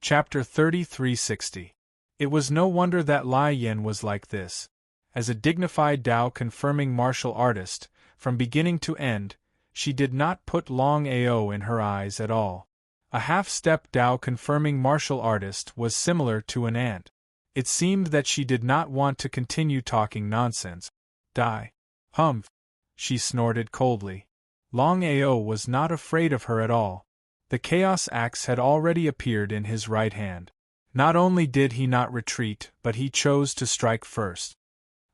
Chapter 3360. It was no wonder that Lai Yin was like this. As a dignified Tao-confirming martial artist, from beginning to end, she did not put Longao in her eyes at all. A half-step Tao-confirming martial artist was similar to an ant. It seemed that she did not want to continue talking nonsense. Die. Humph. She snorted coldly. Longao was not afraid of her at all. The chaos axe had already appeared in his right hand. Not only did he not retreat, but he chose to strike first.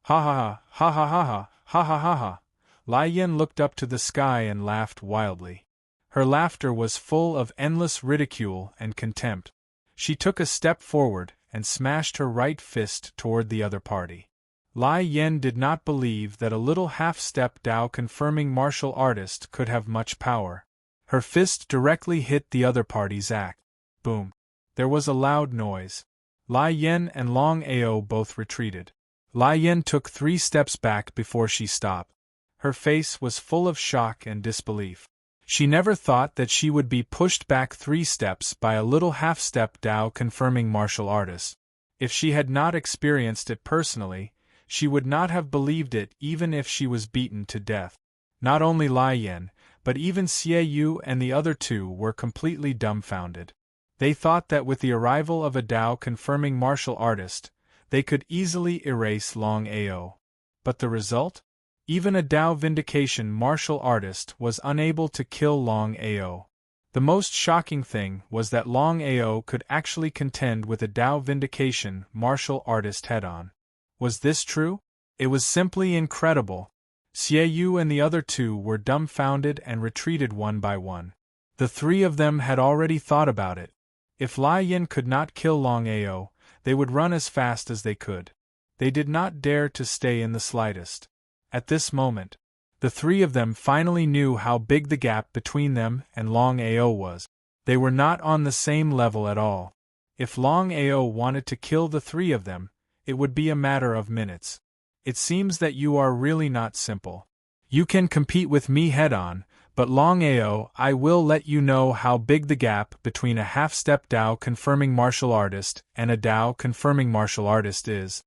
Ha ha ha, ha ha ha ha, ha ha ha ha. Lai Yin looked up to the sky and laughed wildly. Her laughter was full of endless ridicule and contempt. She took a step forward and smashed her right fist toward the other party. Lai Yin did not believe that a little half-step Tao-confirming martial artist could have much power. Her fist directly hit the other party's axe. Boom. There was a loud noise. Lai Yin and Longao both retreated. Lai Yin took 3 steps back before she stopped. Her face was full of shock and disbelief. She never thought that she would be pushed back 3 steps by a little half-step Tao-confirming martial artist. If she had not experienced it personally, she would not have believed it even if she was beaten to death. Not only Lai Yin, but even Xie Yu and the other 2 were completely dumbfounded. They thought that with the arrival of a Tao-confirming martial artist, they could easily erase Longao. But the result? Even a Tao vindication martial artist was unable to kill Longao. The most shocking thing was that Longao could actually contend with a Tao vindication martial artist head-on. Was this true? It was simply incredible. Xie Yu and the other 2 were dumbfounded and retreated one by one. The 3 of them had already thought about it. If Lai Yin could not kill Longao, they would run as fast as they could. They did not dare to stay in the slightest. At this moment, the 3 of them finally knew how big the gap between them and Longao was. They were not on the same level at all. If Longao wanted to kill the 3 of them, it would be a matter of minutes. It seems that you are really not simple. You can compete with me head-on, but Longao, I will let you know how big the gap between a half-step Tao-confirming martial artist and a Tao-confirming martial artist is.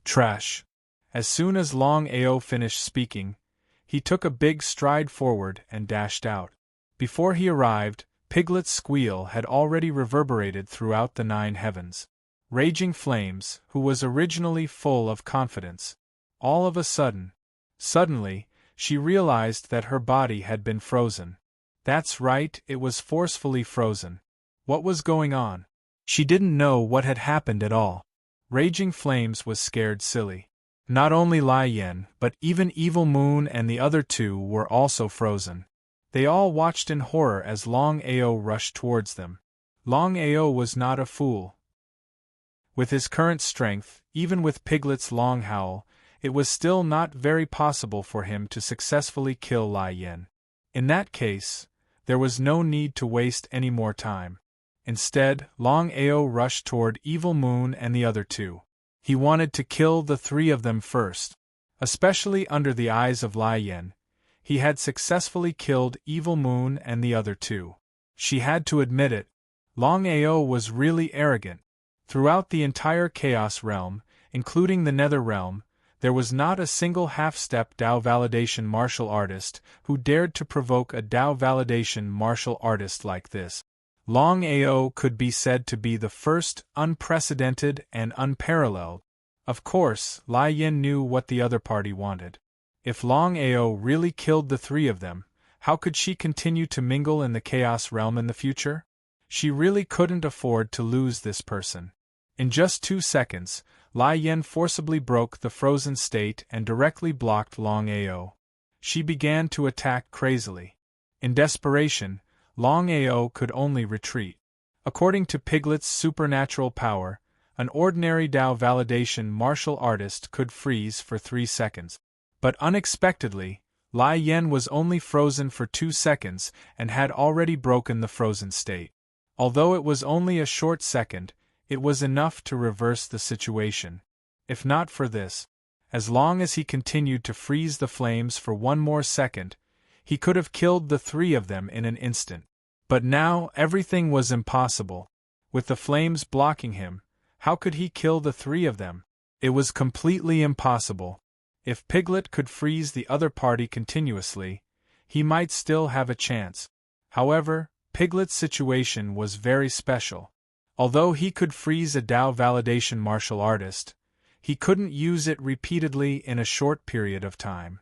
Trash. As soon as Longao finished speaking, he took a big stride forward and dashed out. Before he arrived, Piglet's squeal had already reverberated throughout the 9 heavens. Raging Flames, who was originally full of confidence, all of a suddenly, she realized that her body had been frozen. That's right, it was forcefully frozen. What was going on? She didn't know what had happened at all. Raging Flames was scared silly. Not only Lai Yin, but even Evil Moon and the other 2 were also frozen. They all watched in horror as Longao rushed towards them. Longao was not a fool. With his current strength, even with Piglet's long howl, it was still not very possible for him to successfully kill Lai Yin. In that case, there was no need to waste any more time. Instead, Longao rushed toward Evil Moon and the other 2. He wanted to kill the 3 of them first. Especially under the eyes of Lai Yin, he had successfully killed Evil Moon and the other 2. She had to admit it. Longao was really arrogant. Throughout the entire Chaos Realm, including the Nether Realm, there was not a single half-step Tao validation martial artist who dared to provoke a Tao validation martial artist like this. Longao could be said to be the first, unprecedented and unparalleled. Of course, Lai Yin knew what the other party wanted. If Longao really killed the 3 of them, how could she continue to mingle in the Chaos Realm in the future? She really couldn't afford to lose this person. In just 2 seconds, Lai Yin forcibly broke the frozen state and directly blocked Longao. She began to attack crazily. In desperation, Longao could only retreat. According to Piglet's supernatural power, an ordinary Tao validation martial artist could freeze for 3 seconds. But unexpectedly, Lai Yin was only frozen for 2 seconds and had already broken the frozen state. Although it was only a short second, it was enough to reverse the situation. If not for this, as long as he continued to freeze the flames for 1 more second, he could have killed the 3 of them in an instant. But now everything was impossible. With the flames blocking him, how could he kill the three of them? It was completely impossible. If Piglet could freeze the other party continuously, he might still have a chance. However, Piglet's situation was very special. Although he could freeze a Tao validation martial artist, he couldn't use it repeatedly in a short period of time.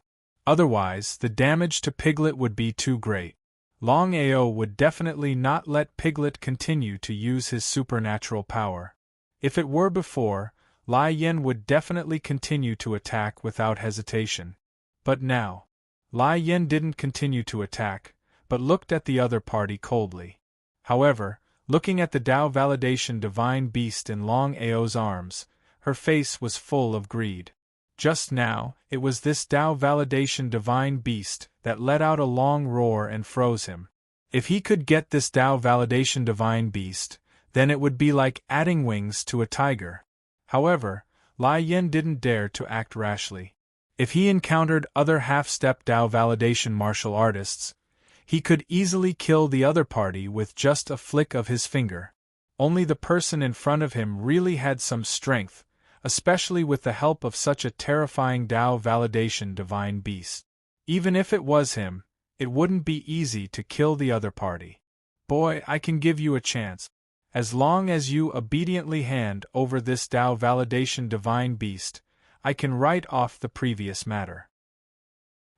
Otherwise, the damage to Piglet would be too great. Longao would definitely not let Piglet continue to use his supernatural power. If it were before, Lai Yen would definitely continue to attack without hesitation. But now, Lai Yen didn't continue to attack, but looked at the other party coldly. However, looking at the Tao validation divine beast in Longao's arms, her face was full of greed. Just now, it was this Tao validation divine beast that let out a long roar and froze him. If he could get this Tao validation divine beast, then it would be like adding wings to a tiger. However, Lai Yen didn't dare to act rashly. If he encountered other half-step Tao validation martial artists, he could easily kill the other party with just a flick of his finger. Only the person in front of him really had some strength, especially with the help of such a terrifying Tao validation divine beast. Even if it was him, it wouldn't be easy to kill the other party. Boy, I can give you a chance. As long as you obediently hand over this Tao validation divine beast, I can write off the previous matter.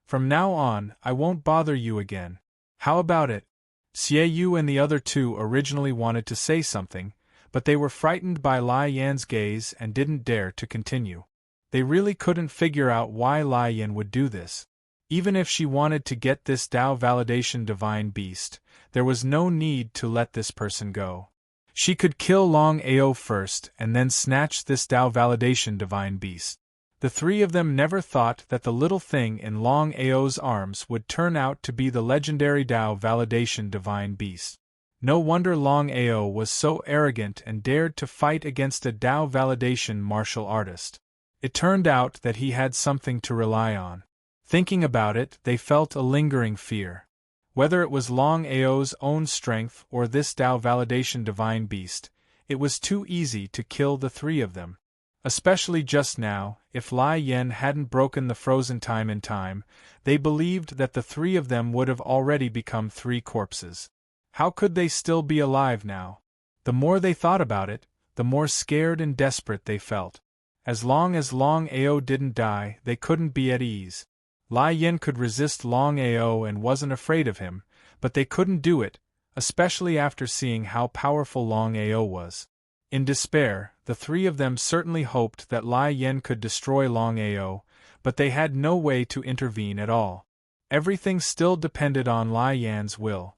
From now on, I won't bother you again. How about it? Xie Yu and the other two originally wanted to say something, but they were frightened by Lai Yan's gaze and didn't dare to continue. They really couldn't figure out why Lai Yan would do this. Even if she wanted to get this Tao validation divine beast, there was no need to let this person go. She could kill Longao first and then snatch this Tao validation divine beast. The three of them never thought that the little thing in Longao's arms would turn out to be the legendary Tao validation divine beast. No wonder Longao was so arrogant and dared to fight against a Tao validation martial artist. It turned out that he had something to rely on. Thinking about it, they felt a lingering fear. Whether it was Longao's own strength or this Tao validation divine beast, it was too easy to kill the three of them. Especially just now, if Lai Yen hadn't broken the frozen time in time, they believed that the three of them would have already become three corpses. How could they still be alive now? The more they thought about it, the more scared and desperate they felt. As long as Longao didn't die, they couldn't be at ease. Lai Yen could resist Longao and wasn't afraid of him, but they couldn't do it, especially after seeing how powerful Longao was. In despair, the three of them certainly hoped that Lai Yen could destroy Longao, but they had no way to intervene at all. Everything still depended on Lai Yan's will.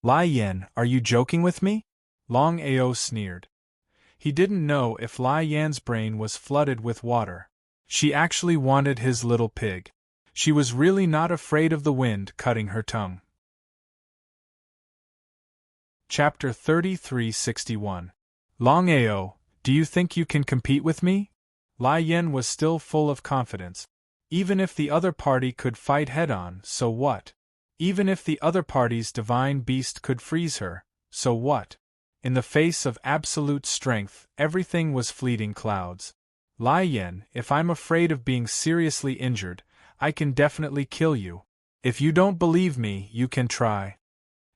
Lai Yen, are you joking with me? Longao sneered. He didn't know if Lai Yan's brain was flooded with water. She actually wanted his little pig. She was really not afraid of the wind cutting her tongue. Chapter 3361. Longao, do you think you can compete with me? Lai Yen was still full of confidence. Even if the other party could fight head-on, so what? Even if the other party's divine beast could freeze her, so what? In the face of absolute strength, everything was fleeting clouds. Lai Yen, if I'm afraid of being seriously injured, I can definitely kill you. If you don't believe me, you can try.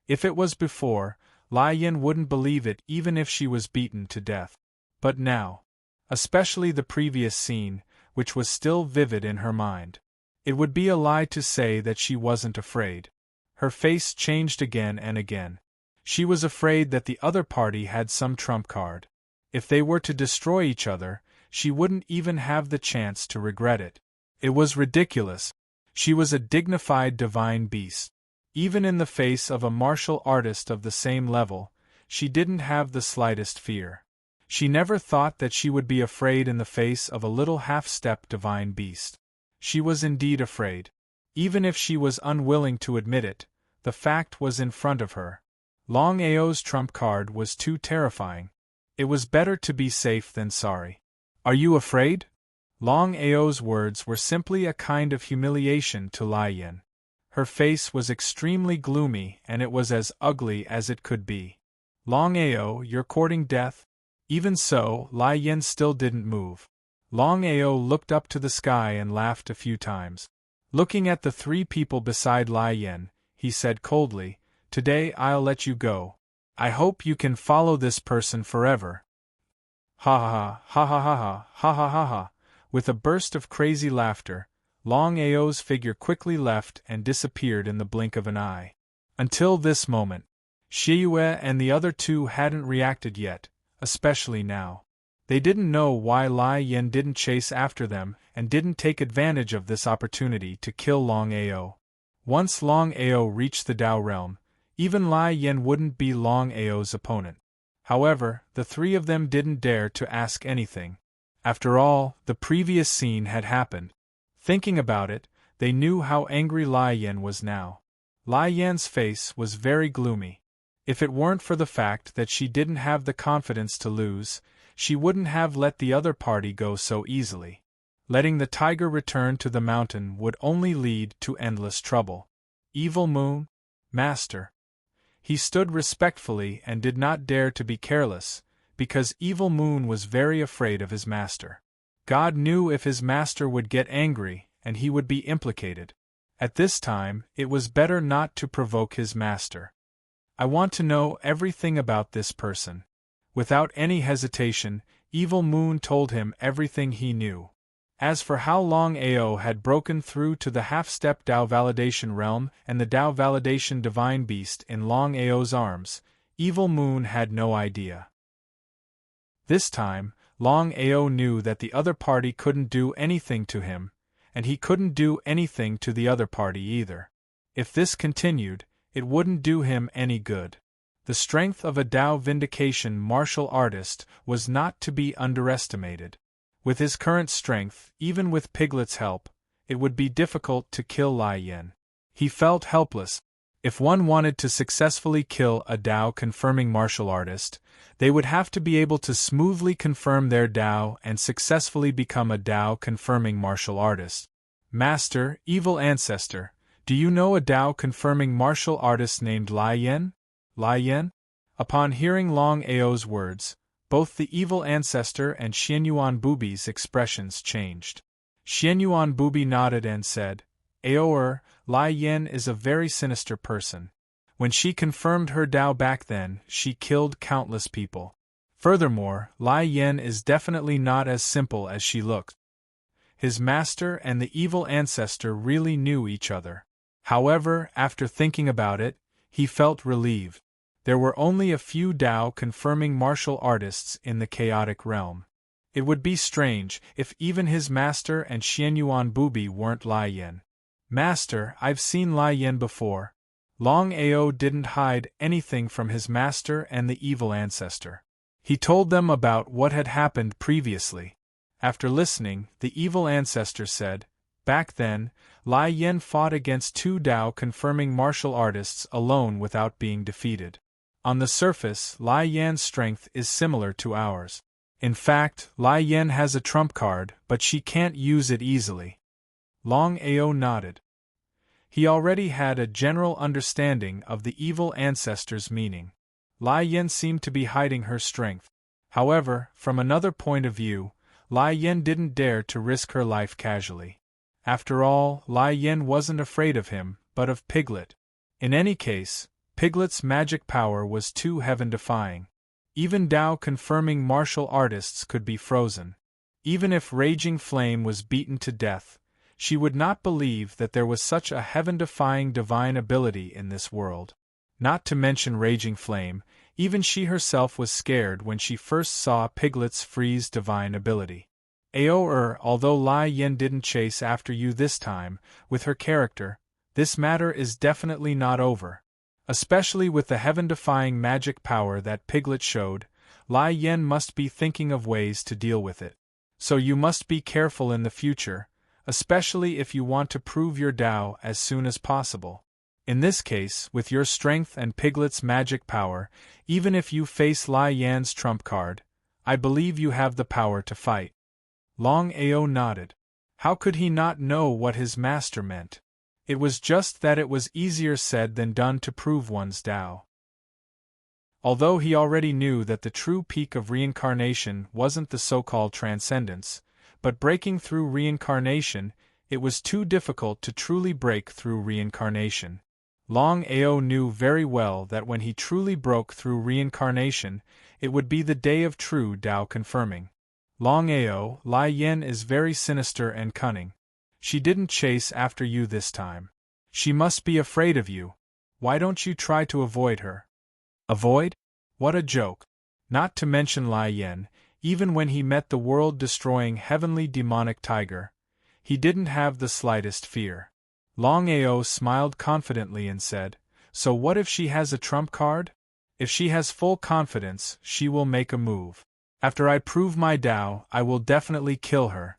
If it was before, Lai Yen wouldn't believe it even if she was beaten to death. But now, especially the previous scene, which was still vivid in her mind, it would be a lie to say that she wasn't afraid. Her face changed again and again. She was afraid that the other party had some trump card. If they were to destroy each other, she wouldn't even have the chance to regret it. It was ridiculous. She was a dignified divine beast. Even in the face of a martial artist of the same level, she didn't have the slightest fear. She never thought that she would be afraid in the face of a little half-step divine beast. She was indeed afraid. Even if she was unwilling to admit it, the fact was in front of her. Longao's trump card was too terrifying. It was better to be safe than sorry. Are you afraid? Longao's words were simply a kind of humiliation to Lai Yen. Her face was extremely gloomy and it was as ugly as it could be. Longao, you're courting death? Even so, Lai Yen still didn't move. Longao looked up to the sky and laughed a few times. Looking at the three people beside Lai Yen, he said coldly, "Today I'll let you go. I hope you can follow this person forever." Ha ha ha ha ha ha ha ha ha ha. With a burst of crazy laughter, Long Ao's figure quickly left and disappeared in the blink of an eye. Until this moment, Shiyue and the other two hadn't reacted yet, especially now. They didn't know why Lai Yen didn't chase after them and didn't take advantage of this opportunity to kill Long Ao. Once Long Ao reached the Dao realm, even Lai Yen wouldn't be Long Ao's opponent. However, the three of them didn't dare to ask anything. After all, the previous scene had happened. Thinking about it, they knew how angry Lai Yen was now. Lai Yan's face was very gloomy. If it weren't for the fact that she didn't have the confidence to lose, she wouldn't have let the other party go so easily. Letting the tiger return to the mountain would only lead to endless trouble. Evil Moon? Master. He stood respectfully and did not dare to be careless, because Evil Moon was very afraid of his master. God knew if his master would get angry, and he would be implicated. At this time, it was better not to provoke his master. I want to know everything about this person. Without any hesitation, Evil Moon told him everything he knew. As for how Long Ao had broken through to the half-step Dao Validation realm and the Dao Validation Divine Beast in Long Ao's arms, Evil Moon had no idea. This time, Long Ao knew that the other party couldn't do anything to him, and he couldn't do anything to the other party either. If this continued, it wouldn't do him any good. The strength of a Dao Vindication martial artist was not to be underestimated. With his current strength, even with Piglet's help, it would be difficult to kill Lai Yen. He felt helpless. If one wanted to successfully kill a Dao-confirming martial artist, they would have to be able to smoothly confirm their Dao and successfully become a Dao-confirming martial artist. Master, Evil Ancestor, do you know a Dao-confirming martial artist named Lai Yen? Lai Yen? Upon hearing Long Ao's words, both the Evil Ancestor and Xianyuan Bubi's expressions changed. Xianyuan Bubi nodded and said, "Aoer, Lai Yen is a very sinister person. When she confirmed her Dao back then, she killed countless people. Furthermore, Lai Yen is definitely not as simple as she looked." His master and the Evil Ancestor really knew each other. However, after thinking about it, he felt relieved. There were only a few Dao-confirming martial artists in the chaotic realm. It would be strange if even his master and Xianyuan Bubi weren't Lai Yen. "Master, I've seen Lai Yen before." Long Ao didn't hide anything from his master and the Evil Ancestor. He told them about what had happened previously. After listening, the Evil Ancestor said, "Back then, Lai Yen fought against two Dao-confirming martial artists alone without being defeated. On the surface, Lai Yan's strength is similar to ours. In fact, Lai Yen has a trump card, but she can't use it easily." Long Ao nodded. He already had a general understanding of the Evil Ancestor's meaning. Lai Yen seemed to be hiding her strength. However, from another point of view, Lai Yen didn't dare to risk her life casually. After all, Lai Yen wasn't afraid of him, but of Piglet. In any case, Piglet's magic power was too heaven-defying. Even Dao-confirming martial artists could be frozen. Even if Raging Flame was beaten to death, she would not believe that there was such a heaven-defying divine ability in this world. Not to mention Raging Flame, even she herself was scared when she first saw Piglet's freeze divine ability. Aoer, although Lai Yen didn't chase after you this time, with her character, this matter is definitely not over. Especially with the heaven-defying magic power that Piglet showed, Lai Yen must be thinking of ways to deal with it. So you must be careful in the future, especially if you want to prove your Dao as soon as possible. In this case, with your strength and Piglet's magic power, even if you face Lai Yan's trump card, I believe you have the power to fight." Long Ao nodded. How could he not know what his master meant? It was just that it was easier said than done to prove one's Dao. Although he already knew that the true peak of reincarnation wasn't the so-called transcendence, but breaking through reincarnation, it was too difficult to truly break through reincarnation. Longao knew very well that when he truly broke through reincarnation, it would be the day of true Tao confirming. Longao, Lai Yen is very sinister and cunning. She didn't chase after you this time. She must be afraid of you. Why don't you try to avoid her? Avoid? What a joke. Not to mention Lai Yen, even when he met the world-destroying heavenly demonic tiger, he didn't have the slightest fear. Longao smiled confidently and said, "So what if she has a trump card? If she has full confidence, she will make a move. After I prove my Tao, I will definitely kill her."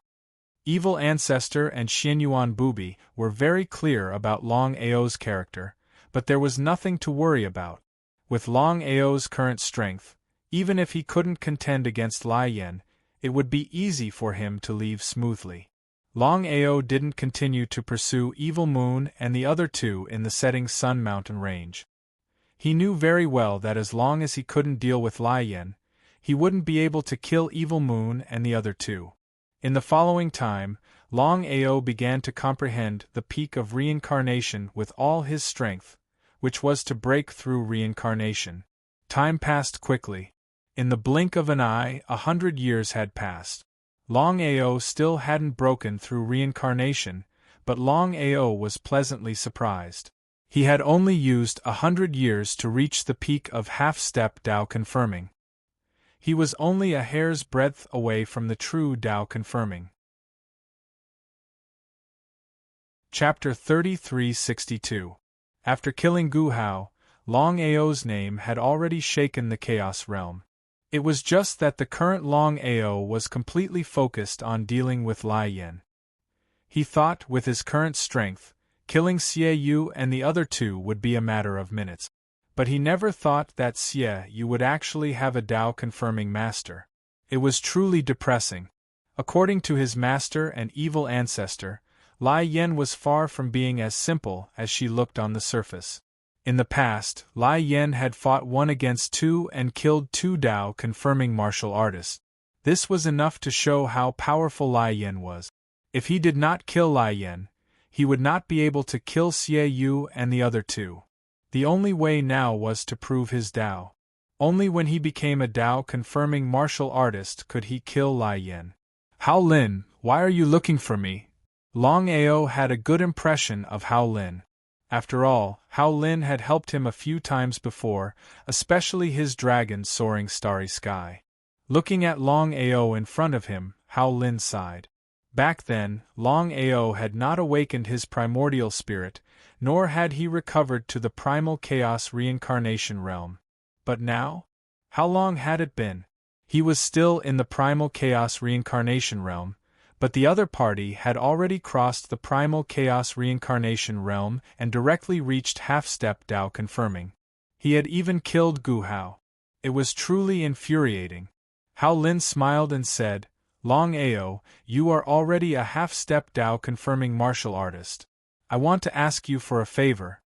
Evil Ancestor and Xianyuan Bubi were very clear about Longao's character, but there was nothing to worry about. With Longao's current strength, even if he couldn't contend against Lai Yen, it would be easy for him to leave smoothly. Longao didn't continue to pursue Evil Moon and the other two in the setting Sun Mountain range. He knew very well that as long as he couldn't deal with Lai Yen, he wouldn't be able to kill Evil Moon and the other two. In the following time, Longao began to comprehend the peak of reincarnation with all his strength, which was to break through reincarnation. Time passed quickly. In the blink of an eye, 100 years had passed. Longao still hadn't broken through reincarnation, but Longao was pleasantly surprised. He had only used 100 years to reach the peak of half-step Tao confirming. He was only a hair's breadth away from the true Tao confirming. Chapter 3362. After killing Gu Hao, Longao's name had already shaken the Chaos Realm. It was just that the current Longao was completely focused on dealing with Lai Yen. He thought, with his current strength, killing Xie Yu and the other two would be a matter of minutes. But he never thought that Xie Yu would actually have a Tao-confirming master. It was truly depressing. According to his master and evil ancestor, Lai Yen was far from being as simple as she looked on the surface. In the past, Lai Yen had fought 1 against 2 and killed 2 Tao-confirming martial artists. This was enough to show how powerful Lai Yen was. If he did not kill Lai Yen, he would not be able to kill Xie Yu and the other two. The only way now was to prove his Tao. Only when he became a Tao-confirming martial artist could he kill Lai Yen. "Hao Lin, why are you looking for me?" Longao had a good impression of Hao Lin. After all, Hao Lin had helped him a few times before, especially his dragon soaring starry sky. Looking at Longao in front of him, Hao Lin sighed. Back then, Longao had not awakened his primordial spirit, nor had he recovered to the primal chaos reincarnation realm. But now? How long had it been? He was still in the primal chaos reincarnation realm, but the other party had already crossed the primal chaos reincarnation realm and directly reached half-step Tao confirming. He had even killed Gu Hao. It was truly infuriating. Hao Lin smiled and said, "Longao, you are already a half-step Tao confirming martial artist. I want to ask you for a favor."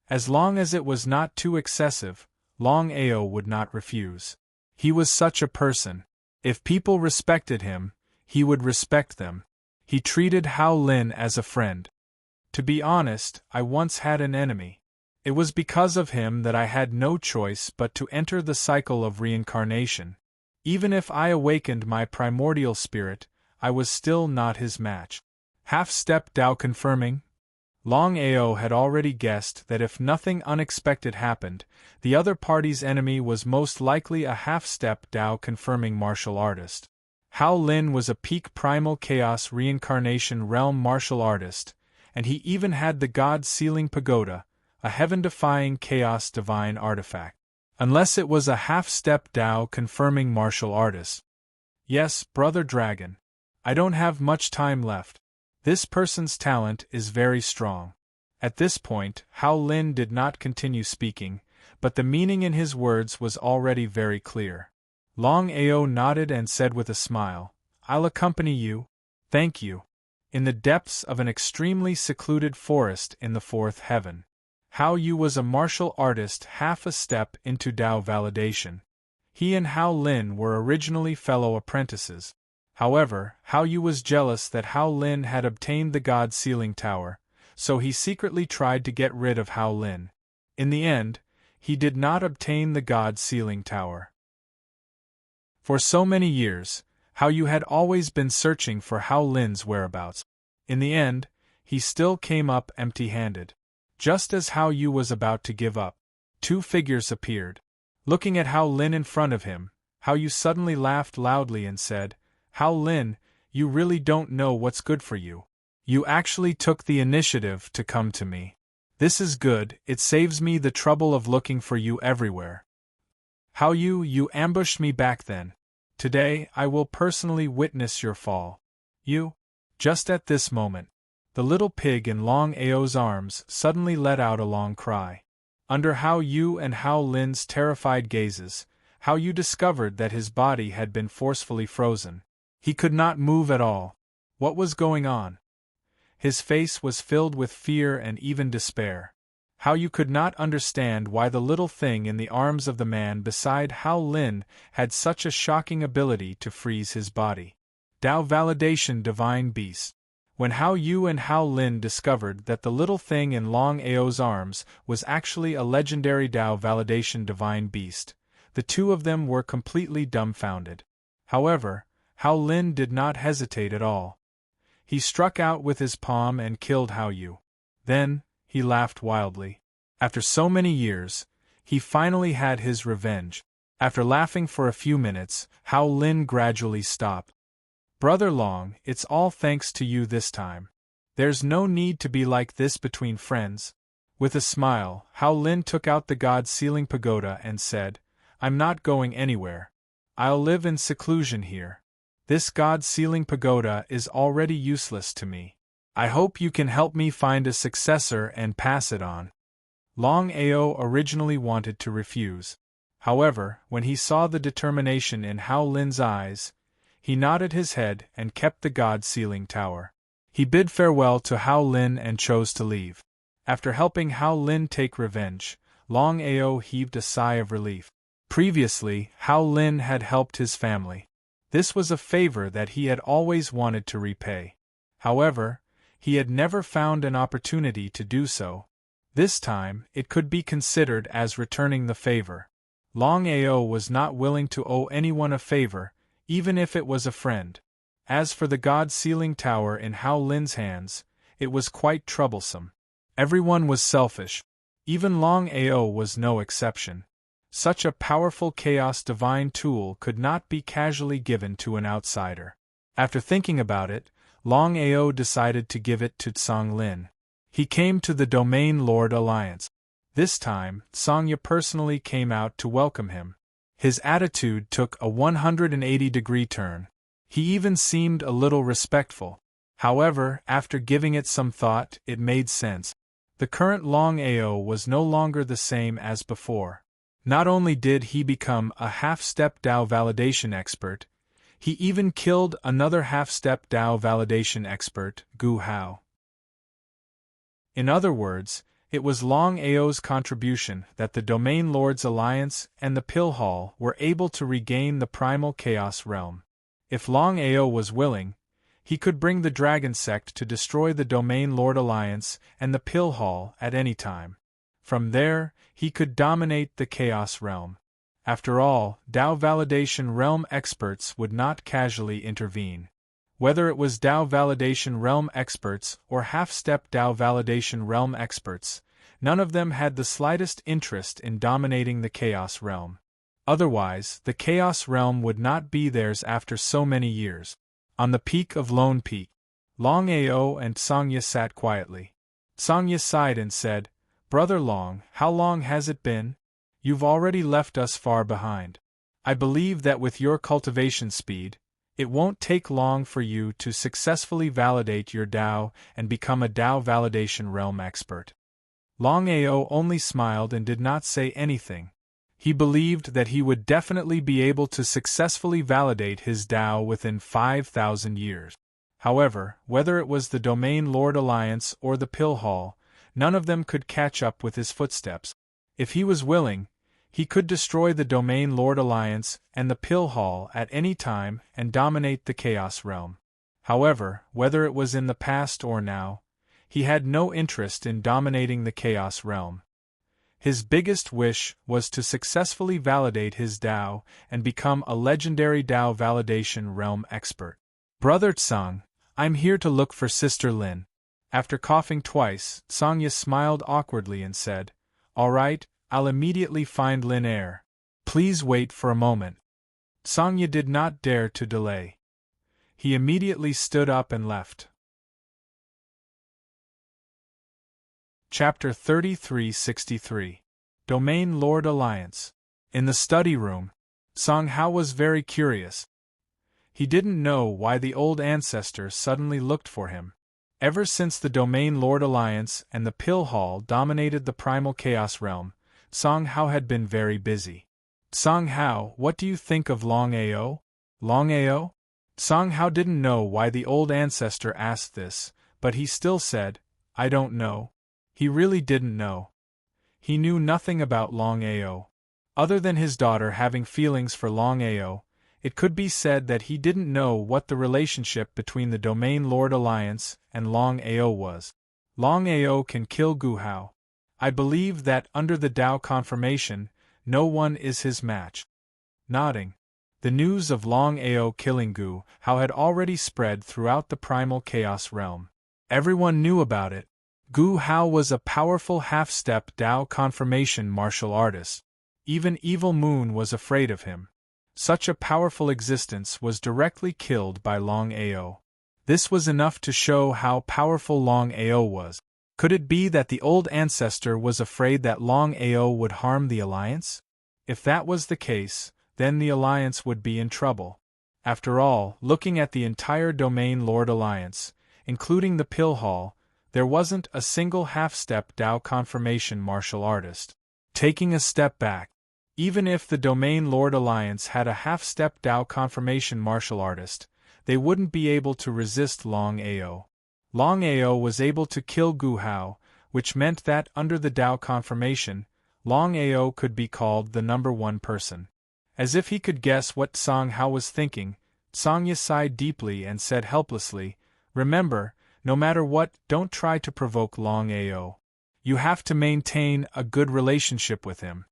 As long as it was not too excessive, Longao would not refuse. He was such a person. If people respected him, he would respect them. He treated Hao Lin as a friend. To be honest, I once had an enemy. It was because of him that I had no choice but to enter the cycle of reincarnation. Even if I awakened my primordial spirit, I was still not his match. Half-step Tao confirming? Longao had already guessed that if nothing unexpected happened, the other party's enemy was most likely a half-step Tao confirming martial artist. Hao Lin was a peak primal chaos reincarnation realm martial artist, and he even had the God-sealing pagoda, a heaven-defying chaos divine artifact. Unless it was a half-step Tao confirming martial artist. Yes, Brother Dragon. I don't have much time left. This person's talent is very strong. At this point, Hao Lin did not continue speaking, but the meaning in his words was already very clear. Longao nodded and said with a smile, "I'll accompany you. Thank you." In the depths of an extremely secluded forest in the fourth heaven. Hao Yu was a martial artist half a step into Dao validation. He and Hao Lin were originally fellow apprentices. However, Hao Yu was jealous that Hao Lin had obtained the God Sealing Tower, so he secretly tried to get rid of Hao Lin. In the end, he did not obtain the God Sealing Tower. For so many years, Hao Yu had always been searching for Hao Lin's whereabouts. In the end, he still came up empty-handed. Just as Hao Yu was about to give up, two figures appeared. Looking at Hao Lin in front of him, Hao Yu suddenly laughed loudly and said, "Hao Lin, you really don't know what's good for you. You actually took the initiative to come to me. This is good, it saves me the trouble of looking for you everywhere. Hao Yu, you ambushed me back then. Today, I will personally witness your fall. You." Just at this moment, the little pig in Longao's arms suddenly let out a long cry. Under Hao Yu and Hao Lin's terrified gazes, Hao Yu discovered that his body had been forcefully frozen. He could not move at all. What was going on? His face was filled with fear and even despair. Hao Yu could not understand why the little thing in the arms of the man beside Hao Lin had such a shocking ability to freeze his body. Dao Validation Divine Beast. When Hao Yu and Hao Lin discovered that the little thing in Longao's arms was actually a legendary Dao Validation Divine Beast, the two of them were completely dumbfounded. However, Hao Lin did not hesitate at all. He struck out with his palm and killed Hao Yu. Then, he laughed wildly. After so many years, he finally had his revenge. After laughing for a few minutes, Hao Lin gradually stopped. "Brother Long, it's all thanks to you this time. There's no need to be like this between friends." With a smile, Hao Lin took out the God Sealing Pagoda and said, "I'm not going anywhere. I'll live in seclusion here. This God Sealing Pagoda is already useless to me. I hope you can help me find a successor and pass it on." Longao originally wanted to refuse. However, when he saw the determination in Hao Lin's eyes, he nodded his head and kept the God Sealing Tower. He bid farewell to Hao Lin and chose to leave. After helping Hao Lin take revenge, Longao heaved a sigh of relief. Previously, Hao Lin had helped his family. This was a favor that he had always wanted to repay. However, he had never found an opportunity to do so. This time, it could be considered as returning the favor. Longao was not willing to owe anyone a favor, even if it was a friend. As for the God Sealing Tower in Hao Lin's hands, it was quite troublesome. Everyone was selfish. Even Longao was no exception. Such a powerful chaos divine tool could not be casually given to an outsider. After thinking about it, Longao decided to give it to Tsang Lin. He came to the Domain Lord Alliance. This time, Sangya personally came out to welcome him. His attitude took a 180-degree turn. He even seemed a little respectful. However, after giving it some thought, it made sense. The current Longao was no longer the same as before. Not only did he become a half-step Dao validation expert, he even killed another half-step Dao validation expert, Gu Hao. In other words, it was Longao's contribution that the Domain Lords Alliance and the Pill Hall were able to regain the primal Chaos Realm. If Longao was willing, he could bring the Dragon Sect to destroy the Domain Lord Alliance and the Pill Hall at any time. From there, he could dominate the Chaos Realm. After all, Dao Validation Realm experts would not casually intervene. Whether it was Dao Validation Realm experts or half-step Dao Validation Realm experts, none of them had the slightest interest in dominating the Chaos Realm. Otherwise, the Chaos Realm would not be theirs after so many years. On the peak of Lone Peak, Longao and Sangya sat quietly. Sangya sighed and said, "Brother Long, how long has it been? You've already left us far behind. I believe that with your cultivation speed, it won't take long for you to successfully validate your Dao and become a Dao Validation Realm expert." Longao only smiled and did not say anything. He believed that he would definitely be able to successfully validate his Dao within 5,000 years. However, whether it was the Domain Lord Alliance or the Pill Hall, none of them could catch up with his footsteps. If he was willing, he could destroy the Domain Lord Alliance and the Pill Hall at any time and dominate the Chaos Realm. However, whether it was in the past or now, he had no interest in dominating the Chaos Realm. His biggest wish was to successfully validate his Dao and become a legendary Dao validation realm expert. Brother Tsang, I'm here to look for Sister Lin. After coughing twice, Sangya smiled awkwardly and said, All right, I'll immediately find Lin Air. Please wait for a moment. Sangya did not dare to delay. He immediately stood up and left. Chapter 3363. Domain Lord Alliance. In the study room, Song Hao was very curious. He didn't know why the old ancestor suddenly looked for him. Ever since the Domain Lord Alliance and the Pill Hall dominated the Primal Chaos Realm, Song Hao had been very busy. Song Hao, what do you think of Longao? Longao? Song Hao didn't know why the old ancestor asked this, but he still said, I don't know. He really didn't know. He knew nothing about Longao. Other than his daughter having feelings for Longao, it could be said that he didn't know what the relationship between the Domain Lord Alliance and Longao was. Longao can kill Gu Hao. I believe that under the Dao confirmation, no one is his match. Nodding. The news of Longao killing Gu Hao had already spread throughout the Primal Chaos Realm. Everyone knew about it. Gu Hao was a powerful half-step Dao confirmation martial artist. Even Evil Moon was afraid of him. Such a powerful existence was directly killed by Longao. This was enough to show how powerful Longao was. Could it be that the old ancestor was afraid that Longao would harm the Alliance? If that was the case, then the Alliance would be in trouble. After all, looking at the entire Domain Lord Alliance, including the Pill Hall, there wasn't a single half-step Dao confirmation martial artist. Taking a step back, even if the Domain Lord Alliance had a half-step Dao confirmation martial artist, they wouldn't be able to resist Longao. Longao was able to kill Gu Hao, which meant that under the Dao confirmation, Longao could be called the number one person. As if he could guess what Song Hao was thinking, Sangya sighed deeply and said helplessly, Remember, no matter what, don't try to provoke Longao. You have to maintain a good relationship with him.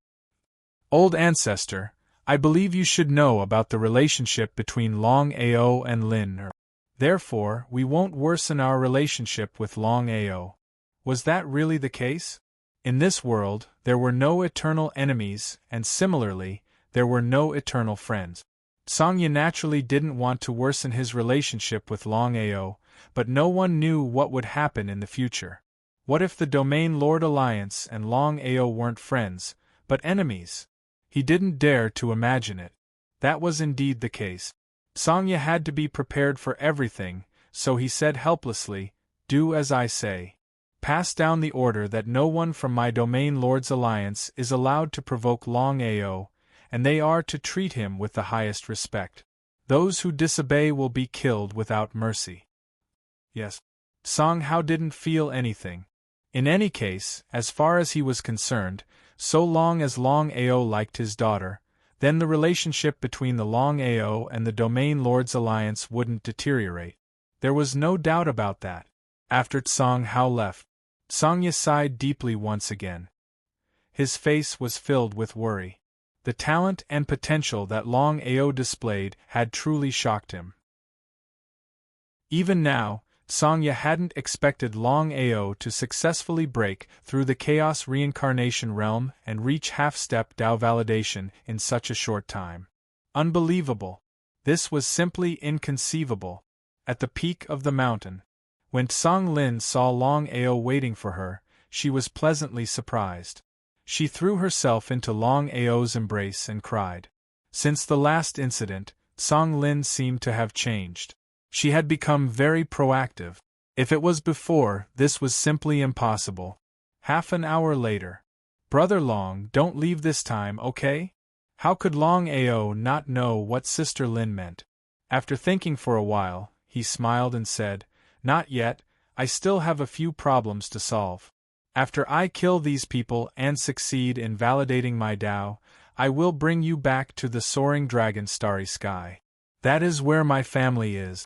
Old ancestor, I believe you should know about the relationship between Longao and Lin. Therefore, we won't worsen our relationship with Longao. Was that really the case? In this world, there were no eternal enemies, and similarly, there were no eternal friends. Sangya naturally didn't want to worsen his relationship with Longao, but no one knew what would happen in the future. What if the Domain Lord Alliance and Longao weren't friends, but enemies? He didn't dare to imagine it. That was indeed the case. Sangya had to be prepared for everything, so he said helplessly, Do as I say. Pass down the order that no one from my Domain Lord's Alliance is allowed to provoke Longao, and they are to treat him with the highest respect. Those who disobey will be killed without mercy. Yes. Song Hao didn't feel anything. In any case, as far as he was concerned, so long as Longao liked his daughter, then the relationship between the Longao and the Domain Lord's Alliance wouldn't deteriorate. There was no doubt about that. After Song Hao left, Sangya sighed deeply once again. His face was filled with worry. The talent and potential that Longao displayed had truly shocked him. Even now, Sangya hadn't expected Longao to successfully break through the Chaos Reincarnation realm and reach half-step Dao validation in such a short time. Unbelievable. This was simply inconceivable. At the peak of the mountain, when Tsang Lin saw Longao waiting for her, she was pleasantly surprised. She threw herself into Longao's embrace and cried. Since the last incident, Tsang Lin seemed to have changed. She had become very proactive. If it was before, this was simply impossible. Half an hour later. Brother Long, don't leave this time, okay? How could Longao not know what Sister Lin meant? After thinking for a while, he smiled and said, Not yet, I still have a few problems to solve. After I kill these people and succeed in validating my Tao, I will bring you back to the soaring dragon's starry sky. That is where my family is.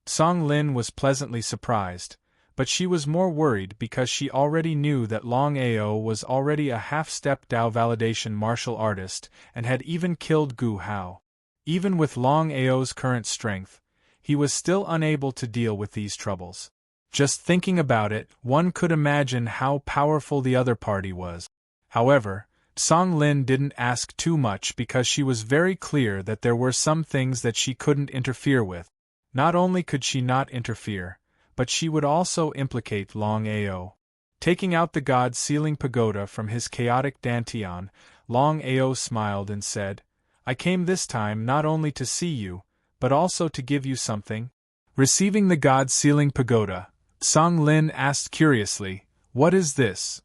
Song Lin was pleasantly surprised, but she was more worried because she already knew that Longao was already a half-step Tao validation martial artist and had even killed Gu Hao. Even with Longao's current strength, he was still unable to deal with these troubles. Just thinking about it, one could imagine how powerful the other party was. However, Song Lin didn't ask too much because she was very clear that there were some things that she couldn't interfere with. Not only could she not interfere, but she would also implicate Longao. Taking out the god-sealing pagoda from his chaotic dantian, Longao smiled and said, I came this time not only to see you, but also to give you something. Receiving the god-sealing pagoda, Song Lin asked curiously, What is this?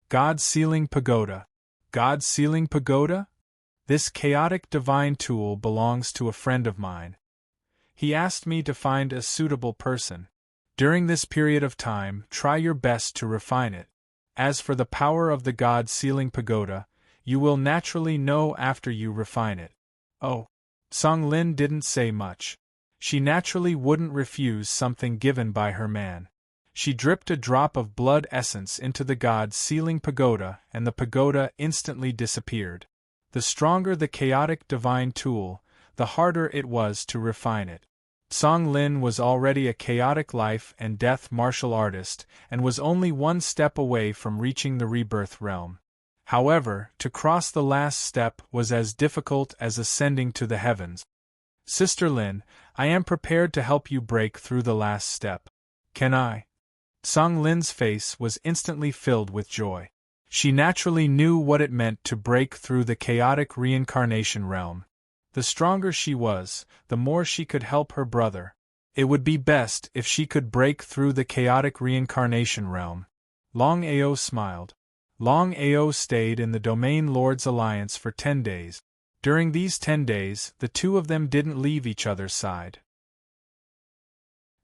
God-sealing pagoda. God-sealing pagoda? This chaotic divine tool belongs to a friend of mine. He asked me to find a suitable person. During this period of time, try your best to refine it. As for the power of the God-sealing pagoda, you will naturally know after you refine it. Oh. Song Lin didn't say much. She naturally wouldn't refuse something given by her man. She dripped a drop of blood essence into the God-sealing pagoda and the pagoda instantly disappeared. The stronger the chaotic divine tool, the harder it was to refine it. Song Lin was already a chaotic life and death martial artist and was only one step away from reaching the rebirth realm. However, to cross the last step was as difficult as ascending to the heavens. Sister Lin, I am prepared to help you break through the last step. Can I? Song Lin's face was instantly filled with joy. She naturally knew what it meant to break through the chaotic reincarnation realm. The stronger she was, the more she could help her brother. It would be best if she could break through the chaotic reincarnation realm. Longao smiled. Longao stayed in the Domain Lord's Alliance for 10 days. During these 10 days, the two of them didn't leave each other's side.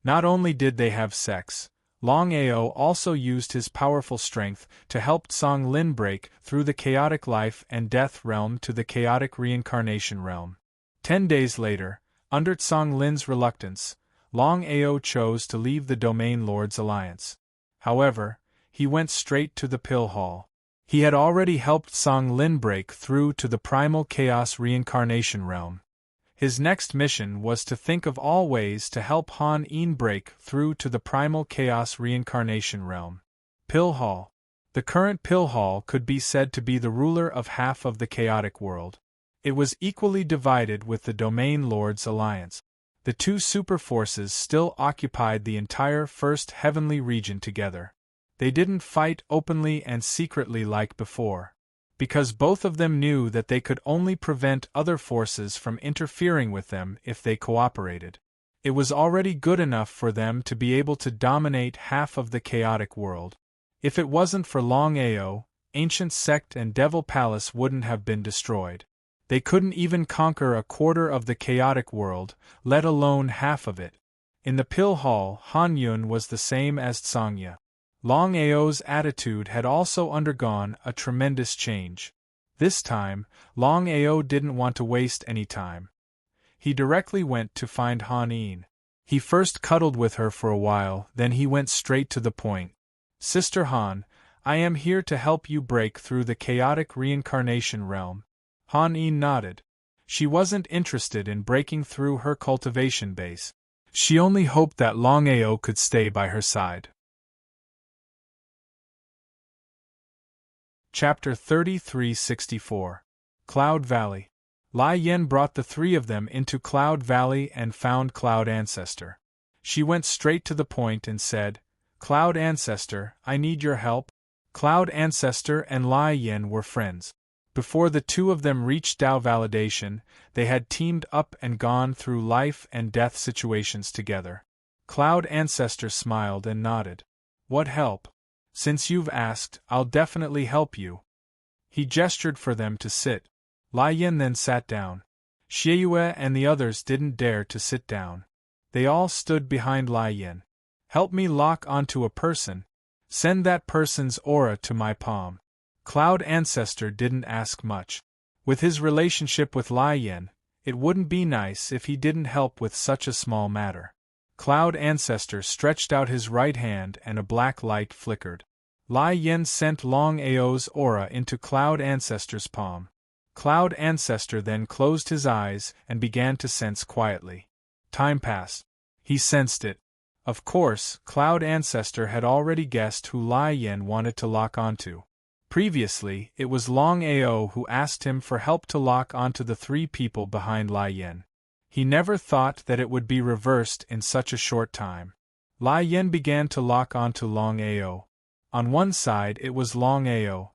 Not only did they have sex, Longao also used his powerful strength to help Song Lin break through the chaotic life and death realm to the chaotic reincarnation realm. 10 days later, under Song Lin's reluctance, Longao chose to leave the Domain Lord's Alliance. However, he went straight to the Pill Hall. He had already helped Song Lin break through to the primal chaos reincarnation realm. His next mission was to think of all ways to help Han Yin break through to the primal chaos reincarnation realm. Pill Hall. The current Pill Hall could be said to be the ruler of half of the chaotic world. It was equally divided with the Domain Lord's Alliance. The two super forces still occupied the entire first heavenly region together. They didn't fight openly and secretly like before, because both of them knew that they could only prevent other forces from interfering with them if they cooperated. It was already good enough for them to be able to dominate half of the chaotic world. If it wasn't for Longao, Ancient Sect and Devil Palace wouldn't have been destroyed. They couldn't even conquer a quarter of the chaotic world, let alone half of it. In the Pill Hall, Han Yun was the same as Tsangya. Longao's attitude had also undergone a tremendous change. This time, Longao didn't want to waste any time. He directly went to find Han Yin. He first cuddled with her for a while, then he went straight to the point. Sister Han, I am here to help you break through the chaotic reincarnation realm. Han Yin nodded. She wasn't interested in breaking through her cultivation base. She only hoped that Longao could stay by her side. Chapter 3364. Cloud Valley. Lai Yen brought the three of them into Cloud Valley and found Cloud Ancestor. She went straight to the point and said, Cloud Ancestor, I need your help. Cloud Ancestor and Lai Yen were friends. Before the two of them reached Tao validation, they had teamed up and gone through life and death situations together. Cloud Ancestor smiled and nodded. What help? Since you've asked, I'll definitely help you. He gestured for them to sit. Lai Yen then sat down. Xieyue and the others didn't dare to sit down. They all stood behind Lai Yen. Help me lock onto a person. Send that person's aura to my palm. Cloud Ancestor didn't ask much. With his relationship with Lai Yen, it wouldn't be nice if he didn't help with such a small matter. Cloud Ancestor stretched out his right hand and a black light flickered. Lai Yen sent Longao's aura into Cloud Ancestor's palm. Cloud Ancestor then closed his eyes and began to sense quietly. Time passed. He sensed it. Of course, Cloud Ancestor had already guessed who Lai Yen wanted to lock onto. Previously, it was Longao who asked him for help to lock onto the three people behind Lai Yen. He never thought that it would be reversed in such a short time. Lai Yen began to lock onto Longao. On one side it was Longao.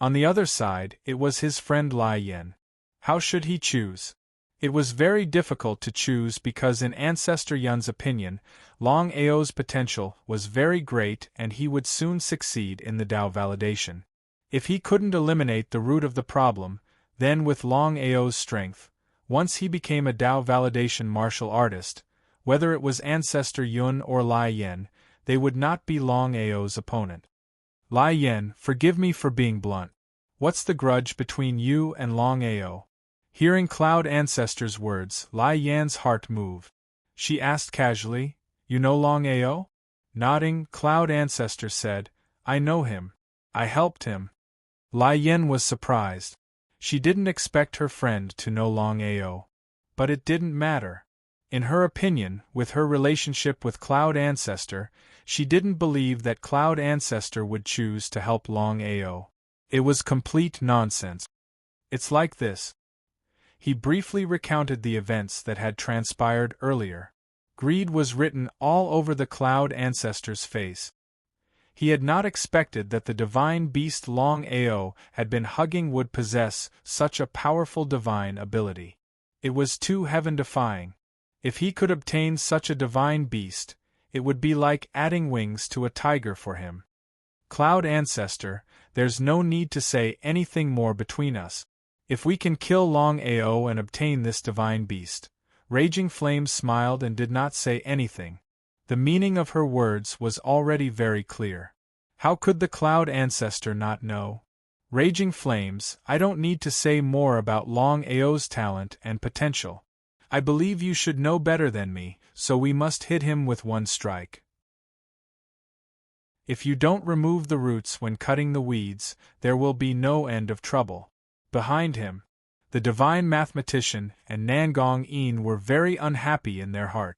On the other side it was his friend Lai Yen. How should he choose? It was very difficult to choose because in Ancestor Yun's opinion, Longao's potential was very great and he would soon succeed in the Tao validation. If he couldn't eliminate the root of the problem, then with Longao's strength, once he became a Tao validation martial artist, whether it was Ancestor Yun or Lai Yen, they would not be Longao's opponent. Lai Yen, forgive me for being blunt. What's the grudge between you and Longao? Hearing Cloud Ancestor's words, Lai Yan's heart moved. She asked casually, You know Longao? Nodding, Cloud Ancestor said, I know him. I helped him. Lai Yan was surprised. She didn't expect her friend to know Longao. But it didn't matter. In her opinion, with her relationship with Cloud Ancestor, she didn't believe that Cloud Ancestor would choose to help Longao. It was complete nonsense. It's like this. He briefly recounted the events that had transpired earlier. Greed was written all over the Cloud Ancestor's face. He had not expected that the divine beast Longao had been hugging would possess such a powerful divine ability. It was too heaven-defying. If he could obtain such a divine beast, it would be like adding wings to a tiger for him. Cloud Ancestor, there's no need to say anything more between us. If we can kill Longao and obtain this divine beast. Raging Flame smiled and did not say anything. The meaning of her words was already very clear. How could the Cloud Ancestor not know? Raging Flames, I don't need to say more about Longao's talent and potential. I believe you should know better than me, so we must hit him with one strike. If you don't remove the roots when cutting the weeds, there will be no end of trouble. Behind him, the divine mathematician and Nangong Yin were very unhappy in their heart.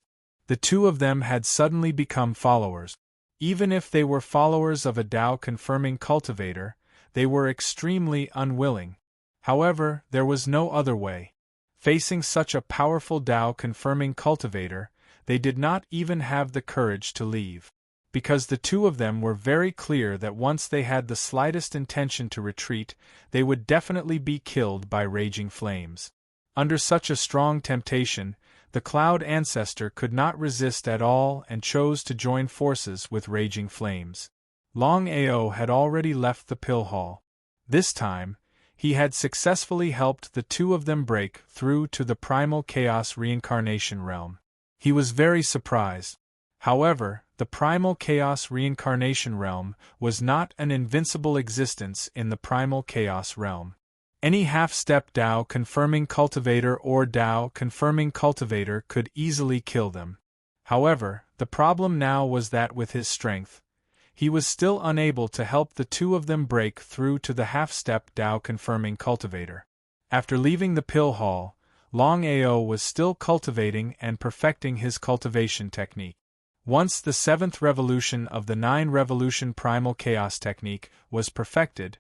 The two of them had suddenly become followers. Even if they were followers of a Tao-confirming cultivator, they were extremely unwilling. However, there was no other way. Facing such a powerful Tao-confirming cultivator, they did not even have the courage to leave. Because the two of them were very clear that once they had the slightest intention to retreat, they would definitely be killed by Raging Flames. Under such a strong temptation, the Cloud Ancestor could not resist at all and chose to join forces with Raging Flames. Longao had already left the pill hall. This time, he had successfully helped the two of them break through to the primal chaos reincarnation realm. He was very surprised. However, the primal chaos reincarnation realm was not an invincible existence in the primal chaos realm. Any half-step Tao-confirming cultivator or Tao-confirming cultivator could easily kill them. However, the problem now was that with his strength, he was still unable to help the two of them break through to the half-step Tao-confirming cultivator. After leaving the pill hall, Longao was still cultivating and perfecting his cultivation technique. Once the 7th revolution of the 9-revolution primal chaos technique was perfected,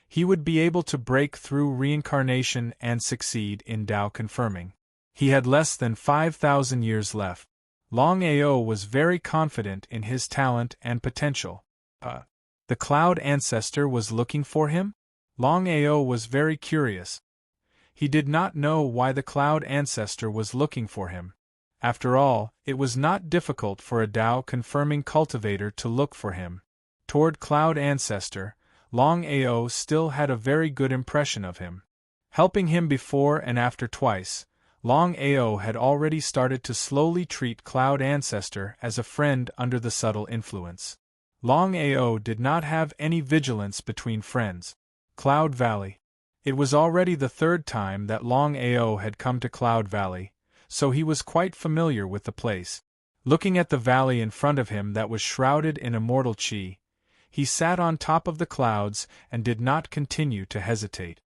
he would be able to break through reincarnation and succeed in Tao confirming. He had less than 5,000 years left. Longao was very confident in his talent and potential. The Cloud Ancestor was looking for him? Longao was very curious. He did not know why the Cloud Ancestor was looking for him. After all, it was not difficult for a Tao-confirming cultivator to look for him. Toward Cloud Ancestor, Longao still had a very good impression of him. Helping him before and after twice, Longao had already started to slowly treat Cloud Ancestor as a friend under the subtle influence. Longao did not have any vigilance between friends. Cloud Valley. It was already the third time that Longao had come to Cloud Valley, so he was quite familiar with the place. Looking at the valley in front of him that was shrouded in immortal chi, he sat on top of the clouds and did not continue to hesitate.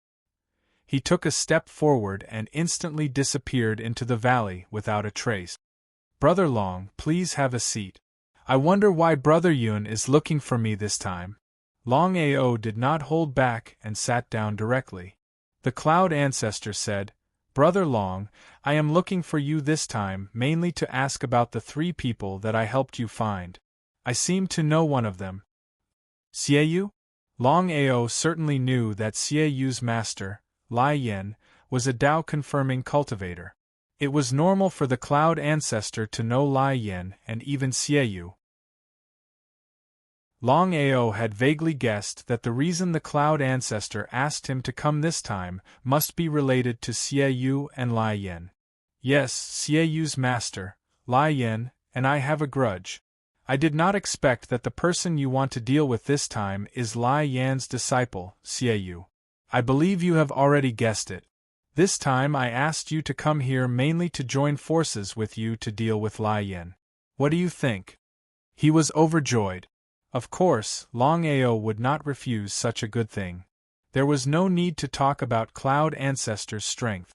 He took a step forward and instantly disappeared into the valley without a trace. "Brother Long, please have a seat. I wonder why Brother Yun is looking for me this time." Longao did not hold back and sat down directly. The Cloud Ancestor said, "Brother Long, I am looking for you this time mainly to ask about the 3 people that I helped you find. I seem to know one of them." "Xiaoyu?" Longao certainly knew that Xiaoyu's master, Lai Yan, was a Tao-confirming cultivator. It was normal for the Cloud Ancestor to know Lai Yan and even Xiaoyu. Longao had vaguely guessed that the reason the Cloud Ancestor asked him to come this time must be related to Xiaoyu and Lai Yan. "Yes, Xiaoyu's master, Lai Yan, and I have a grudge. I did not expect that the person you want to deal with this time is Lai Yan's disciple, Xiaoyu. I believe you have already guessed it. This time I asked you to come here mainly to join forces with you to deal with Lai Yan. What do you think?" He was overjoyed. Of course, Longao would not refuse such a good thing. There was no need to talk about Cloud Ancestor's strength.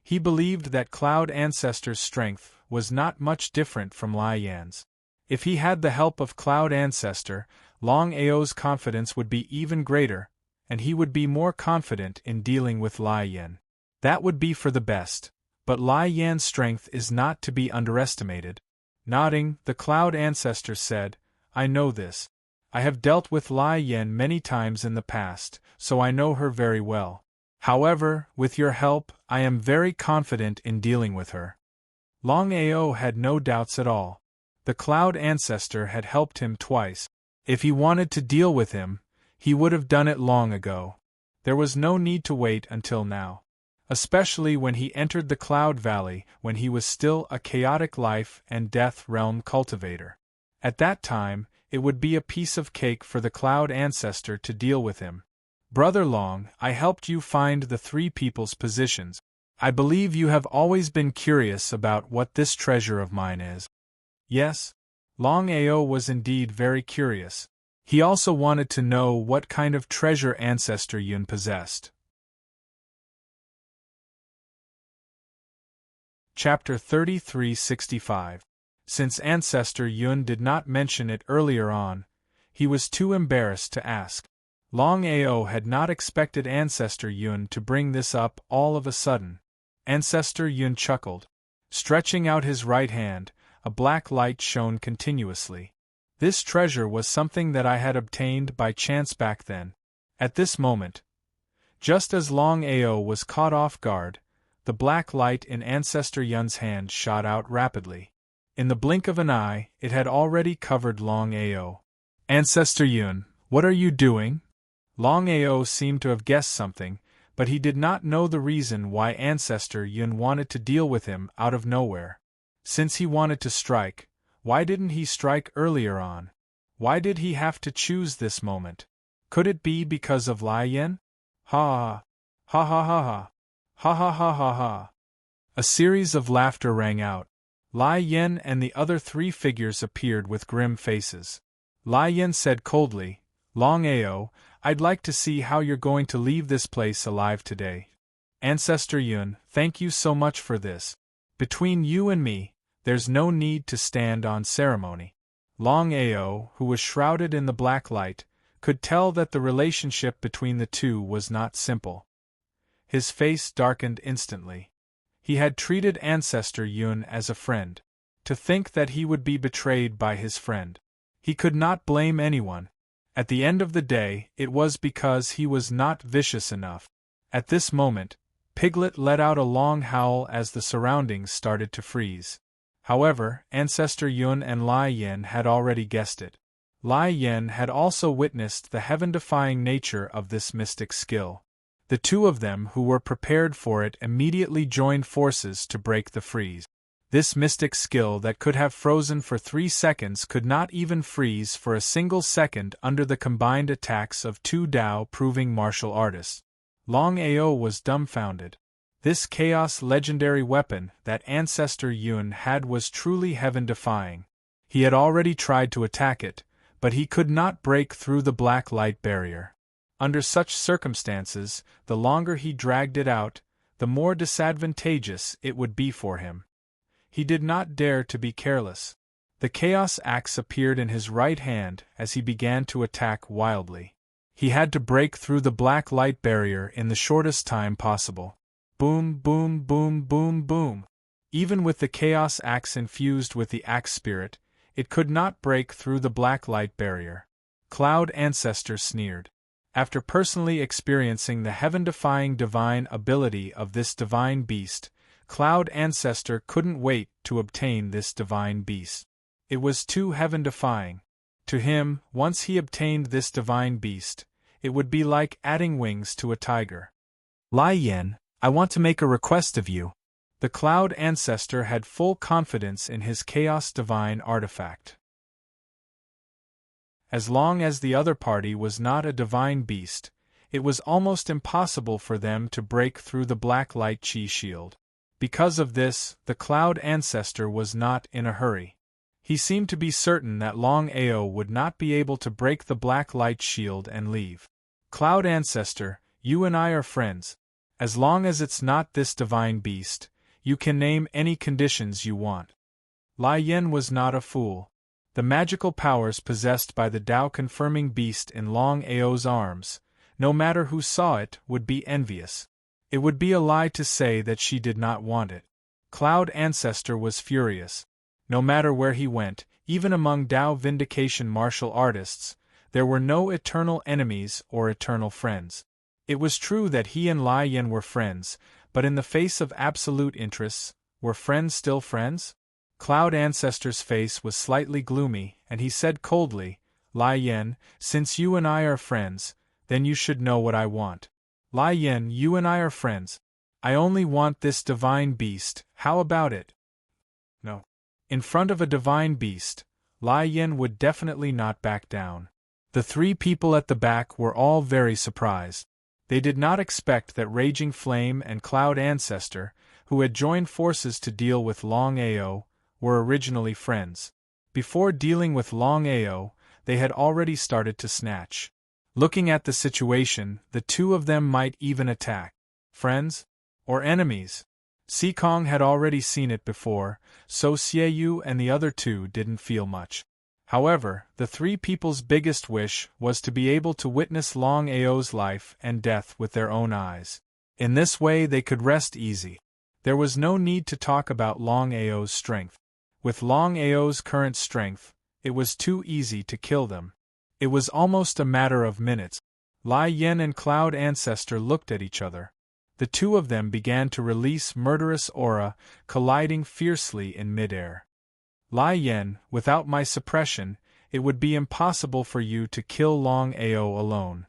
He believed that Cloud Ancestor's strength was not much different from Lai Yan's. If he had the help of Cloud Ancestor, Longao's confidence would be even greater, and he would be more confident in dealing with Lai Yan. That would be for the best, but Lai Yan's strength is not to be underestimated. Nodding, the Cloud Ancestor said, "I know this. I have dealt with Lai Yan many times in the past, so I know her very well. However, with your help, I am very confident in dealing with her." Longao had no doubts at all. The Cloud Ancestor had helped him twice. If he wanted to deal with him, he would have done it long ago. There was no need to wait until now. Especially when he entered the Cloud Valley when he was still a chaotic life and death realm cultivator. At that time, it would be a piece of cake for the Cloud Ancestor to deal with him. "Brother Long, I helped you find the 3 people's positions. I believe you have always been curious about what this treasure of mine is." Yes, Longao was indeed very curious. He also wanted to know what kind of treasure Ancestor Yun possessed. Chapter 3365. Since Ancestor Yun did not mention it earlier on, he was too embarrassed to ask. Longao had not expected Ancestor Yun to bring this up all of a sudden. Ancestor Yun chuckled. Stretching out his right hand, a black light shone continuously. "This treasure was something that I had obtained by chance back then." At this moment, just as Longao was caught off guard, the black light in Ancestor Yun's hand shot out rapidly. In the blink of an eye, it had already covered Longao. "Ancestor Yun, what are you doing?" Longao seemed to have guessed something, but he did not know the reason why Ancestor Yun wanted to deal with him out of nowhere. Since he wanted to strike, why didn't he strike earlier on? Why did he have to choose this moment? Could it be because of Lai Yan? Ha ha ha ha ha ha ha ha ha ha. A series of laughter rang out. Lai Yan and the other 3 figures appeared with grim faces. Lai Yan said coldly, "Longao, I'd like to see how you're going to leave this place alive today." "Ancestor Yun, thank you so much for this. Between you and me, there's no need to stand on ceremony." Longao, who was shrouded in the black light, could tell that the relationship between the two was not simple. His face darkened instantly. He had treated Ancestor Yun as a friend. To think that he would be betrayed by his friend. He could not blame anyone. At the end of the day, it was because he was not vicious enough. At this moment, Piglet let out a long howl as the surroundings started to freeze. However, Ancestor Yun and Lai Yan had already guessed it. Lai Yan had also witnessed the heaven-defying nature of this mystic skill. The 2 of them who were prepared for it immediately joined forces to break the freeze. This mystic skill that could have frozen for 3 seconds could not even freeze for a single second under the combined attacks of two Dao-proving martial artists. Longao was dumbfounded. This chaos legendary weapon that Ancestor Yun had was truly heaven-defying. He had already tried to attack it, but he could not break through the black light barrier. Under such circumstances, the longer he dragged it out, the more disadvantageous it would be for him. He did not dare to be careless. The Chaos Axe appeared in his right hand as he began to attack wildly. He had to break through the black light barrier in the shortest time possible. Boom, boom, boom, boom, boom. Even with the Chaos Axe infused with the Axe Spirit, it could not break through the black light barrier. Cloud Ancestor sneered. After personally experiencing the heaven-defying divine ability of this divine beast, Cloud Ancestor couldn't wait to obtain this divine beast. It was too heaven-defying. To him, once he obtained this divine beast, it would be like adding wings to a tiger. Lai Yan, I want to make a request of you. The Cloud Ancestor had full confidence in his Chaos Divine artifact. As long as the other party was not a divine beast, it was almost impossible for them to break through the black light chi shield. Because of this, the Cloud Ancestor was not in a hurry. He seemed to be certain that Longao would not be able to break the black light shield and leave. Cloud Ancestor, you and I are friends. As long as it's not this divine beast, you can name any conditions you want. Lai Yan was not a fool. The magical powers possessed by the Tao-confirming beast in Longao's arms, no matter who saw it, would be envious. It would be a lie to say that she did not want it. Cloud Ancestor was furious. No matter where he went, even among Tao Vindication martial artists, there were no eternal enemies or eternal friends. It was true that he and Lai Yan were friends, but in the face of absolute interests, were friends still friends? Cloud Ancestor's face was slightly gloomy, and he said coldly, Lai Yan, since you and I are friends, then you should know what I want. Lai Yan, you and I are friends. I only want this divine beast, how about it? No. In front of a divine beast, Lai Yan would definitely not back down. The three people at the back were all very surprised. They did not expect that Raging Flame and Cloud Ancestor, who had joined forces to deal with Longao, were originally friends. Before dealing with Longao, they had already started to snatch. Looking at the situation, the two of them might even attack. Friends? Or enemies? Sikong had already seen it before, so Xieyu and the other two didn't feel much. However, the three people's biggest wish was to be able to witness Longao's life and death with their own eyes. In this way they could rest easy. There was no need to talk about Longao's strength. With Longao's current strength, it was too easy to kill them. It was almost a matter of minutes. Lai Yan and Cloud Ancestor looked at each other. The two of them began to release murderous aura, colliding fiercely in midair. Lai Yan, without my suppression, it would be impossible for you to kill Longao alone.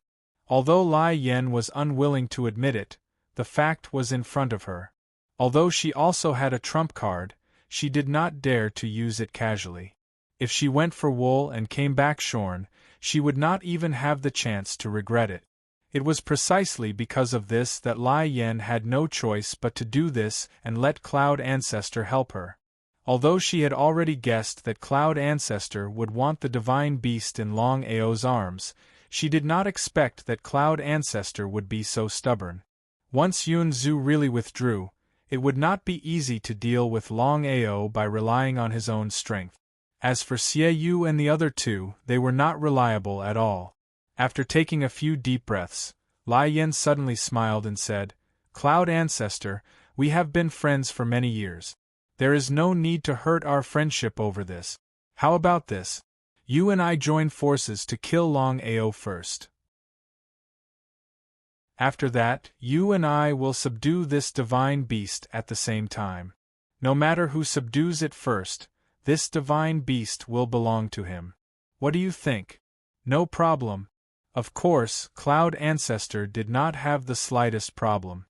Although Lai Yan was unwilling to admit it, the fact was in front of her. Although she also had a trump card, she did not dare to use it casually. If she went for wool and came back shorn, she would not even have the chance to regret it. It was precisely because of this that Lai Yan had no choice but to do this and let Cloud Ancestor help her. Although she had already guessed that Cloud Ancestor would want the divine beast in Longao's arms, she did not expect that Cloud Ancestor would be so stubborn. Once Yun Zhu really withdrew, it would not be easy to deal with Longao by relying on his own strength. As for Xieyu and the other two, they were not reliable at all. After taking a few deep breaths, Lai Yan suddenly smiled and said, Cloud Ancestor, we have been friends for many years. There is no need to hurt our friendship over this. How about this? You and I join forces to kill Longao first. After that, you and I will subdue this divine beast at the same time. No matter who subdues it first, this divine beast will belong to him. What do you think? No problem. Of course, Cloud Ancestor did not have the slightest problem.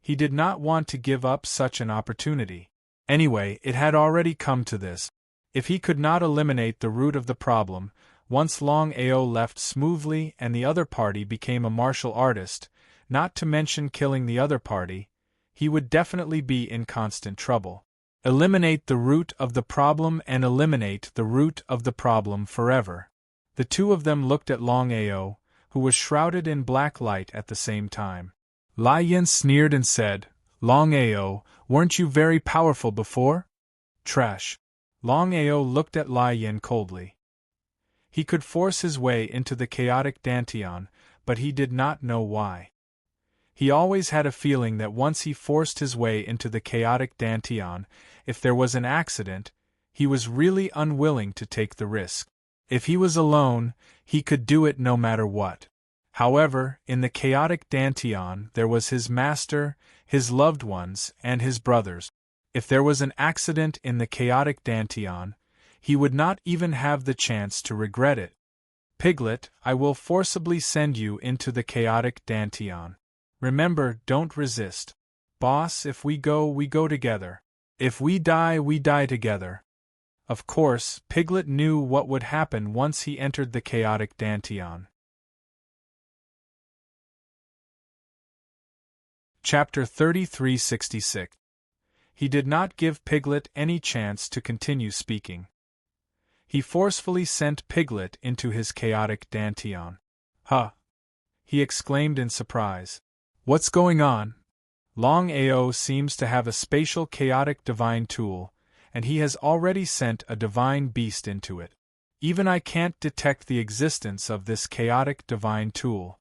He did not want to give up such an opportunity. Anyway, it had already come to this. If he could not eliminate the root of the problem, once Longao left smoothly and the other party became a martial artist, not to mention killing the other party, he would definitely be in constant trouble. Eliminate the root of the problem and eliminate the root of the problem forever. The two of them looked at Longao, who was shrouded in black light at the same time. Lai Yin sneered and said, "Longao, weren't you very powerful before?" Trash. Longao looked at Lai Yin coldly. He could force his way into the chaotic dantian, but he did not know why. He always had a feeling that once he forced his way into the chaotic dantian, if there was an accident, he was really unwilling to take the risk. If he was alone, he could do it no matter what. However, in the chaotic dantian there was his master, his loved ones, and his brothers. If there was an accident in the chaotic dantian, he would not even have the chance to regret it. Piglet, I will forcibly send you into the chaotic dantian. Remember, don't resist. Boss, if we go together. If we die together. Of course, Piglet knew what would happen once he entered the chaotic dantian. Chapter 3366. He did not give Piglet any chance to continue speaking. He forcefully sent Piglet into his chaotic dantian. Huh! He exclaimed in surprise. What's going on? Longao seems to have a spatial chaotic divine tool, and he has already sent a divine beast into it. Even I can't detect the existence of this chaotic divine tool.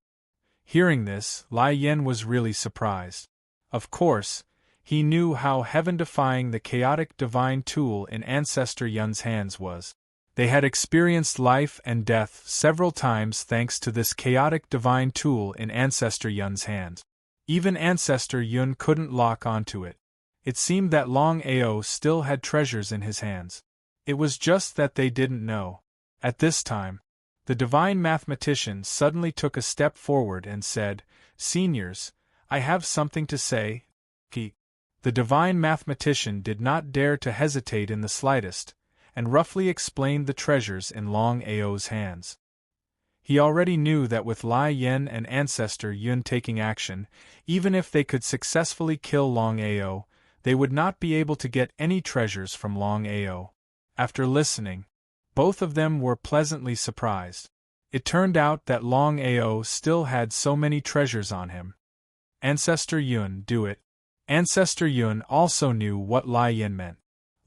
Hearing this, Lai Yen was really surprised. Of course, he knew how heaven-defying the chaotic divine tool in Ancestor Yun's hands was. They had experienced life and death several times thanks to this chaotic divine tool in Ancestor Yun's hands. Even Ancestor Yun couldn't lock onto it. It seemed that Longao still had treasures in his hands. It was just that they didn't know. At this time, the divine mathematician suddenly took a step forward and said, "Seniors, I have something to say." The divine mathematician did not dare to hesitate in the slightest, and roughly explained the treasures in Longao's hands. He already knew that with Lai Yen and Ancestor Yun taking action, even if they could successfully kill Longao, they would not be able to get any treasures from Longao. After listening, both of them were pleasantly surprised. It turned out that Longao still had so many treasures on him. Ancestor Yun, do it. Ancestor Yun also knew what Lai Yen meant.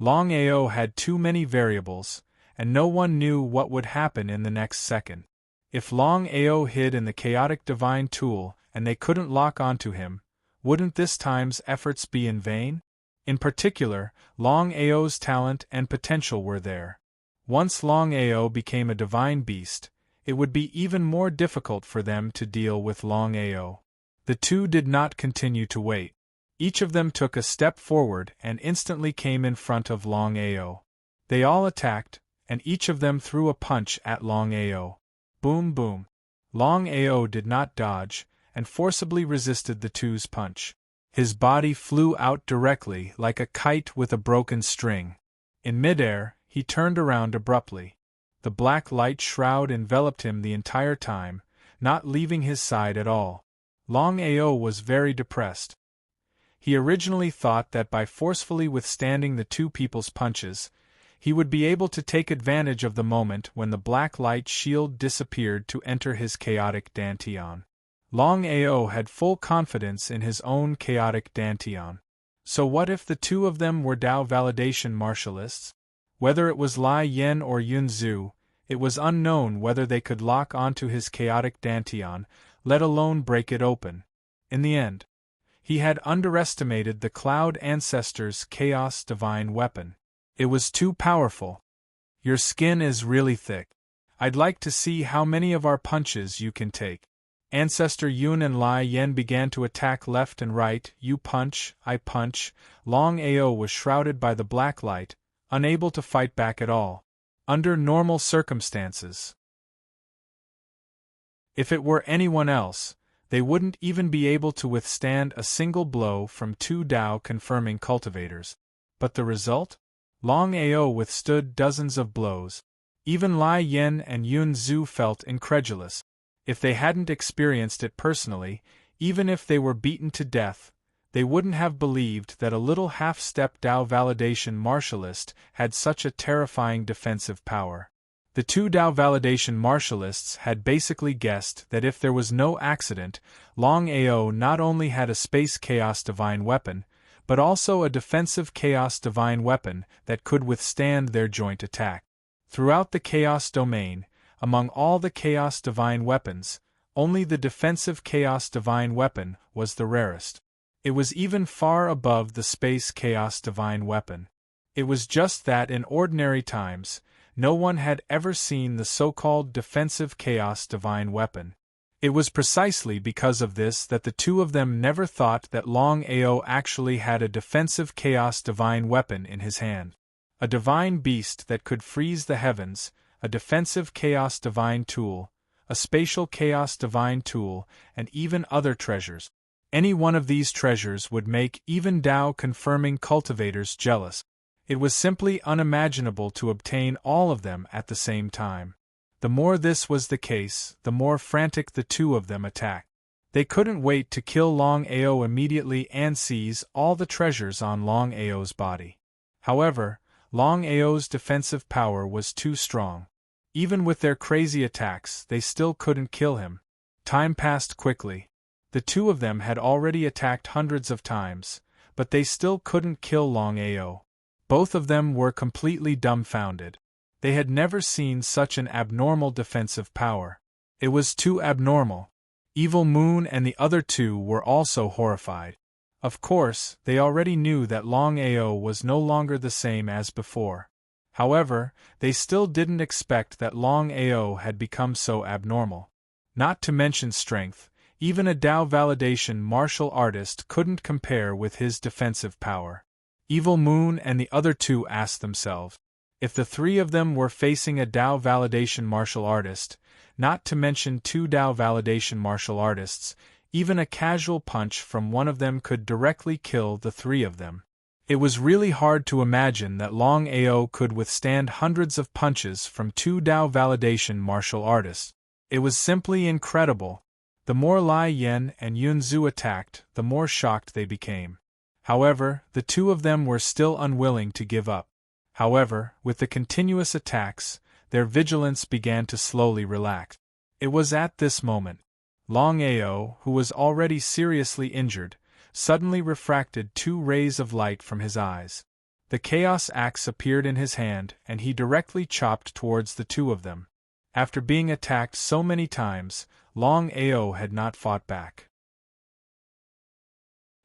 Longao had too many variables, and no one knew what would happen in the next second. If Longao hid in the chaotic divine tool and they couldn't lock onto him, wouldn't this time's efforts be in vain? In particular, Longao's talent and potential were there. Once Longao became a divine beast, it would be even more difficult for them to deal with Longao. The two did not continue to wait. Each of them took a step forward and instantly came in front of Longao. They all attacked, and each of them threw a punch at Longao. Boom boom. Longao did not dodge, and forcibly resisted the two's punch. His body flew out directly like a kite with a broken string. In midair, he turned around abruptly. The black light shroud enveloped him the entire time, not leaving his side at all. Longao was very depressed. He originally thought that by forcefully withstanding the two people's punches, he would be able to take advantage of the moment when the black light shield disappeared to enter his chaotic dantian. Longao had full confidence in his own chaotic dantian. So what if the two of them were Dao validation martialists? Whether it was Lai Yen or Yun Zhu, it was unknown whether they could lock onto his chaotic dantian, let alone break it open. In the end, he had underestimated the Cloud Ancestor's Chaos Divine weapon. It was too powerful. Your skin is really thick. I'd like to see how many of our punches you can take. Ancestor Yun and Lai Yen began to attack left and right. You punch, I punch. Longao was shrouded by the black light, unable to fight back at all. Under normal circumstances, if it were anyone else, they wouldn't even be able to withstand a single blow from two Dao confirming cultivators. But the result? Longao withstood dozens of blows. Even Lai Yen and Yun Zhu felt incredulous. If they hadn't experienced it personally, even if they were beaten to death, they wouldn't have believed that a little half-step Tao validation martialist had such a terrifying defensive power. The two Tao validation martialists had basically guessed that if there was no accident, Longao not only had a space chaos divine weapon, but also a defensive chaos divine weapon that could withstand their joint attack. Throughout the chaos domain, among all the chaos divine weapons, only the defensive chaos divine weapon was the rarest. It was even far above the space chaos divine weapon. It was just that in ordinary times, no one had ever seen the so-called defensive chaos divine weapon. It was precisely because of this that the two of them never thought that Longao actually had a defensive chaos divine weapon in his hand. A divine beast that could freeze the heavens, a defensive chaos divine tool, a spatial chaos divine tool, and even other treasures. Any one of these treasures would make even Tao-confirming cultivators jealous. It was simply unimaginable to obtain all of them at the same time. The more this was the case, the more frantic the two of them attacked. They couldn't wait to kill Longao immediately and seize all the treasures on Longao's body. However, Longao's defensive power was too strong. Even with their crazy attacks, they still couldn't kill him. Time passed quickly. The two of them had already attacked hundreds of times, but they still couldn't kill Longao. Both of them were completely dumbfounded. They had never seen such an abnormal defensive power. It was too abnormal. Evil Moon and the other two were also horrified. Of course, they already knew that Longao was no longer the same as before. However, they still didn't expect that Longao had become so abnormal. Not to mention strength, even a Tao validation martial artist couldn't compare with his defensive power. Evil Moon and the other two asked themselves, if the three of them were facing a Tao validation martial artist, not to mention two Tao validation martial artists, even a casual punch from one of them could directly kill the three of them. It was really hard to imagine that Longao could withstand hundreds of punches from two Tao validation martial artists. It was simply incredible. The more Lai Yen and Yun Zhu attacked, the more shocked they became. However, the two of them were still unwilling to give up. However, with the continuous attacks, their vigilance began to slowly relax. It was at this moment. Longao, who was already seriously injured, suddenly refracted two rays of light from his eyes. The Chaos Axe appeared in his hand, and he directly chopped towards the two of them. After being attacked so many times, Longao had not fought back.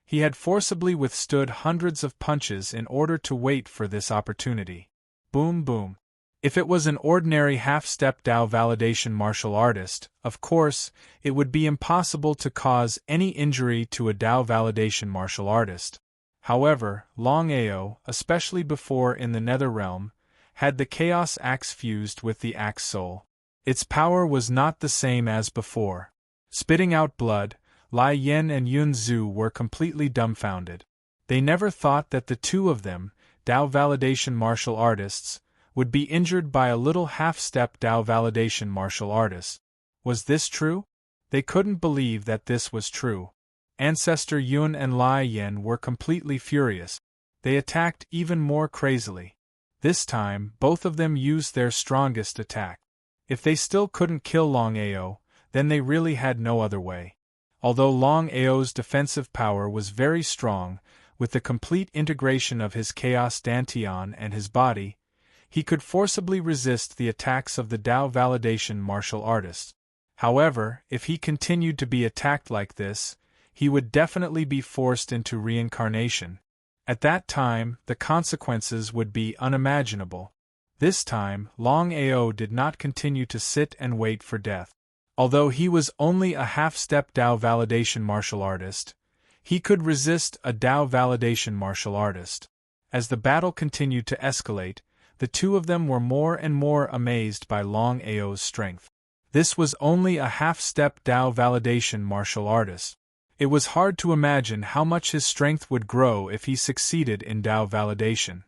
He had forcibly withstood hundreds of punches in order to wait for this opportunity. Boom boom. If it was an ordinary half-step Tao validation martial artist, of course, it would be impossible to cause any injury to a Tao validation martial artist. However, Longao, especially before in the Nether Realm, had the Chaos Axe fused with the Axe Soul. Its power was not the same as before. Spitting out blood, Lai Yen and Yun Zhu were completely dumbfounded. They never thought that the two of them, Tao validation martial artists, would be injured by a little half-step Tao validation martial artist. Was this true? They couldn't believe that this was true. Ancestor Yun and Lai Yen were completely furious. They attacked even more crazily. This time, both of them used their strongest attack. If they still couldn't kill Longao, then they really had no other way. Although Longao's defensive power was very strong, with the complete integration of his Chaos Dantian and his body, he could forcibly resist the attacks of the Tao validation martial artists. However, if he continued to be attacked like this, he would definitely be forced into reincarnation. At that time, the consequences would be unimaginable. This time, Longao did not continue to sit and wait for death. Although he was only a half-step Tao validation martial artist, he could resist a Tao validation martial artist. As the battle continued to escalate, the two of them were more and more amazed by Longao's strength. This was only a half-step Tao validation martial artist. It was hard to imagine how much his strength would grow if he succeeded in Tao validation.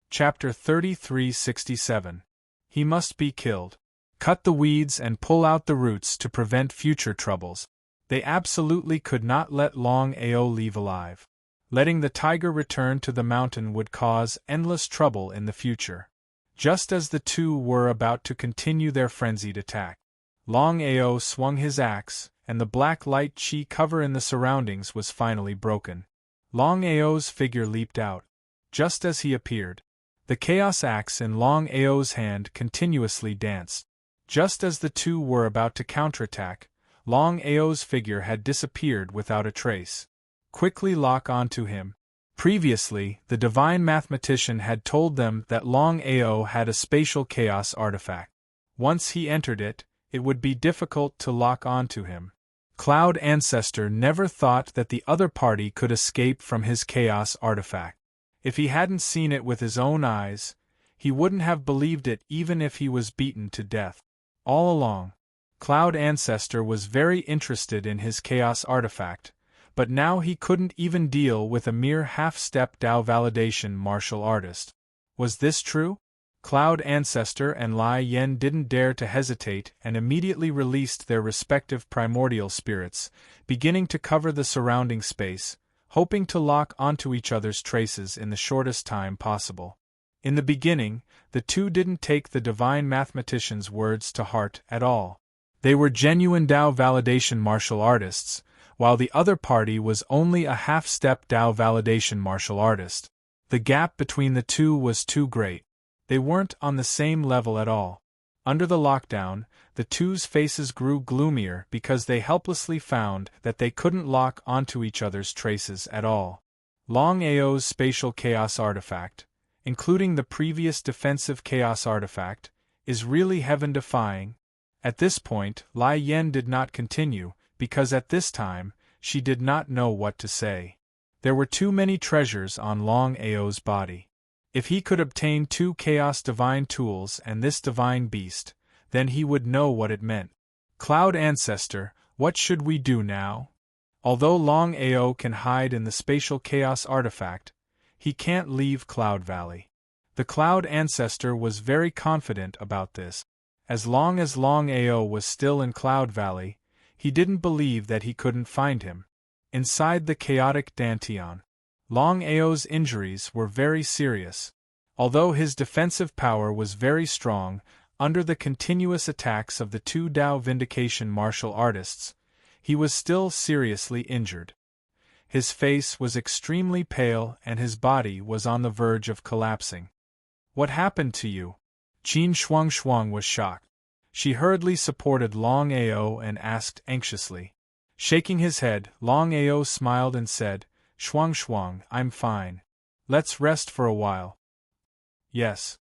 Chapter 3367. He must be killed. Cut the weeds and pull out the roots to prevent future troubles. They absolutely could not let Longao leave alive. Letting the tiger return to the mountain would cause endless trouble in the future. Just as the two were about to continue their frenzied attack, Longao swung his axe, and the black light chi cover in the surroundings was finally broken. Longao's figure leaped out. Just as he appeared, the chaos axe in Longao's hand continuously danced. Just as the two were about to counterattack, Longao's figure had disappeared without a trace. Quickly lock onto him. Previously, the divine mathematician had told them that Longao had a spatial chaos artifact. Once he entered it, it would be difficult to lock onto him. Cloud Ancestor never thought that the other party could escape from his chaos artifact. If he hadn't seen it with his own eyes, he wouldn't have believed it even if he was beaten to death. All along, Cloud Ancestor was very interested in his chaos artifact, but now he couldn't even deal with a mere half-step Tao validation martial artist. Was this true? Cloud Ancestor and Lai Yen didn't dare to hesitate and immediately released their respective primordial spirits, beginning to cover the surrounding space, hoping to lock onto each other's traces in the shortest time possible. In the beginning, the two didn't take the divine mathematician's words to heart at all. They were genuine Tao validation martial artists, while the other party was only a half-step Tao validation martial artist. The gap between the two was too great. They weren't on the same level at all. Under the lockdown, the two's faces grew gloomier because they helplessly found that they couldn't lock onto each other's traces at all. Longao's spatial chaos artifact, including the previous defensive chaos artifact, is really heaven-defying. At this point, Lai Yen did not continue, because at this time, she did not know what to say. There were too many treasures on Longao's body. If he could obtain 2 Chaos Divine Tools and this Divine Beast, then he would know what it meant. Cloud Ancestor, what should we do now? Although Longao can hide in the Spatial Chaos Artifact, he can't leave Cloud Valley. The Cloud Ancestor was very confident about this. As long as Longao was still in Cloud Valley, he didn't believe that he couldn't find him. Inside the chaotic Dantian, Longao's injuries were very serious. Although his defensive power was very strong, under the continuous attacks of the 2 Tao Vindication martial artists, he was still seriously injured. His face was extremely pale and his body was on the verge of collapsing. What happened to you? Qin Shuang was shocked. She hurriedly supported Longao and asked anxiously. Shaking his head, Longao smiled and said, Shuang, I'm fine. Let's rest for a while. Yes.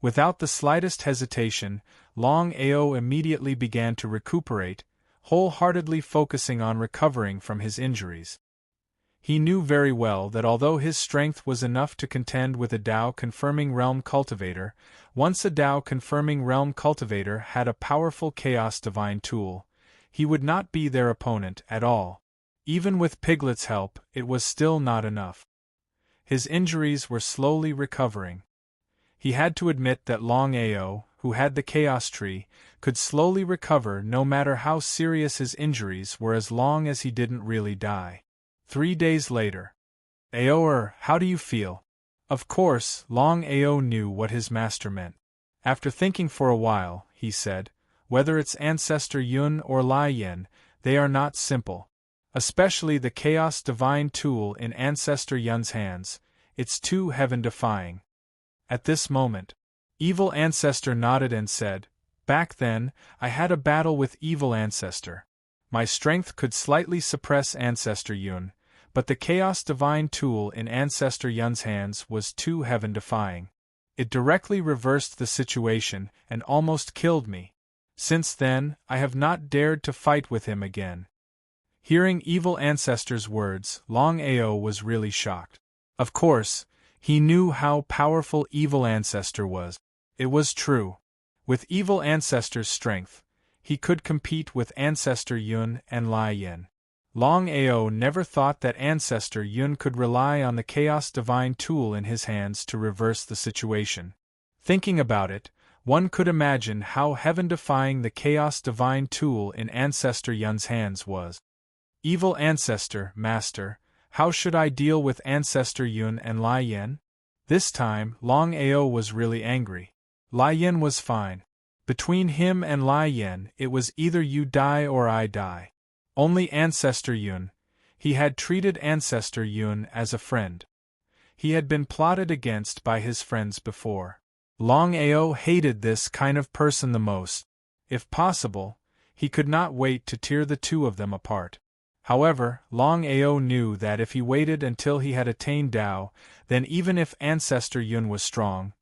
Without the slightest hesitation, Longao immediately began to recuperate, wholeheartedly focusing on recovering from his injuries. He knew very well that although his strength was enough to contend with a Tao-confirming realm cultivator, once a Tao-confirming realm cultivator had a powerful chaos divine tool, he would not be their opponent at all. Even with Piglet's help, it was still not enough. His injuries were slowly recovering. He had to admit that Longao, who had the Chaos Tree, could slowly recover no matter how serious his injuries were as long as he didn't really die. 3 days later. Aoer, how do you feel? Of course, Longao knew what his master meant. After thinking for a while, he said, whether it's Ancestor Yun or Lai Yen, they are not simple. Especially the Chaos Divine Tool in Ancestor Yun's hands, it's too heaven-defying. At this moment, Evil Ancestor nodded and said, back then, I had a battle with Evil Ancestor. My strength could slightly suppress Ancestor Yun, but the Chaos Divine Tool in Ancestor Yun's hands was too heaven-defying. It directly reversed the situation and almost killed me. Since then, I have not dared to fight with him again. Hearing Evil Ancestor's words, Longao was really shocked. Of course, he knew how powerful Evil Ancestor was. It was true. With evil ancestor's strength, he could compete with Ancestor Yun and Lai Yin. Longao never thought that Ancestor Yun could rely on the Chaos Divine tool in his hands to reverse the situation. Thinking about it, one could imagine how heaven-defying the Chaos Divine tool in Ancestor Yun's hands was. Evil Ancestor, Master, how should I deal with Ancestor Yun and Lai Yin? This time, Longao was really angry. Lai Yin was fine. Between him and Lai Yin, it was either you die or I die. Only Ancestor Yun. He had treated Ancestor Yun as a friend. He had been plotted against by his friends before. Longao hated this kind of person the most. If possible, he could not wait to tear the two of them apart. However, Longao knew that if he waited until he had attained Tao, then even if Ancestor Yun was strong,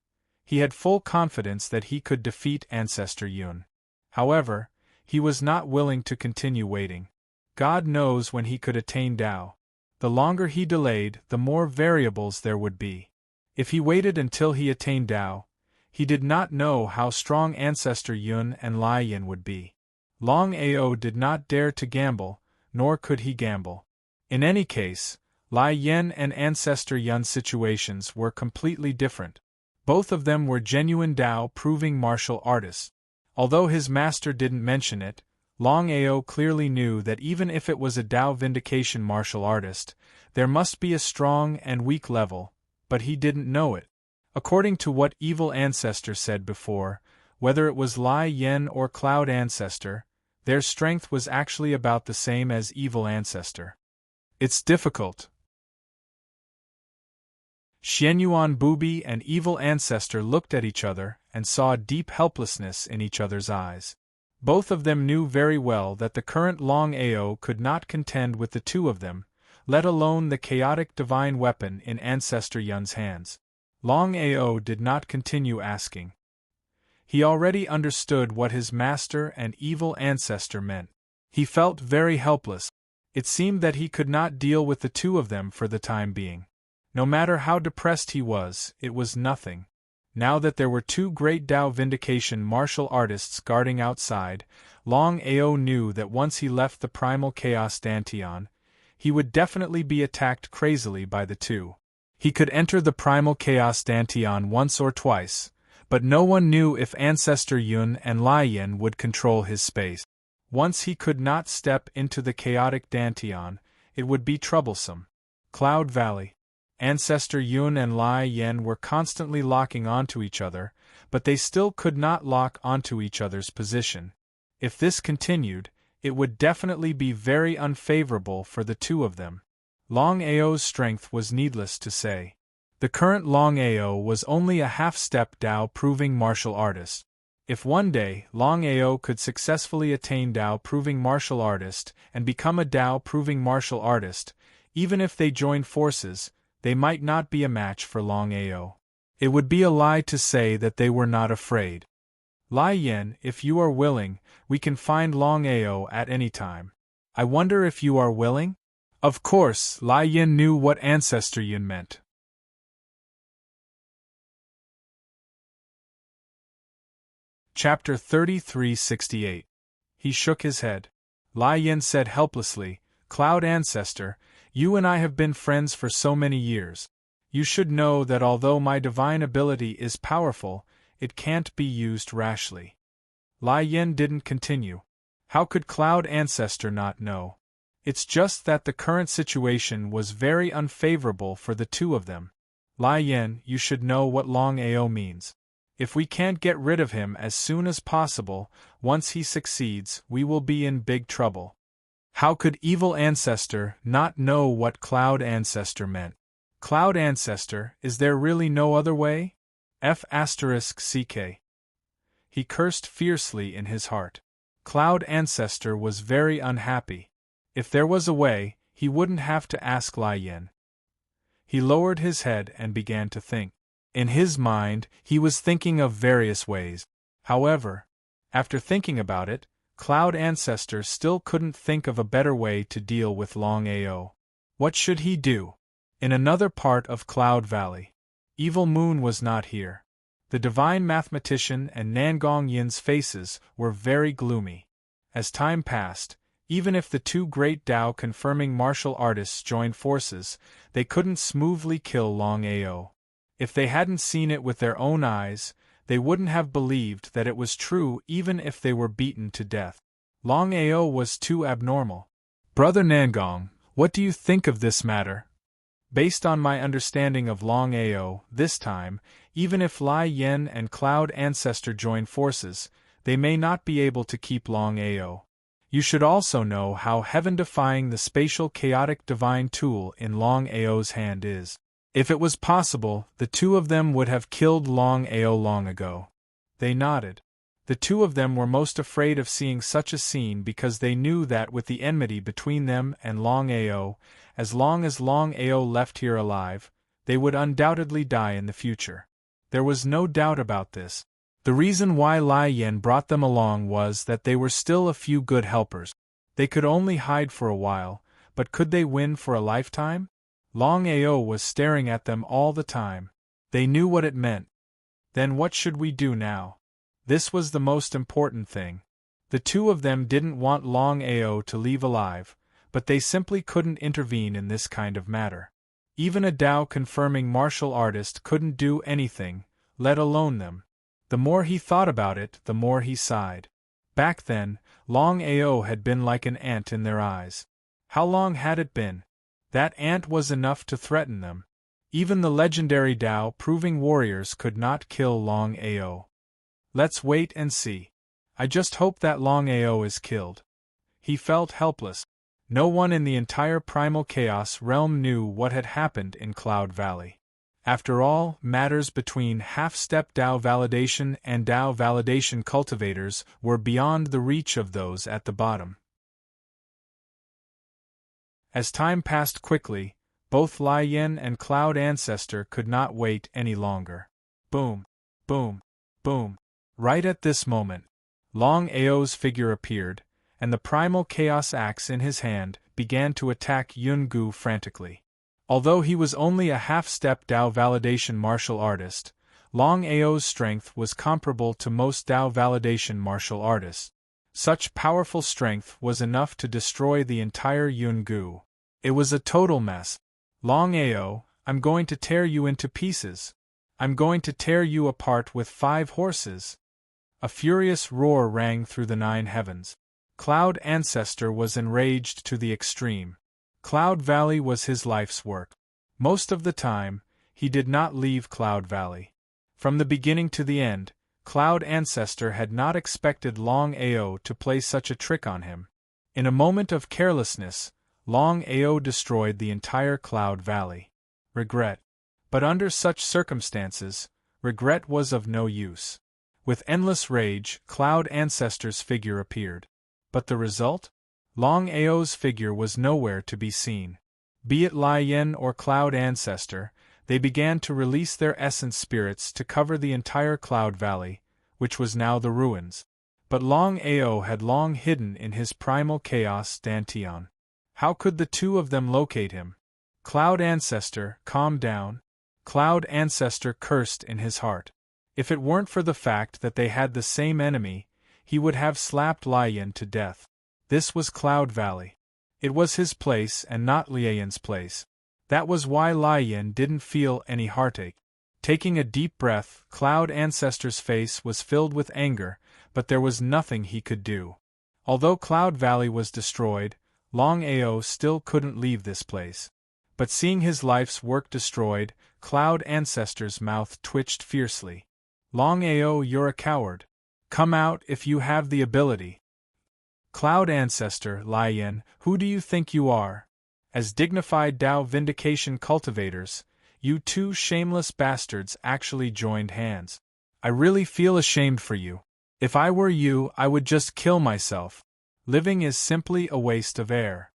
he had full confidence that he could defeat Ancestor Yun. However, he was not willing to continue waiting. God knows when he could attain Tao. The longer he delayed, the more variables there would be. If he waited until he attained Tao, he did not know how strong Ancestor Yun and Lai Yin would be. Longao did not dare to gamble, nor could he gamble. In any case, Lai Yin and Ancestor Yun's situations were completely different. Both of them were genuine Tao-proving martial artists. Although his master didn't mention it, Longao clearly knew that even if it was a Tao vindication martial artist, there must be a strong and weak level, but he didn't know it. According to what Evil Ancestor said before, whether it was Lai Yin or Cloud Ancestor, their strength was actually about the same as Evil Ancestor. It's difficult. Xianyuan Bubi and Evil Ancestor looked at each other and saw deep helplessness in each other's eyes. Both of them knew very well that the current Longao could not contend with the two of them, let alone the chaotic divine weapon in Ancestor Yun's hands. Longao did not continue asking. He already understood what his master and Evil Ancestor meant. He felt very helpless. It seemed that he could not deal with the two of them for the time being. No matter how depressed he was, it was nothing. Now that there were two great Tao vindication martial artists guarding outside, Longao knew that once he left the primal chaos Dantian, he would definitely be attacked crazily by the two. He could enter the primal chaos Dantian once or twice, but no one knew if Ancestor Yun and Lai Yin would control his space. Once he could not step into the chaotic Dantian, it would be troublesome. Cloud Valley. Ancestor Yun and Lai Yin were constantly locking onto each other, but they still could not lock onto each other's position. If this continued, it would definitely be very unfavorable for the two of them. Longao's strength was needless to say. The current Longao was only a half-step Tao-proving martial artist. If one day Longao could successfully attain Tao-proving martial artist and become a Tao-proving martial artist, even if they joined forces, they might not be a match for Longao. It would be a lie to say that they were not afraid. Lai Yin, if you are willing, we can find Longao at any time. I wonder if you are willing? Of course, Lai Yin knew what Ancestor Yun meant. Chapter 3368. He shook his head. Lai Yin said helplessly, Cloud Ancestor, you and I have been friends for so many years. You should know that although my divine ability is powerful, it can't be used rashly. Lai Yin didn't continue. How could Cloud Ancestor not know? It's just that the current situation was very unfavorable for the two of them. Lai Yin, you should know what Longao means. If we can't get rid of him as soon as possible, once he succeeds, we will be in big trouble. How could Evil Ancestor not know what Cloud Ancestor meant? Cloud Ancestor, is there really no other way? F***ck. He cursed fiercely in his heart. Cloud Ancestor was very unhappy. If there was a way, he wouldn't have to ask Lai Yin. He lowered his head and began to think. In his mind, he was thinking of various ways. However, after thinking about it, Cloud Ancestor still couldn't think of a better way to deal with Longao. What should he do? In another part of Cloud Valley. Evil Moon was not here. The divine mathematician and Nangong Yin's faces were very gloomy. As time passed, even if the two great Tao-confirming martial artists joined forces, they couldn't smoothly kill Longao. If they hadn't seen it with their own eyes, they wouldn't have believed that it was true even if they were beaten to death. Longao was too abnormal. Brother Nangong, what do you think of this matter? Based on my understanding of Longao, this time, even if Lai Yen and Cloud Ancestor join forces, they may not be able to keep Longao. You should also know how heaven-defying the spatial chaotic divine tool in Longao's hand is. If it was possible, the two of them would have killed Longao long ago. They nodded. The two of them were most afraid of seeing such a scene because they knew that with the enmity between them and Longao, as long as Longao left here alive, they would undoubtedly die in the future. There was no doubt about this. The reason why Lai Yen brought them along was that they were still a few good helpers. They could only hide for a while, but could they win for a lifetime? Longao was staring at them all the time. They knew what it meant. Then what should we do now? This was the most important thing. The two of them didn't want Longao to leave alive, but they simply couldn't intervene in this kind of matter. Even a Tao-confirming martial artist couldn't do anything, let alone them. The more he thought about it, the more he sighed. Back then, Longao had been like an ant in their eyes. How long had it been? That ant was enough to threaten them. Even the legendary Tao-proving warriors could not kill Longao. Let's wait and see. I just hope that Longao is killed. He felt helpless. No one in the entire primal chaos realm knew what had happened in Cloud Valley. After all, matters between half-step Tao validation and Tao validation cultivators were beyond the reach of those at the bottom. As time passed quickly, both Lai Yen and Cloud Ancestor could not wait any longer. Boom, boom, boom. Right at this moment, Longao's figure appeared, and the primal chaos axe in his hand began to attack Yungu frantically. Although he was only a half-step Tao validation martial artist, Longao's strength was comparable to most Tao validation martial artists. Such powerful strength was enough to destroy the entire Yungu. It was a total mess. Longao, I'm going to tear you into pieces. I'm going to tear you apart with 5 horses. A furious roar rang through the 9 heavens. Cloud Ancestor was enraged to the extreme. Cloud Valley was his life's work. Most of the time, he did not leave Cloud Valley. From the beginning to the end, Cloud Ancestor had not expected Longao to play such a trick on him. In a moment of carelessness, Longao destroyed the entire Cloud Valley. Regret. But under such circumstances, regret was of no use. With endless rage, Cloud Ancestor's figure appeared. But the result? Longao's figure was nowhere to be seen. Be it Lai Yen or Cloud Ancestor, they began to release their essence spirits to cover the entire Cloud Valley, which was now the ruins. But Longao had long hidden in his primal chaos dantian. How could the two of them locate him? Cloud Ancestor, calm down. Cloud Ancestor cursed in his heart. If it weren't for the fact that they had the same enemy, he would have slapped Lai Yen to death. This was Cloud Valley. It was his place and not Lai Yen's place. That was why Lai Yen didn't feel any heartache. Taking a deep breath, Cloud Ancestor's face was filled with anger, but there was nothing he could do. Although Cloud Valley was destroyed, Longao still couldn't leave this place. But seeing his life's work destroyed, Cloud Ancestor's mouth twitched fiercely. Longao, you're a coward. Come out if you have the ability. Cloud Ancestor, Lai Yen, who do you think you are? As dignified Tao vindication cultivators, you two shameless bastards actually joined hands. I really feel ashamed for you. If I were you, I would just kill myself. Living is simply a waste of air.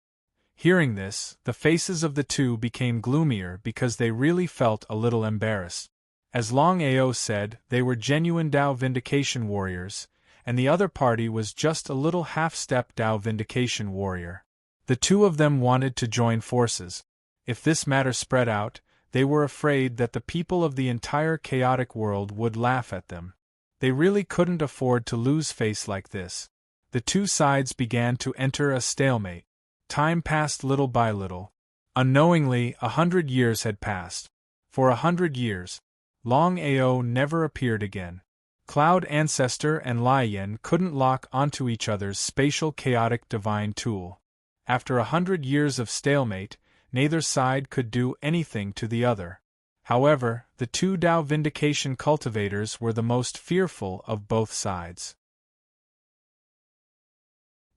Hearing this, the faces of the two became gloomier because they really felt a little embarrassed. As Longao said, they were genuine Tao vindication warriors, and the other party was just a little half-step Tao vindication warrior. The two of them wanted to join forces. If this matter spread out, They were afraid that the people of the entire chaotic world would laugh at them. They really couldn't afford to lose face like this. The two sides began to enter a stalemate. Time passed little by little. Unknowingly, 100 years had passed. For 100 years, Longao never appeared again. Cloud Ancestor and Lai Yin couldn't lock onto each other's spatial chaotic divine tool. After 100 years of stalemate, neither side could do anything to the other. However, the two Tao Vindication cultivators were the most fearful of both sides.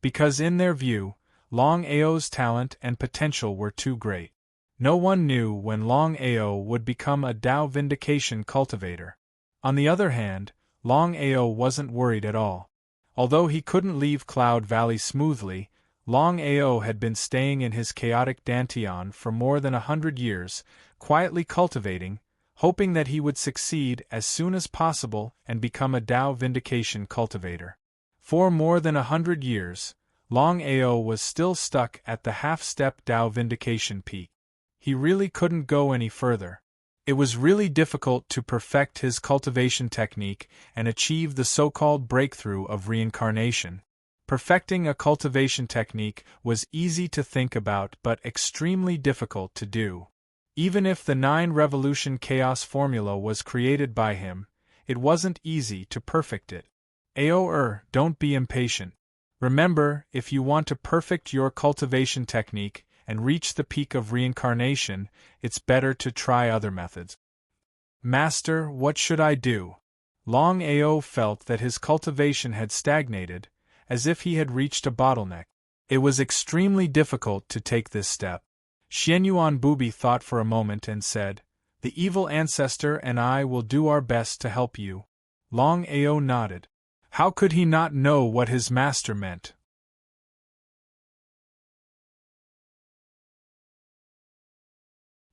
Because in their view, Longao's talent and potential were too great. No one knew when Longao would become a Tao Vindication cultivator. On the other hand, Longao wasn't worried at all. Although he couldn't leave Cloud Valley smoothly, Longao had been staying in his chaotic Dantian for more than 100 years, quietly cultivating, hoping that he would succeed as soon as possible and become a Tao Vindication cultivator. For more than 100 years, Longao was still stuck at the half-step Tao Vindication peak. He really couldn't go any further. It was really difficult to perfect his cultivation technique and achieve the so-called breakthrough of reincarnation. Perfecting a cultivation technique was easy to think about but extremely difficult to do. Even if the 9-revolution chaos formula was created by him, it wasn't easy to perfect it. Don't be impatient. Remember, if you want to perfect your cultivation technique and reach the peak of reincarnation, it's better to try other methods. Master, what should I do? Longao felt that his cultivation had stagnated, as if he had reached a bottleneck. It was extremely difficult to take this step. Xianyuan Bubi thought for a moment and said, "The evil ancestor and I will do our best to help you." Longao nodded. How could he not know what his master meant?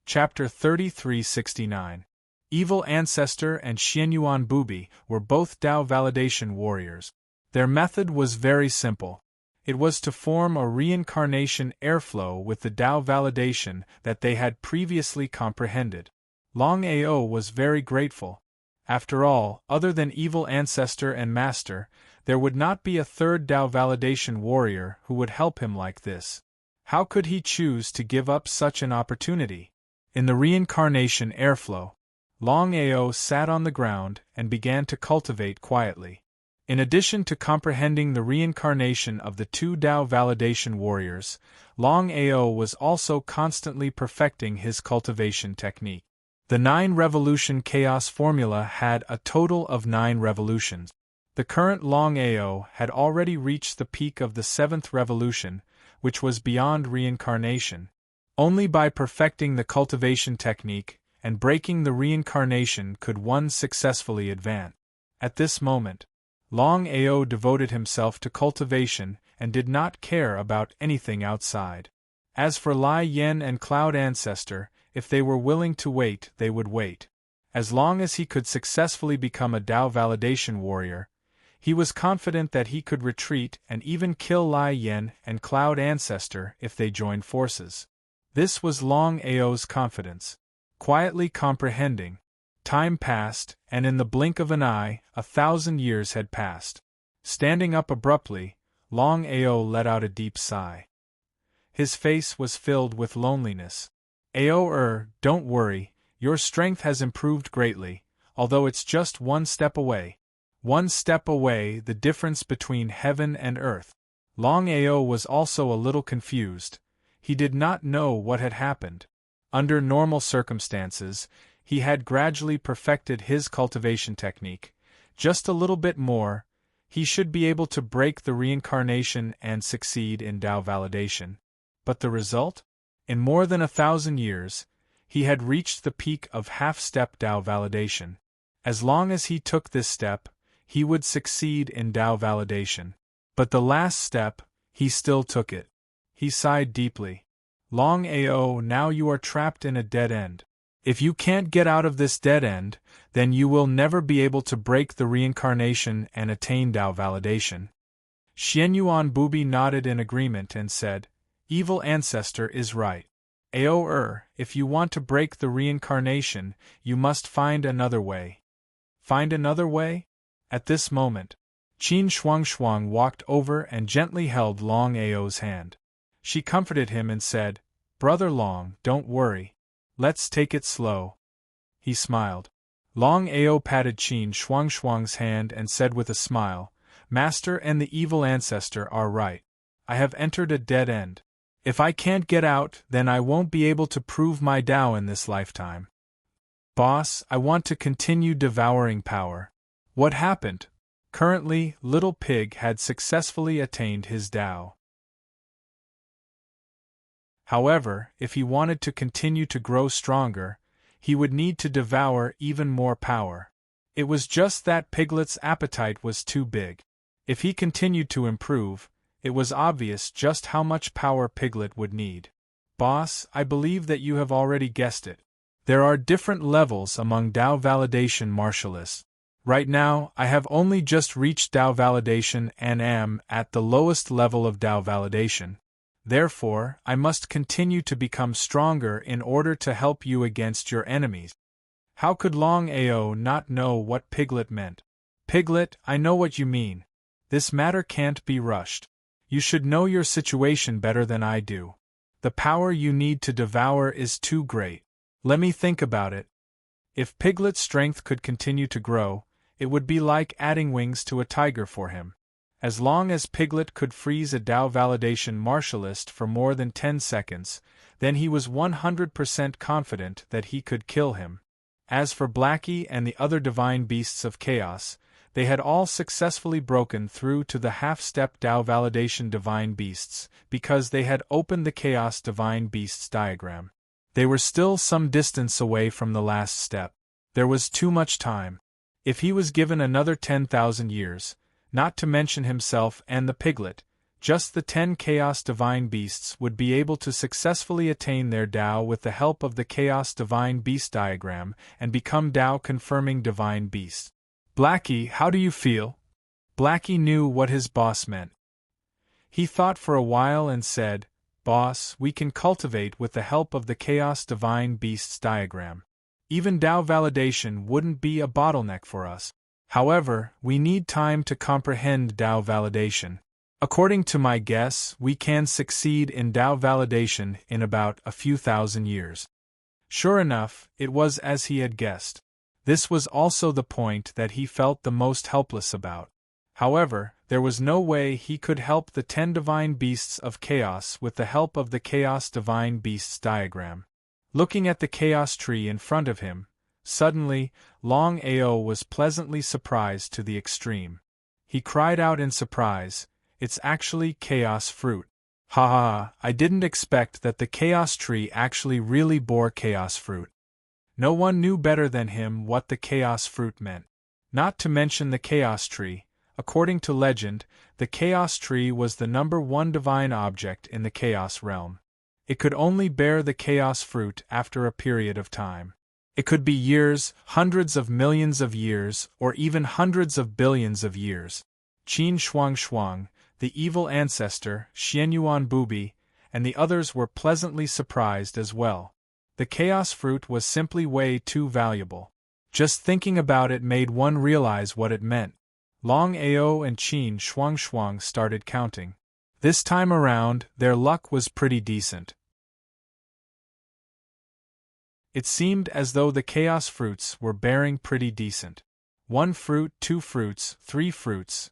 Chapter 3369. Evil Ancestor and Xianyuan Bubi were both Tao validation warriors. Their method was very simple. It was to form a reincarnation airflow with the Tao validation that they had previously comprehended. Longao was very grateful. After all, other than evil ancestor and master, there would not be a third Tao validation warrior who would help him like this. How could he choose to give up such an opportunity? In the reincarnation airflow, Longao sat on the ground and began to cultivate quietly. In addition to comprehending the reincarnation of the two Tao validation warriors, Longao was also constantly perfecting his cultivation technique. The 9-revolution chaos formula had a total of 9 revolutions. The current Longao had already reached the peak of the 7th revolution, which was beyond reincarnation. Only by perfecting the cultivation technique and breaking the reincarnation could one successfully advance. At this moment, Longao devoted himself to cultivation and did not care about anything outside. As for Lai Yin and Cloud Ancestor, if they were willing to wait, they would wait. As long as he could successfully become a Tao validation warrior, he was confident that he could retreat and even kill Lai Yin and Cloud Ancestor if they joined forces. This was Longao's confidence. Quietly comprehending, time passed, and in the blink of an eye, 1,000 years had passed. Standing up abruptly, Longao let out a deep sigh. His face was filled with loneliness. Don't worry, your strength has improved greatly, although it's just one step away. One step away, the difference between heaven and earth. Longao was also a little confused. He did not know what had happened. Under normal circumstances, he had gradually perfected his cultivation technique. Just a little bit more, he should be able to break the reincarnation and succeed in Tao validation. But the result? In more than 1,000 years, he had reached the peak of half-step Tao validation. As long as he took this step, he would succeed in Tao validation. But the last step, he still took it. He sighed deeply. Longao, now you are trapped in a dead end. If you can't get out of this dead end, then you will never be able to break the reincarnation and attain Tao validation. Xianyuan Bubi nodded in agreement and said, Evil Ancestor is right. Ao, if you want to break the reincarnation, you must find another way. Find another way? At this moment, Qin Shuangshuang walked over and gently held Long Ao's hand. She comforted him and said, "Brother Long, don't worry. Let's take it slow." He smiled. Long Ao patted Qin Shuangshuang's hand and said with a smile, "Master and the evil ancestor are right. I have entered a dead end. If I can't get out, then I won't be able to prove my Tao in this lifetime. Boss, I want to continue devouring power." What happened? Currently, Little Pig had successfully attained his Tao. However, if he wanted to continue to grow stronger, he would need to devour even more power. It was just that Piglet's appetite was too big. If he continued to improve, it was obvious just how much power Piglet would need. Boss, I believe that you have already guessed it. There are different levels among Tao validation martialists. Right now, I have only just reached Tao validation and am at the lowest level of Tao validation. Therefore, I must continue to become stronger in order to help you against your enemies. How could Long Ao not know what Piglet meant? Piglet, I know what you mean. This matter can't be rushed. You should know your situation better than I do. The power you need to devour is too great. Let me think about it. If Piglet's strength could continue to grow, it would be like adding wings to a tiger for him. As long as Piglet could freeze a Tao validation martialist for more than 10 seconds, then he was 100% confident that he could kill him. As for Blackie and the other divine beasts of chaos, they had all successfully broken through to the half-step Tao validation divine beasts, because they had opened the chaos divine beasts diagram. They were still some distance away from the last step. There was too much time. If he was given another 10,000 years, not to mention himself and the Piglet, just the 10 Chaos Divine Beasts would be able to successfully attain their Tao with the help of the Chaos Divine Beast diagram and become Tao-confirming Divine Beasts. Blackie, how do you feel? Blackie knew what his boss meant. He thought for a while and said, "Boss, we can cultivate with the help of the Chaos Divine Beasts diagram. Even Tao validation wouldn't be a bottleneck for us. However, we need time to comprehend Tao validation. According to my guess, we can succeed in Tao validation in about a few thousand years." Sure enough, it was as he had guessed. This was also the point that he felt the most helpless about. However, there was no way he could help the 10 divine beasts of chaos with the help of the Chaos Divine Beasts diagram. Looking at the chaos tree in front of him, suddenly, Long Ao was pleasantly surprised to the extreme. He cried out in surprise, "It's actually chaos fruit. Ha ha ha, I didn't expect that the chaos tree actually really bore chaos fruit." No one knew better than him what the chaos fruit meant. Not to mention the chaos tree, according to legend, the chaos tree was the #1 divine object in the chaos realm. It could only bear the chaos fruit after a period of time. It could be years, hundreds of millions of years, or even hundreds of billions of years. Qin Shuangshuang, the evil ancestor, Xianyuan Bubi, and the others were pleasantly surprised as well. The chaos fruit was simply way too valuable. Just thinking about it made one realize what it meant. Long Ao and Qin Shuangshuang started counting. This time around, their luck was pretty decent. It seemed as though the chaos fruits were bearing pretty decent. 1 fruit, 2 fruits, 3 fruits.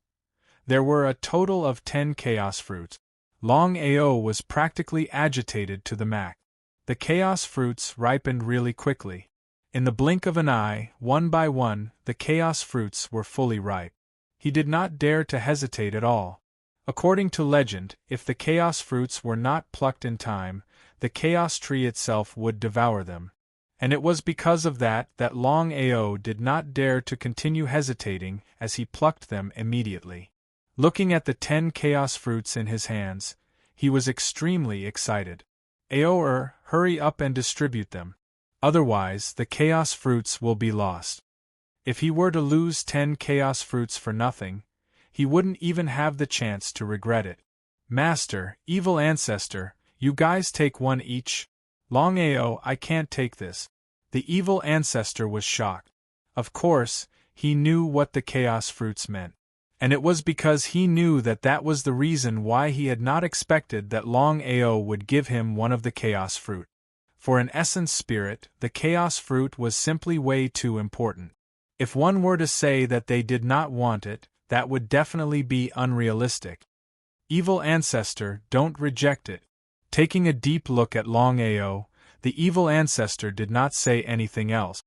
There were a total of 10 chaos fruits. Long Ao was practically agitated to the max. The chaos fruits ripened really quickly. In the blink of an eye, one by one, the chaos fruits were fully ripe. He did not dare to hesitate at all. According to legend, if the chaos fruits were not plucked in time, the chaos tree itself would devour them. And it was because of that Long Ao did not dare to continue hesitating as he plucked them immediately. Looking at the 10 chaos fruits in his hands, he was extremely excited. "Ao, hurry up and distribute them. Otherwise, the chaos fruits will be lost." If he were to lose 10 chaos fruits for nothing, he wouldn't even have the chance to regret it. "Master, evil ancestor, you guys take 1 each. Longao, I can't take this. The evil ancestor was shocked. Of course, he knew what the chaos fruits meant. And it was because he knew that that was the reason why he had not expected that Longao would give him one of the chaos fruit. For an essence spirit, the chaos fruit was simply way too important. If one were to say that they did not want it, that would definitely be unrealistic. Evil ancestor, don't reject it. Taking a deep look at Longao, the evil ancestor did not say anything else.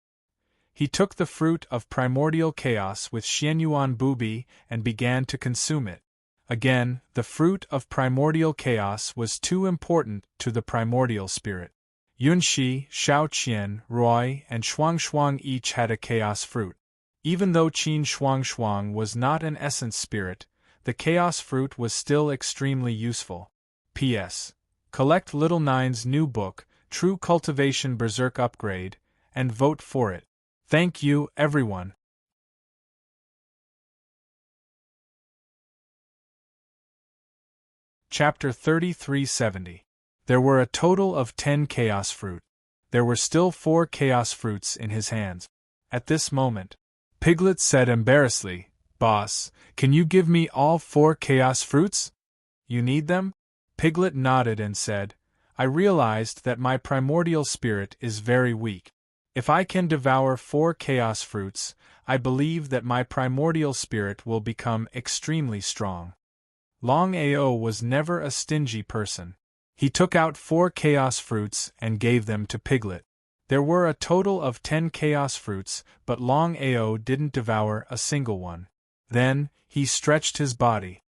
He took the fruit of primordial chaos with Xianyuan Bubi and began to consume it. Again, the fruit of primordial chaos was too important to the primordial spirit. Yunxi, Shaoqian, Roy, and Shuangshuang each had a chaos fruit. Even though Qin Shuangshuang was not an essence spirit, the chaos fruit was still extremely useful. P.S. Collect Little Nine's new book, True Cultivation Berserk Upgrade, and vote for it. Thank you, everyone. Chapter 3370. There were a total of 10 chaos fruit. There were still 4 chaos fruits in his hands. At this moment, Piglet said embarrassedly, "Boss, can you give me all 4 chaos fruits?" "You need them?" Piglet nodded and said, "I realized that my primordial spirit is very weak. If I can devour 4 chaos fruits, I believe that my primordial spirit will become extremely strong." Longao was never a stingy person. He took out 4 chaos fruits and gave them to Piglet. There were a total of 10 chaos fruits, but Longao didn't devour a single one. Then, he stretched his body.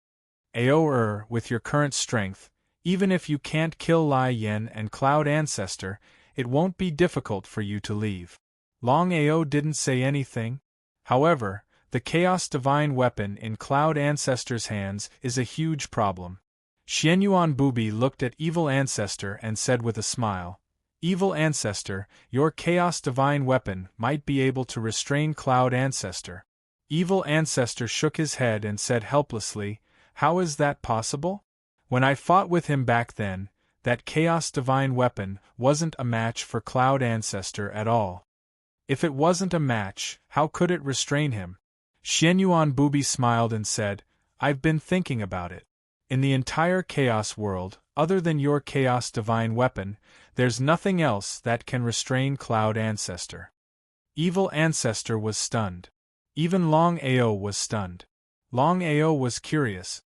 "Ao, with your current strength, even if you can't kill Lai Yen and Cloud Ancestor, it won't be difficult for you to leave." Longao didn't say anything. However, the Chaos Divine weapon in Cloud Ancestor's hands is a huge problem. Xianyuan Bubi looked at Evil Ancestor and said with a smile, "Evil Ancestor, your Chaos Divine weapon might be able to restrain Cloud Ancestor." Evil Ancestor shook his head and said helplessly, "How is that possible? When I fought with him back then, that Chaos Divine weapon wasn't a match for Cloud Ancestor at all. If it wasn't a match, how could it restrain him?" Xianyuan Bubi smiled and said, "I've been thinking about it. In the entire Chaos world, other than your Chaos Divine weapon, there's nothing else that can restrain Cloud Ancestor." Evil Ancestor was stunned. Even Longao was stunned. Longao was curious.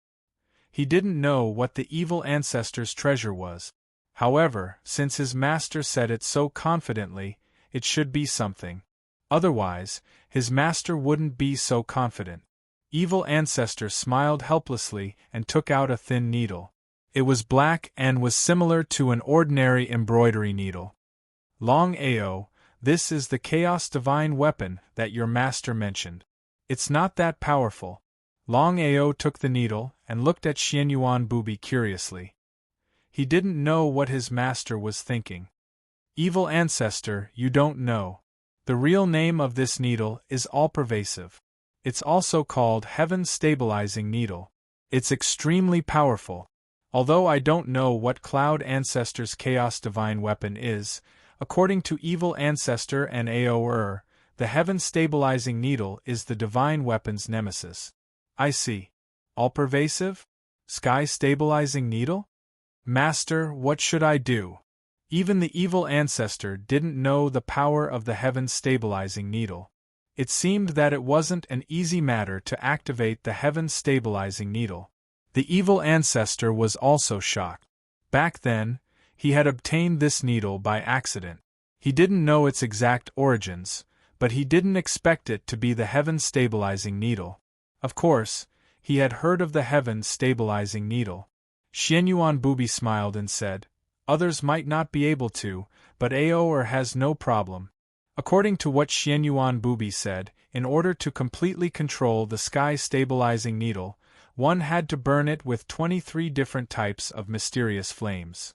He didn't know what the Evil Ancestor's treasure was. However, since his master said it so confidently, it should be something. Otherwise, his master wouldn't be so confident. Evil Ancestor smiled helplessly and took out a thin needle. It was black and was similar to an ordinary embroidery needle. "Longao, this is the Chaos Divine weapon that your master mentioned. It's not that powerful." Longao took the needle and looked at Xianyuan Bubi curiously. He didn't know what his master was thinking. "Evil Ancestor, you don't know. The real name of this needle is all-pervasive. It's also called Heaven Stabilizing Needle. It's extremely powerful. Although I don't know what Cloud Ancestor's Chaos Divine weapon is, according to Evil Ancestor and Ao, the Heaven Stabilizing Needle is the Divine weapon's nemesis." "I see. All-pervasive? Sky Stabilizing Needle? Master, what should I do?" Even the Evil Ancestor didn't know the power of the Heaven Stabilizing Needle. It seemed that it wasn't an easy matter to activate the Heaven Stabilizing Needle. The Evil Ancestor was also shocked. Back then, he had obtained this needle by accident. He didn't know its exact origins, but he didn't expect it to be the Heaven Stabilizing Needle. Of course, he had heard of the Heaven Stabilizing Needle. Xianyuan Bubi smiled and said, "Others might not be able to, but Ao has no problem." According to what Xianyuan Bubi said, in order to completely control the Sky Stabilizing Needle, one had to burn it with 23 different types of mysterious flames.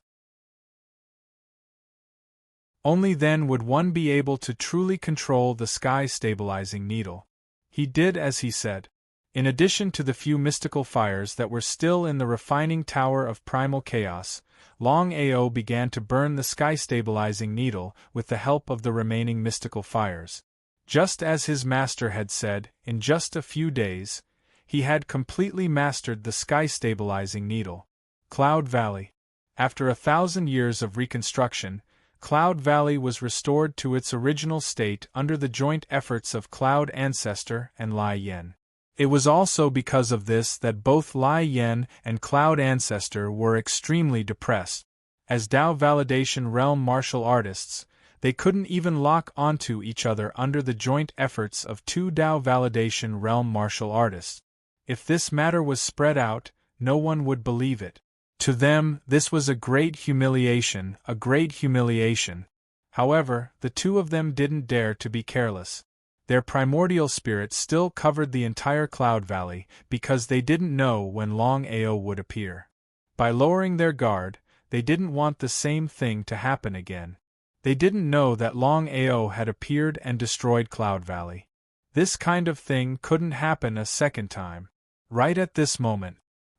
Only then would one be able to truly control the Sky Stabilizing Needle. He did as he said. In addition to the few mystical fires that were still in the refining tower of primal chaos, Longao began to burn the sky-stabilizing needle with the help of the remaining mystical fires. Just as his master had said, in just a few days, he had completely mastered the sky-stabilizing needle. Cloud Valley. After 1,000 years of reconstruction, Cloud Valley was restored to its original state under the joint efforts of Cloud Ancestor and Lai Yen. It was also because of this that both Lai Yen and Cloud Ancestor were extremely depressed. As Dao Validation Realm martial artists, they couldn't even lock onto each other under the joint efforts of two Dao Validation Realm martial artists. If this matter was spread out, no one would believe it. To them, this was a great humiliation, a great humiliation. However, the two of them didn't dare to be careless. Their primordial spirit still covered the entire Cloud Valley because they didn't know when Longao would appear. By lowering their guard, they didn't want the same thing to happen again. They didn't know that Longao had appeared and destroyed Cloud Valley. This kind of thing couldn't happen a second time. Right at this moment,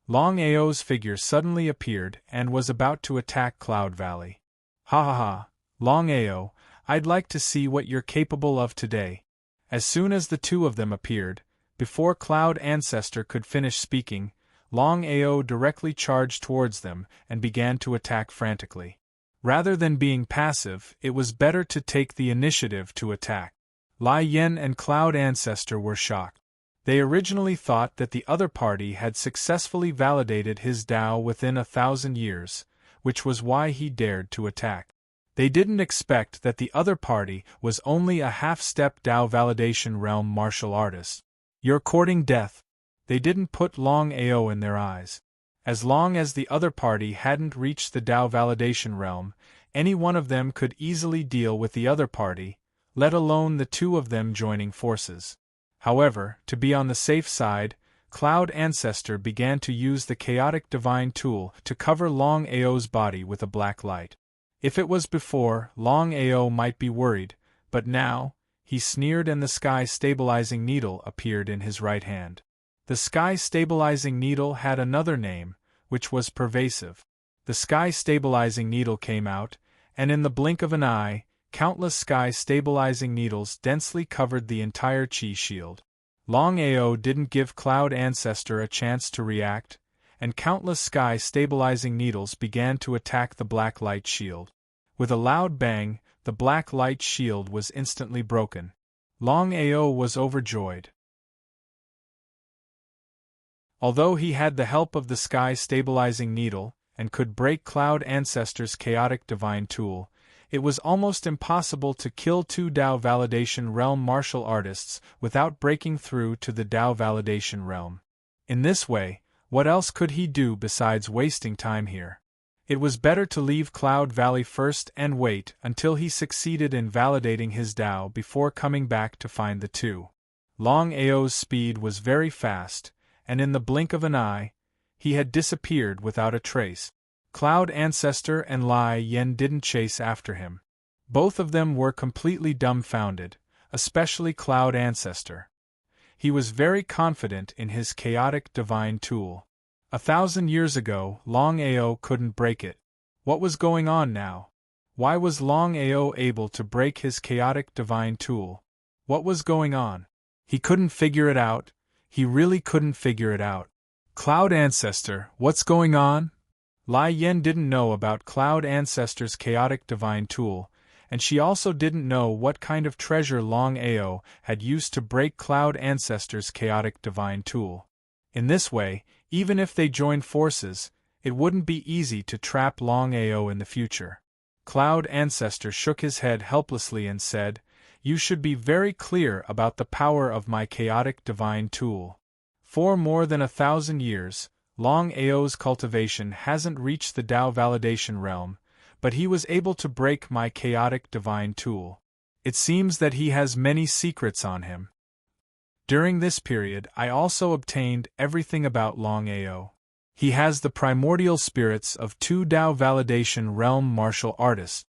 Longao's figure suddenly appeared and was about to attack Cloud Valley. Ha ha ha, Longao, I'd like to see what you're capable of today. As soon as the two of them appeared, before Cloud Ancestor could finish speaking, Longao directly charged towards them and began to attack frantically. Rather than being passive, it was better to take the initiative to attack. Lai Yen and Cloud Ancestor were shocked. They originally thought that the other party had successfully validated his Dao within 1,000 years, which was why he dared to attack. They didn't expect that the other party was only a half-step Dao Validation Realm martial artist. You're courting death. They didn't put Longao in their eyes. As long as the other party hadn't reached the Dao Validation Realm, any one of them could easily deal with the other party, let alone the two of them joining forces. However, to be on the safe side, Cloud Ancestor began to use the Chaotic Divine Tool to cover Longao's body with a black light. If it was before, Longao might be worried, but now, he sneered and the sky-stabilizing needle appeared in his right hand. The sky-stabilizing needle had another name, which was pervasive. The sky-stabilizing needle came out, and in the blink of an eye, countless sky-stabilizing needles densely covered the entire Qi shield. Longao didn't give Cloud Ancestor a chance to react, and countless sky-stabilizing needles began to attack the black light shield. With a loud bang, the black light shield was instantly broken. Longao was overjoyed. Although he had the help of the sky-stabilizing needle, and could break Cloud Ancestor's chaotic divine tool, it was almost impossible to kill two Dao Validation Realm martial artists without breaking through to the Dao Validation Realm. In this way, what else could he do besides wasting time here? It was better to leave Cloud Valley first and wait until he succeeded in validating his Dao before coming back to find the two. Longao's speed was very fast, and in the blink of an eye, he had disappeared without a trace. Cloud Ancestor and Lai Yen didn't chase after him. Both of them were completely dumbfounded, especially Cloud Ancestor. He was very confident in his chaotic divine tool. 1,000 years ago, Longao couldn't break it. What was going on now? Why was Longao able to break his chaotic divine tool? What was going on? He couldn't figure it out. He really couldn't figure it out. Cloud Ancestor, what's going on? Lai Yen didn't know about Cloud Ancestor's chaotic divine tool, and she also didn't know what kind of treasure Longao had used to break Cloud Ancestor's chaotic divine tool. In this way, even if they joined forces, it wouldn't be easy to trap Longao in the future. Cloud Ancestor shook his head helplessly and said, "You should be very clear about the power of my chaotic divine tool. For more than 1,000 years, Longao's cultivation hasn't reached the Dao Validation Realm, but he was able to break my chaotic divine tool. It seems that he has many secrets on him. During this period, I also obtained everything about Longao. He has the primordial spirits of two Dao Validation Realm martial artists."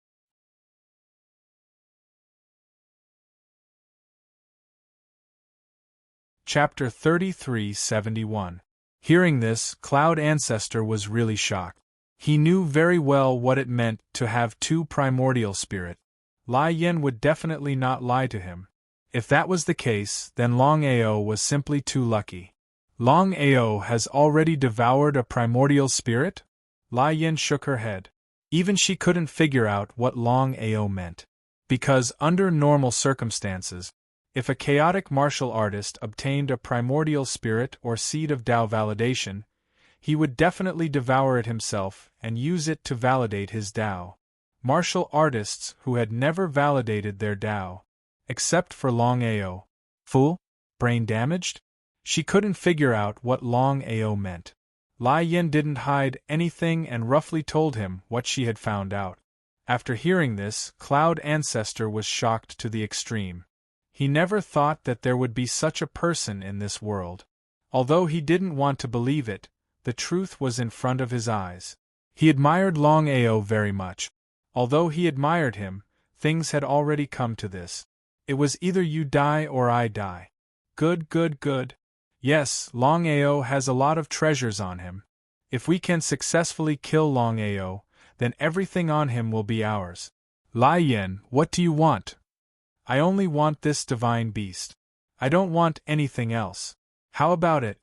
Chapter 3371. Hearing this, Cloud Ancestor was really shocked. He knew very well what it meant to have two primordial spirit. Lai Yen would definitely not lie to him. If that was the case, then Longao was simply too lucky. Longao has already devoured a primordial spirit? Lai Yen shook her head. Even she couldn't figure out what Longao meant. Because, under normal circumstances, if a chaotic martial artist obtained a primordial spirit or seed of Tao validation, he would definitely devour it himself and use it to validate his Tao. Martial artists who had never validated their Tao. Except for Longao. Fool? Brain damaged? She couldn't figure out what Longao meant. Lai Yen didn't hide anything and roughly told him what she had found out. After hearing this, Cloud Ancestor was shocked to the extreme. He never thought that there would be such a person in this world. Although he didn't want to believe it, the truth was in front of his eyes. He admired Longao very much. Although he admired him, things had already come to this. It was either you die or I die. Good, good, good. Yes, Longao has a lot of treasures on him. If we can successfully kill Longao, then everything on him will be ours. Lai Yen, what do you want? I only want this divine beast. I don't want anything else. How about it?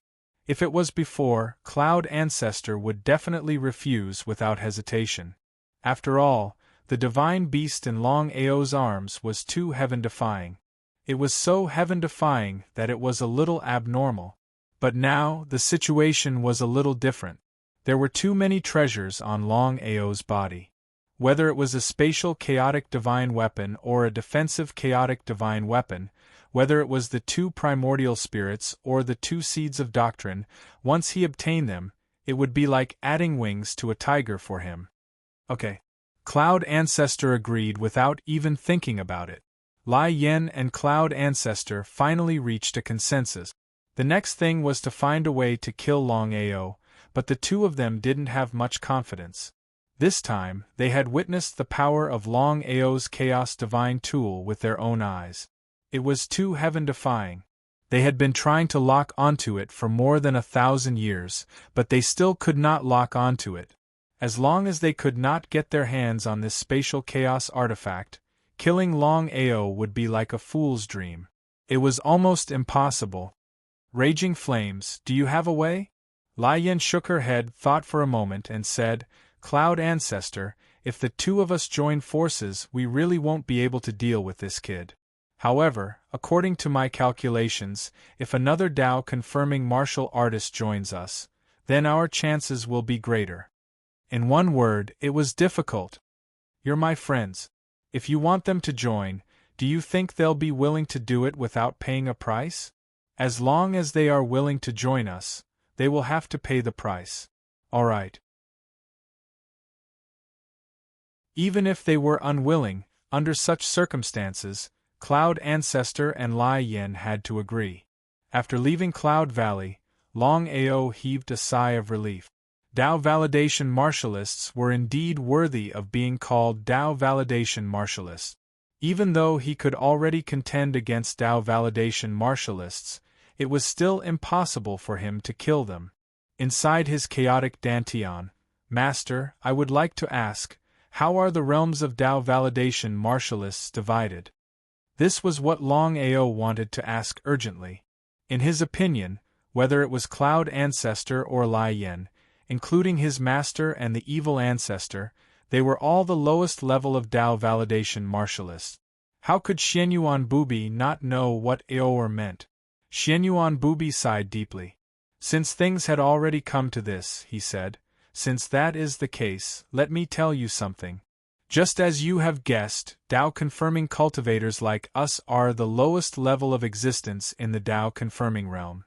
If it was before, Cloud Ancestor would definitely refuse without hesitation. After all, the divine beast in Longao's arms was too heaven-defying. It was so heaven-defying that it was a little abnormal. But now, the situation was a little different. There were too many treasures on Longao's body. Whether it was a spatial chaotic divine weapon or a defensive chaotic divine weapon, whether it was the two primordial spirits or the two seeds of doctrine, once he obtained them, it would be like adding wings to a tiger for him. Okay. Cloud Ancestor agreed without even thinking about it. Lai Yen and Cloud Ancestor finally reached a consensus. The next thing was to find a way to kill Longao, but the two of them didn't have much confidence. This time, they had witnessed the power of Longao's Chaos Divine tool with their own eyes. It was too heaven-defying. They had been trying to lock onto it for more than 1,000 years, but they still could not lock onto it. As long as they could not get their hands on this spatial chaos artifact, killing Longao would be like a fool's dream. It was almost impossible. Raging Flames, do you have a way? Lai Yen shook her head, thought for a moment, and said, Cloud Ancestor, if the two of us join forces, we really won't be able to deal with this kid. However, according to my calculations, if another Tao-confirming martial artist joins us, then our chances will be greater. In one word, it was difficult. You're my friends. If you want them to join, do you think they'll be willing to do it without paying a price? As long as they are willing to join us, they will have to pay the price. All right. Even if they were unwilling, under such circumstances, Cloud Ancestor and Lai Yen had to agree. After leaving Cloud Valley, Longao heaved a sigh of relief. Tao Validation Martialists were indeed worthy of being called Tao Validation Martialists. Even though he could already contend against Tao Validation Martialists, it was still impossible for him to kill them. Inside his chaotic dantian, Master, I would like to ask, how are the realms of Tao Validation Martialists divided? This was what Longao wanted to ask urgently. In his opinion, whether it was Cloud Ancestor or Lai Yen, including his master and the evil ancestor, they were all the lowest level of Tao Validation Martialists. How could Xianyuan Bubi not know what Aoer meant? Xianyuan Bubi sighed deeply. Since things had already come to this, he said, since that is the case, let me tell you something. Just as you have guessed, Tao-confirming cultivators like us are the lowest level of existence in the Tao-confirming realm.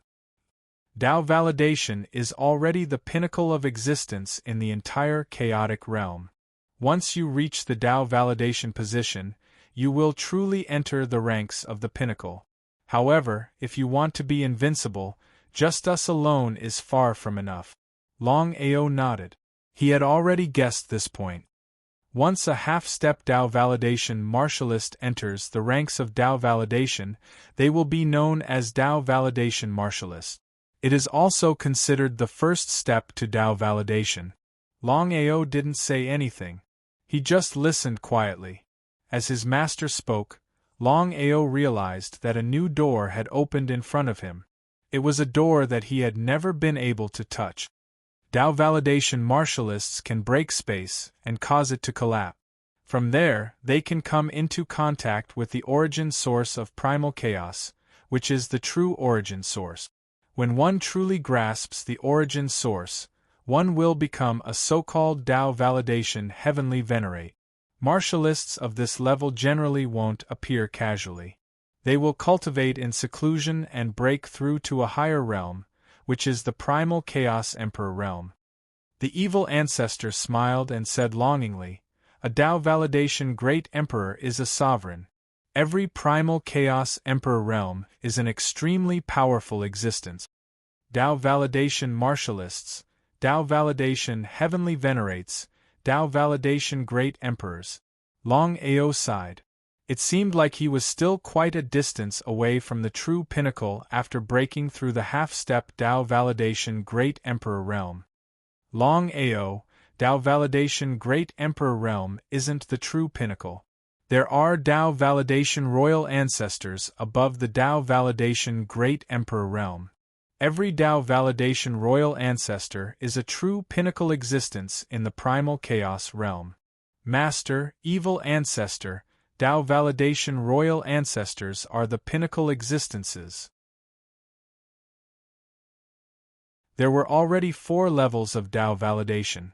Tao validation is already the pinnacle of existence in the entire chaotic realm. Once you reach the Tao validation position, you will truly enter the ranks of the pinnacle. However, if you want to be invincible, just us alone is far from enough. Longao nodded. He had already guessed this point. Once a half-step Tao validation martialist enters the ranks of Tao validation, they will be known as Tao validation martialists. It is also considered the first step to Tao validation. Longao didn't say anything. He just listened quietly. As his master spoke, Longao realized that a new door had opened in front of him. It was a door that he had never been able to touch. Tao validation martialists can break space and cause it to collapse. From there, they can come into contact with the origin source of primal chaos, which is the true origin source. When one truly grasps the origin source, one will become a so-called Tao validation heavenly venerate. Martialists of this level generally won't appear casually. They will cultivate in seclusion and break through to a higher realm, which is the primal chaos emperor realm. The evil ancestor smiled and said longingly, "A Tao validation great emperor is a sovereign. Every primal chaos emperor realm is an extremely powerful existence. Tao validation martialists, Tao validation heavenly venerates, Tao validation great emperors." Longao sighed. It seemed like he was still quite a distance away from the true pinnacle after breaking through the half-step Tao validation great emperor realm. Longao, Tao validation great emperor realm isn't the true pinnacle. There are Tao validation royal ancestors above the Tao validation great emperor realm. Every Tao validation royal ancestor is a true pinnacle existence in the primal chaos realm. Master, evil ancestor, Tao validation royal ancestors are the pinnacle existences. There were already 4 levels of Tao validation.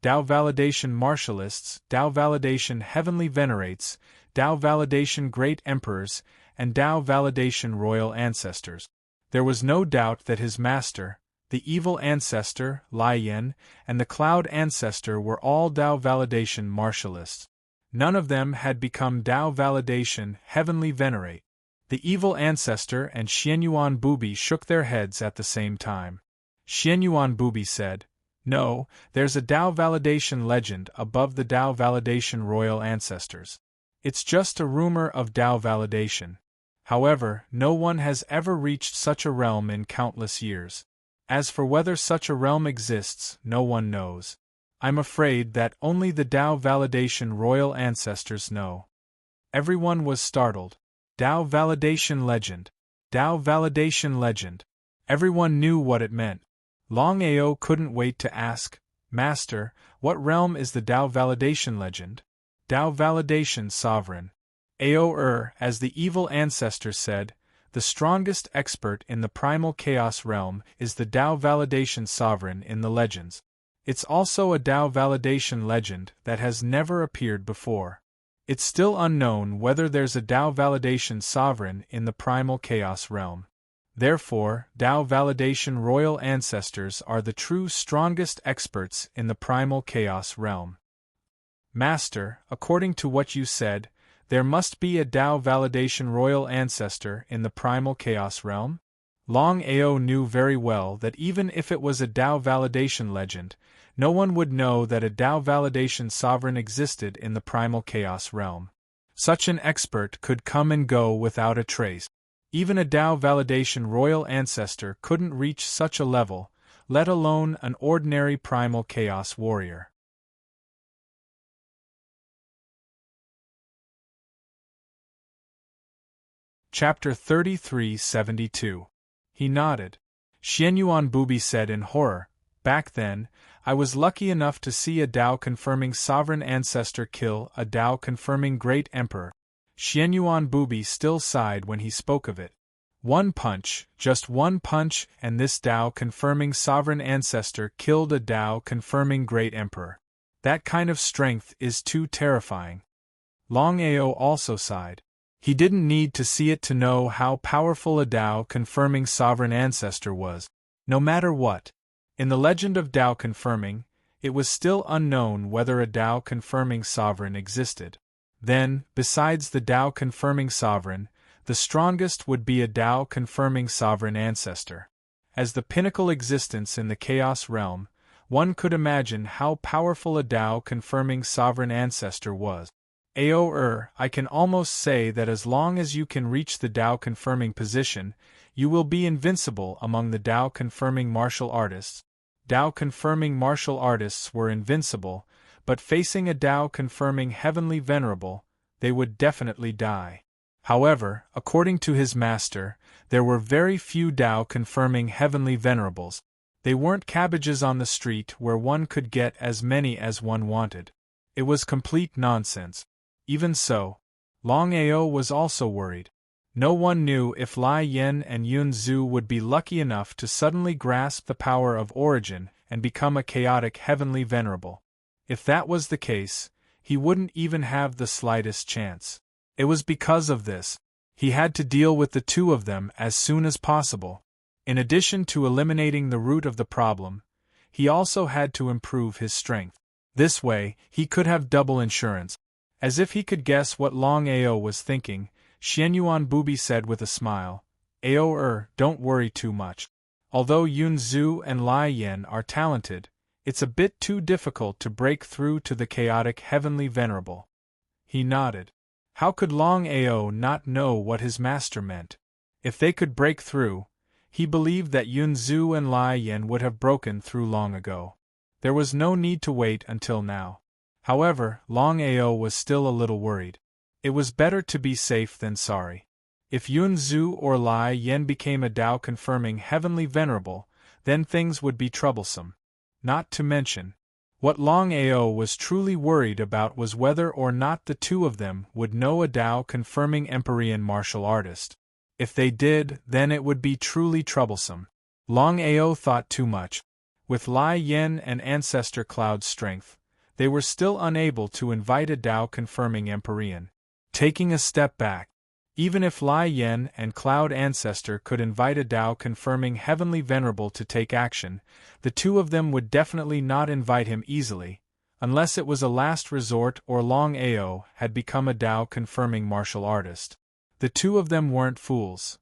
Tao validation martialists, Tao validation heavenly venerates, Tao validation great emperors, and Tao validation royal ancestors. There was no doubt that his master, the evil ancestor, Lai Yen, and the cloud ancestor were all Tao validation martialists. None of them had become Tao validation heavenly venerate. The evil ancestor and Xianyuan Bubi shook their heads at the same time. Xianyuan Bubi said, "No, there's a Tao validation legend above the Tao validation royal ancestors. It's just a rumor of Tao validation. However, no one has ever reached such a realm in countless years. As for whether such a realm exists, no one knows. I'm afraid that only the Tao validation royal ancestors know." Everyone was startled. Tao validation legend. Tao validation legend. Everyone knew what it meant. Longao couldn't wait to ask, "Master, what realm is the Tao validation legend?" "Tao validation sovereign." As the evil ancestor said, the strongest expert in the primal chaos realm is the Tao validation sovereign in the legends. It's also a Tao validation legend that has never appeared before. It's still unknown whether there's a Tao validation sovereign in the primal chaos realm. Therefore, Tao validation royal ancestors are the true strongest experts in the primal chaos realm. Master, according to what you said, there must be a Tao validation royal ancestor in the primal chaos realm? Longao knew very well that even if it was a Tao validation legend, no one would know that a Tao validation sovereign existed in the primal chaos realm. Such an expert could come and go without a trace. Even a Tao validation royal ancestor couldn't reach such a level, let alone an ordinary primal chaos warrior. Chapter 3372. He nodded. Xianyuan Bubi said in horror, "Back then, I was lucky enough to see a Tao-confirming sovereign ancestor kill a Tao-confirming great emperor." Xianyuan Bubi still sighed when he spoke of it. One punch, just one punch, and this Tao-confirming sovereign ancestor killed a Tao-confirming great emperor. That kind of strength is too terrifying. Longao also sighed. He didn't need to see it to know how powerful a Tao-confirming sovereign ancestor was. No matter what. In the legend of Tao-confirming, it was still unknown whether a Tao-confirming sovereign existed. Then, besides the Tao-confirming sovereign, the strongest would be a Tao-confirming sovereign ancestor. As the pinnacle existence in the chaos realm, one could imagine how powerful a Tao-confirming sovereign ancestor was. I can almost say that as long as you can reach the Tao-confirming position, you will be invincible among the Tao-confirming martial artists. Tao-confirming martial artists were invincible, but facing a Tao-confirming heavenly venerable, they would definitely die. However, according to his master, there were very few Tao-confirming heavenly venerables. They weren't cabbages on the street where one could get as many as one wanted. It was complete nonsense. Even so, Longao was also worried. No one knew if Lai Yen and Yun Zhu would be lucky enough to suddenly grasp the power of origin and become a chaotic heavenly venerable. If that was the case, he wouldn't even have the slightest chance. It was because of this he had to deal with the two of them as soon as possible. In addition to eliminating the root of the problem, he also had to improve his strength. This way, he could have double insurance. As if he could guess what Longao was thinking, Xianyuan Bubi said with a smile, don't worry too much. Although Yun Zhu and Lai Yen are talented, it's a bit too difficult to break through to the chaotic heavenly venerable. He nodded. How could Longao not know what his master meant? If they could break through, he believed that Yun Zhu and Lai Yen would have broken through long ago. There was no need to wait until now. However, Longao was still a little worried. It was better to be safe than sorry. If Yun Zhu or Lai Yen became a Tao-confirming heavenly venerable, then things would be troublesome. Not to mention, what Longao was truly worried about was whether or not the two of them would know a Tao-confirming Empyrean martial artist. If they did, then it would be truly troublesome. Longao thought too much. With Lai Yen and Ancestor Cloud's strength, they were still unable to invite a Tao-confirming Empyrean. Taking a step back, even if Lai Yen and Cloud Ancestor could invite a Tao-confirming heavenly venerable to take action, the two of them would definitely not invite him easily, unless it was a last resort or Longao had become a Tao-confirming martial artist. The two of them weren't fools.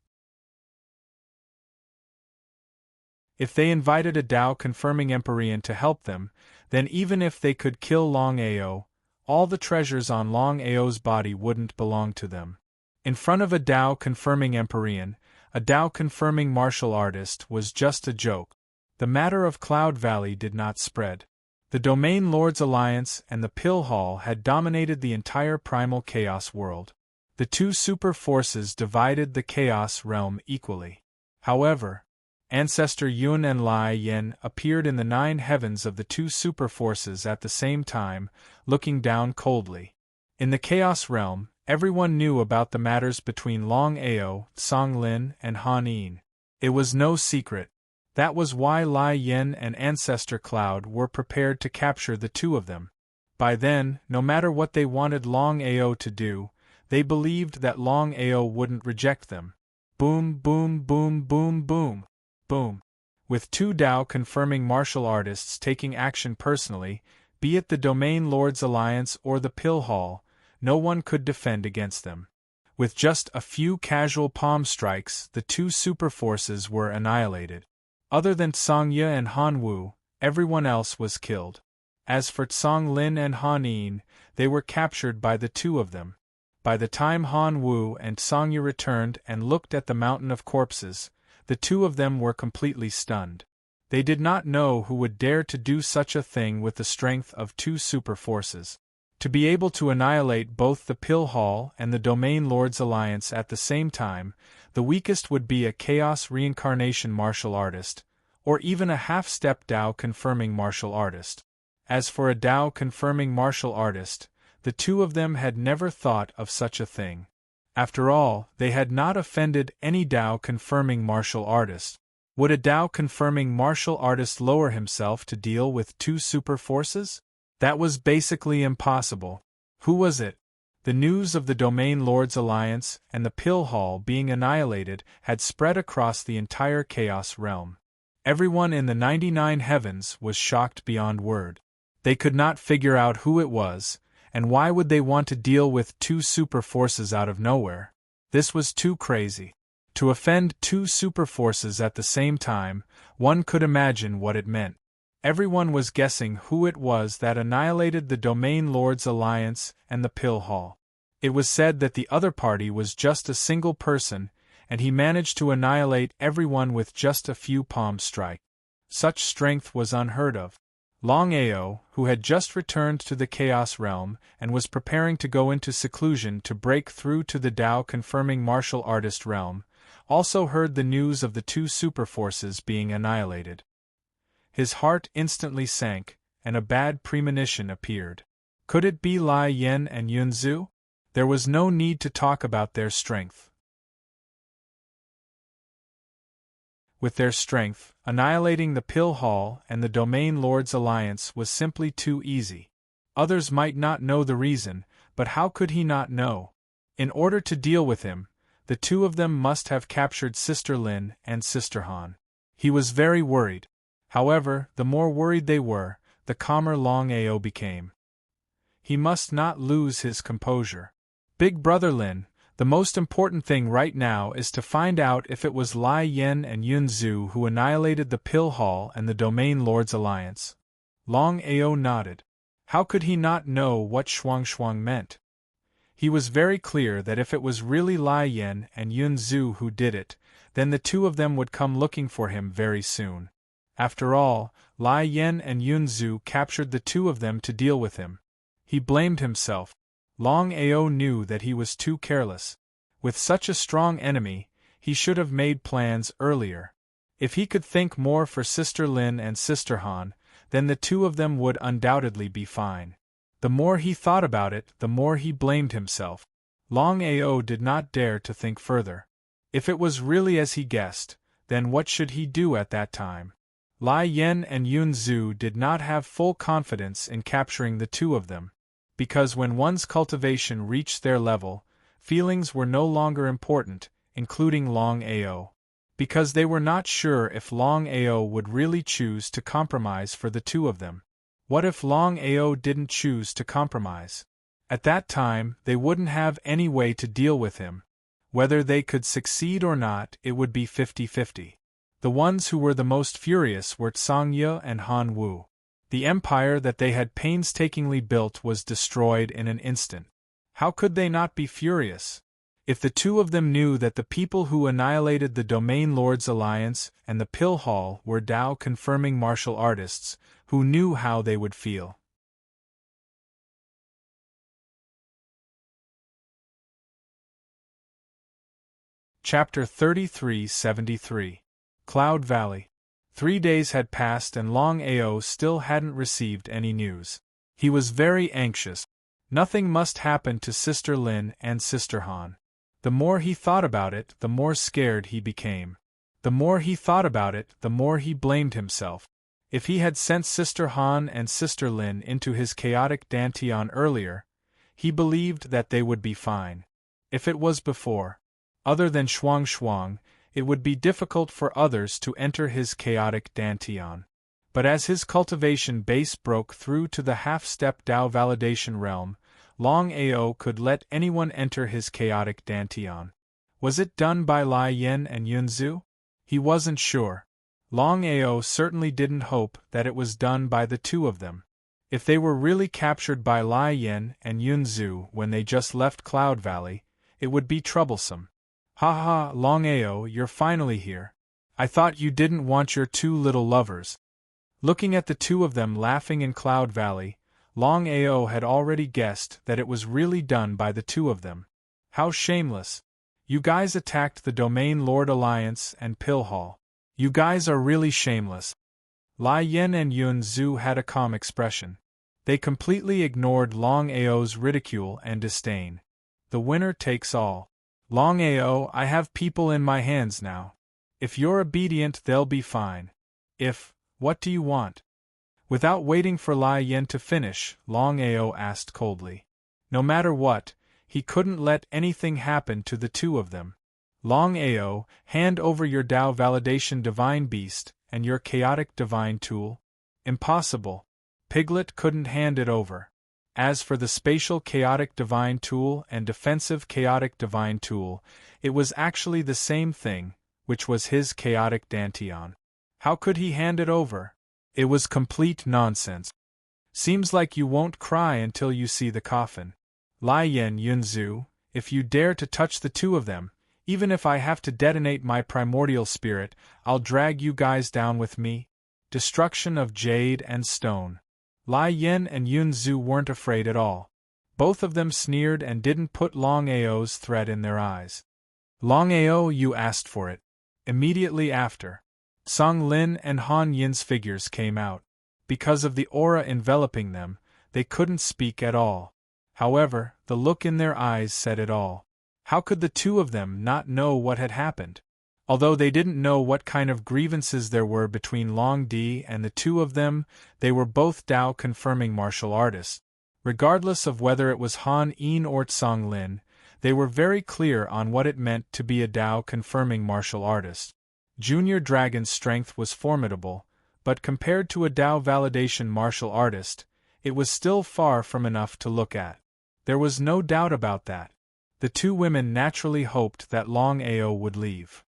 If they invited a Tao-confirming Empyrean to help them, then even if they could kill Longao, all the treasures on Longao's body wouldn't belong to them. In front of a Tao-confirming Empyrean, a Tao-confirming martial artist was just a joke. The matter of Cloud Valley did not spread. The Domain Lords Alliance and the Pill Hall had dominated the entire primal chaos world. The two super forces divided the chaos realm equally. However, Ancestor Yun and Lai Yen appeared in the 9 heavens of the two super forces at the same time, looking down coldly. In the chaos realm, everyone knew about the matters between Longao, Song Lin, and Han Yin. It was no secret. That was why Lai Yen and Ancestor Cloud were prepared to capture the two of them. By then, no matter what they wanted Longao to do, they believed that Longao wouldn't reject them. Boom, boom, boom, boom, boom. Boom. With two Tao-confirming martial artists taking action personally, be it the Domain Lords Alliance or the Pill Hall, no one could defend against them. With just a few casual palm strikes, the two super forces were annihilated. Other than Songya and Han Wu, everyone else was killed. As for Song Lin and Han Yin, they were captured by the two of them. By the time Han Wu and Songya returned and looked at the mountain of corpses, the two of them were completely stunned. They did not know who would dare to do such a thing with the strength of two super forces. To be able to annihilate both the Pill Hall and the Domain Lords Alliance at the same time, the weakest would be a Chaos Reincarnation martial artist, or even a half-step Tao-confirming martial artist. As for a Tao-confirming martial artist, the two of them had never thought of such a thing. After all, they had not offended any Tao-confirming martial artist. Would a Tao-confirming martial artist lower himself to deal with two super forces? That was basically impossible. Who was it? The news of the Domain Lords Alliance and the Pill Hall being annihilated had spread across the entire Chaos realm. Everyone in the 99 heavens was shocked beyond word. They could not figure out who it was, and why would they want to deal with two super forces out of nowhere? This was too crazy. To offend two super forces at the same time, one could imagine what it meant. Everyone was guessing who it was that annihilated the Domain Lords Alliance and the Pill Hall. It was said that the other party was just a single person, and he managed to annihilate everyone with just a few palm strikes. Such strength was unheard of. Longao, who had just returned to the Chaos Realm and was preparing to go into seclusion to break through to the Tao-confirming martial artist realm, also heard the news of the two superforces being annihilated. His heart instantly sank, and a bad premonition appeared. Could it be Lai Yen and Yunzu? There was no need to talk about their strength. With their strength, annihilating the Pill Hall and the Domain Lord's alliance was simply too easy. Others might not know the reason, but how could he not know? In order to deal with him, the two of them must have captured Sister Lin and Sister Han. He was very worried. However, the more worried they were, the calmer Longao became. He must not lose his composure. Big Brother Lin, the most important thing right now is to find out if it was Lai Yen and Yunzu who annihilated the Pill Hall and the Domain Lord's alliance. Longao nodded. How could he not know what Shuang meant? He was very clear that if it was really Lai Yen and Yunzu who did it, then the two of them would come looking for him very soon. After all, Lai Yen and Yunzu captured the two of them to deal with him. He blamed himself. Longao knew that he was too careless. With such a strong enemy, he should have made plans earlier. If he could think more for Sister Lin and Sister Han, then the two of them would undoubtedly be fine. The more he thought about it, the more he blamed himself. Longao did not dare to think further. If it was really as he guessed, then what should he do at that time? Lai Yen and Yunzu did not have full confidence in capturing the two of them, because when one's cultivation reached their level, feelings were no longer important, including Longao. Because they were not sure if Longao would really choose to compromise for the two of them. What if Longao didn't choose to compromise? At that time, they wouldn't have any way to deal with him. Whether they could succeed or not, it would be 50-50. The ones who were the most furious were Tsangye and Han Wu. The empire that they had painstakingly built was destroyed in an instant. How could they not be furious? If the two of them knew that the people who annihilated the Domain Lord's alliance and the Pill Hall were Tao-confirming martial artists, who knew how they would feel? Chapter 33-73 Cloud Valley. 3 days had passed and Longao still hadn't received any news. He was very anxious. Nothing must happen to Sister Lin and Sister Han. The more he thought about it, the more scared he became. The more he thought about it, the more he blamed himself. If he had sent Sister Han and Sister Lin into his chaotic dantian earlier, he believed that they would be fine. If it was before, other than Shuang, it would be difficult for others to enter his chaotic dantian. But as his cultivation base broke through to the half-step Tao validation realm, Longao could let anyone enter his chaotic dantian. Was it done by Lai Yen and Yunzu? He wasn't sure. Longao certainly didn't hope that it was done by the two of them. If they were really captured by Lai Yen and Yunzu when they just left Cloud Valley, it would be troublesome. Ha ha, Longao, you're finally here. I thought you didn't want your two little lovers. Looking at the two of them laughing in Cloud Valley, Longao had already guessed that it was really done by the two of them. How shameless. You guys attacked the Domain Lord Alliance and Pill Hall. You guys are really shameless. Lai Yen and Yunzu had a calm expression. They completely ignored Longao's ridicule and disdain. The winner takes all. Longao, I have people in my hands now. If you're obedient, they'll be fine. What do you want? Without waiting for Lai Yen to finish, Longao asked coldly. No matter what, he couldn't let anything happen to the two of them. Longao, hand over your Tao Validation Divine Beast and your Chaotic Divine Tool. Impossible. Piglet couldn't hand it over. As for the Spatial Chaotic Divine Tool and Defensive Chaotic Divine Tool, it was actually the same thing, which was his Chaotic Dantian. How could he hand it over? It was complete nonsense. Seems like you won't cry until you see the coffin. Lai Yen Yunzu, if you dare to touch the two of them, even if I have to detonate my primordial spirit, I'll drag you guys down with me. destruction of jade and stone. Lai Yen and Yun Zhu weren't afraid at all. Both of them sneered and didn't put Longao's threat in their eyes. Longao, you asked for it. Immediately after, Song Lin and Han Yin's figures came out. Because of the aura enveloping them, they couldn't speak at all. However, the look in their eyes said it all. How could the two of them not know what had happened? Although they didn't know what kind of grievances there were between Long Di and the two of them, they were both Dao-confirming martial artists. Regardless of whether it was Han Yin or Tsong Lin, they were very clear on what it meant to be a Dao-confirming martial artist. Junior Dragon's strength was formidable, but compared to a Dao validation martial artist, it was still far from enough to look at. There was no doubt about that. The two women naturally hoped that Longao would leave.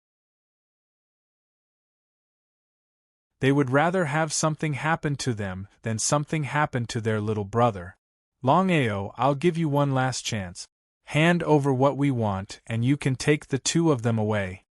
They would rather have something happen to them than something happen to their little brother. Longao, I'll give you one last chance. Hand over what we want and you can take the two of them away.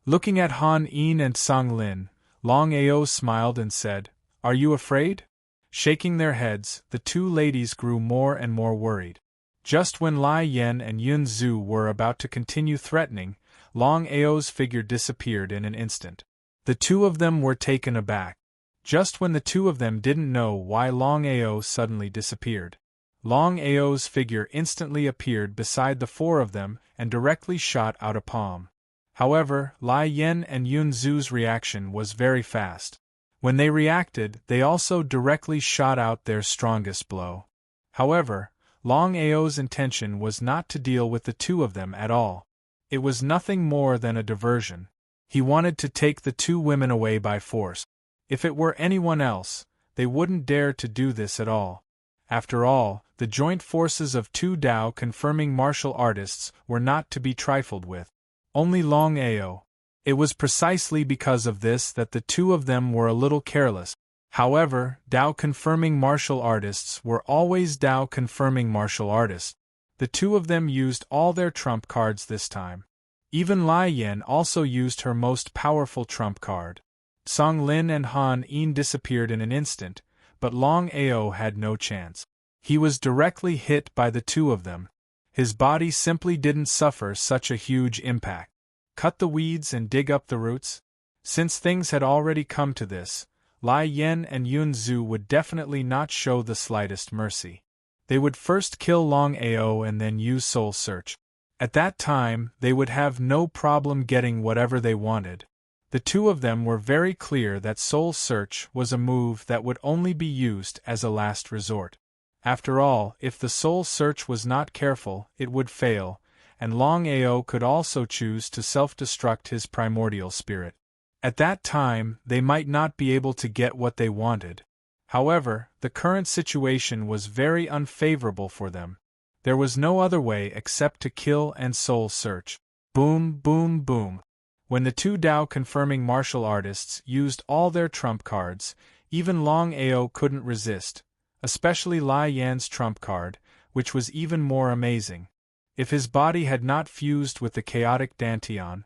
Looking at Han Yin and Song Lin, Longao smiled and said, Are you afraid? Shaking their heads, the two ladies grew more and more worried. Just when Lai Yen and Yun Zhu were about to continue threatening, Longao's figure disappeared in an instant. The two of them were taken aback. Just when the two of them didn't know why Longao suddenly disappeared. Longao's figure instantly appeared beside the four of them and directly shot out a palm. However, Lai Yen and Yun Zhu's reaction was very fast. When they reacted, they also directly shot out their strongest blow. However, Longao's intention was not to deal with the two of them at all. It was nothing more than a diversion. He wanted to take the two women away by force. If it were anyone else, they wouldn't dare to do this at all. After all, the joint forces of two Dao-confirming martial artists were not to be trifled with. Only Longao. It was precisely because of this that the two of them were a little careless. However, Dao-confirming martial artists were always Dao-confirming martial artists. The two of them used all their trump cards this time. Even Lai Yen also used her most powerful trump card. Song Lin and Han Yin disappeared in an instant, but Longao had no chance. He was directly hit by the two of them. His body simply didn't suffer such a huge impact. Cut the weeds and dig up the roots? Since things had already come to this, Lai Yen and Yun Zhu would definitely not show the slightest mercy. They would first kill Longao and then use Soul Search. At that time, they would have no problem getting whatever they wanted. The two of them were very clear that Soul Search was a move that would only be used as a last resort. After all, if the Soul Search was not careful, it would fail, and Longao could also choose to self-destruct his primordial spirit. At that time, they might not be able to get what they wanted. However, the current situation was very unfavorable for them. There was no other way except to kill and Soul Search. Boom, boom, boom. When the two Dao-confirming martial artists used all their trump cards, even Longao couldn't resist, especially Lai Yan's trump card, which was even more amazing. If his body had not fused with the chaotic Dantian,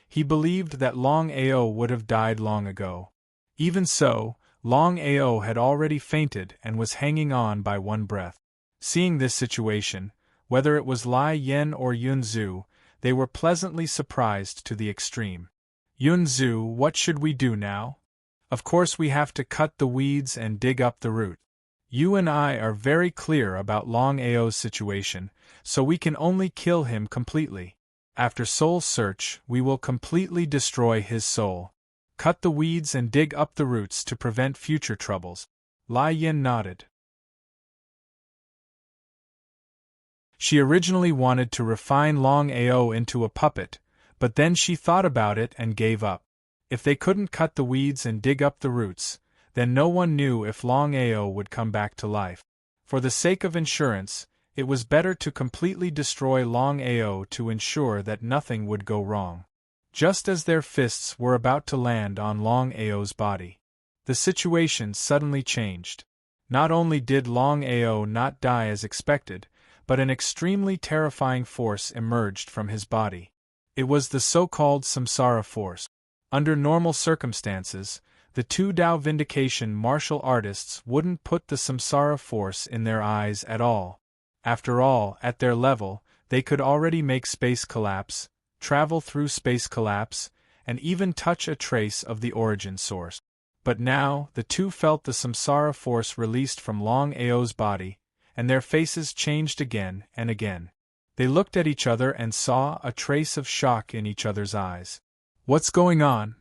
he believed that Longao would have died long ago. Even so, Longao had already fainted and was hanging on by one breath. Seeing this situation, whether it was Lai Yen or Yun Zhu, they were pleasantly surprised to the extreme. Yun Zhu, what should we do now? Of course we have to cut the weeds and dig up the root. You and I are very clear about Longao's situation, so we can only kill him completely. After Soul Search, we will completely destroy his soul. Cut the weeds and dig up the roots to prevent future troubles. Lai Yin nodded. She originally wanted to refine Longao into a puppet, but then she thought about it and gave up. If they couldn't cut the weeds and dig up the roots, then no one knew if Longao would come back to life. For the sake of insurance, it was better to completely destroy Longao to ensure that nothing would go wrong. Just as their fists were about to land on Longao's body, the situation suddenly changed. Not only did Longao not die as expected, but an extremely terrifying force emerged from his body. It was the so-called Samsara force. Under normal circumstances, the two Tao Vindication martial artists wouldn't put the samsara force in their eyes at all. After all, at their level, they could already make space collapse, travel through space collapse, and even touch a trace of the origin source. But now, the two felt the samsara force released from Longao's body, and their faces changed again and again. They looked at each other and saw a trace of shock in each other's eyes. What's going on?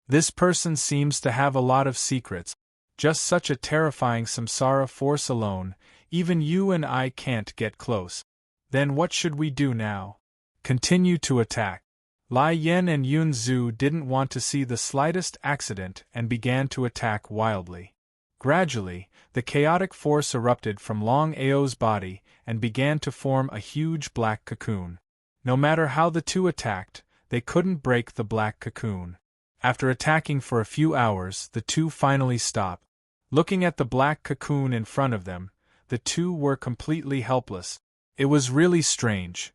This person seems to have a lot of secrets. Just such a terrifying samsara force alone, even you and I can't get close. Then what should we do now? Continue to attack. Lai Yan and Yun Zhu didn't want to see the slightest accident and began to attack wildly. Gradually, the chaotic force erupted from Longao's body and began to form a huge black cocoon. No matter how the two attacked, they couldn't break the black cocoon. After attacking for a few hours, the two finally stopped. Looking at the black cocoon in front of them, the two were completely helpless. It was really strange.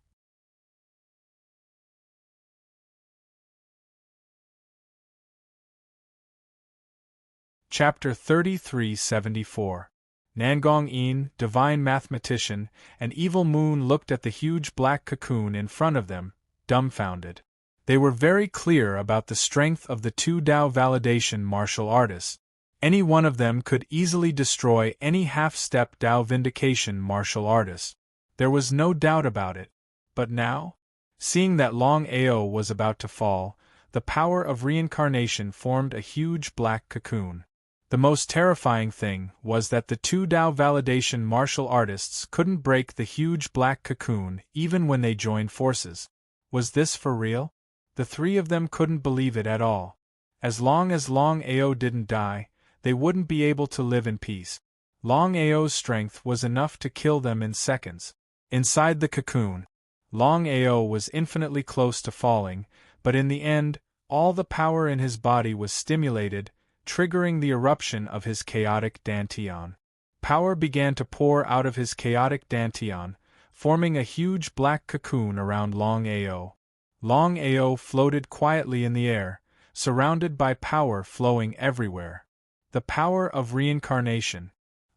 Chapter 3374. Nangong Yin, divine mathematician, and Evil Moon looked at the huge black cocoon in front of them, dumbfounded. They were very clear about the strength of the two Tao validation martial artists. Any one of them could easily destroy any half-step Tao vindication martial artist. There was no doubt about it. But now? Seeing that Longao was about to fall, the power of reincarnation formed a huge black cocoon. The most terrifying thing was that the two Tao validation martial artists couldn't break the huge black cocoon even when they joined forces. Was this for real? The three of them couldn't believe it at all. As long as Longao didn't die, they wouldn't be able to live in peace. Longao's strength was enough to kill them in seconds. Inside the cocoon, Longao was infinitely close to falling, but in the end, all the power in his body was stimulated, triggering the eruption of his chaotic dantian. Power began to pour out of his chaotic dantian, forming a huge black cocoon around Longao. Longao floated quietly in the air, surrounded by power flowing everywhere. The power of reincarnation.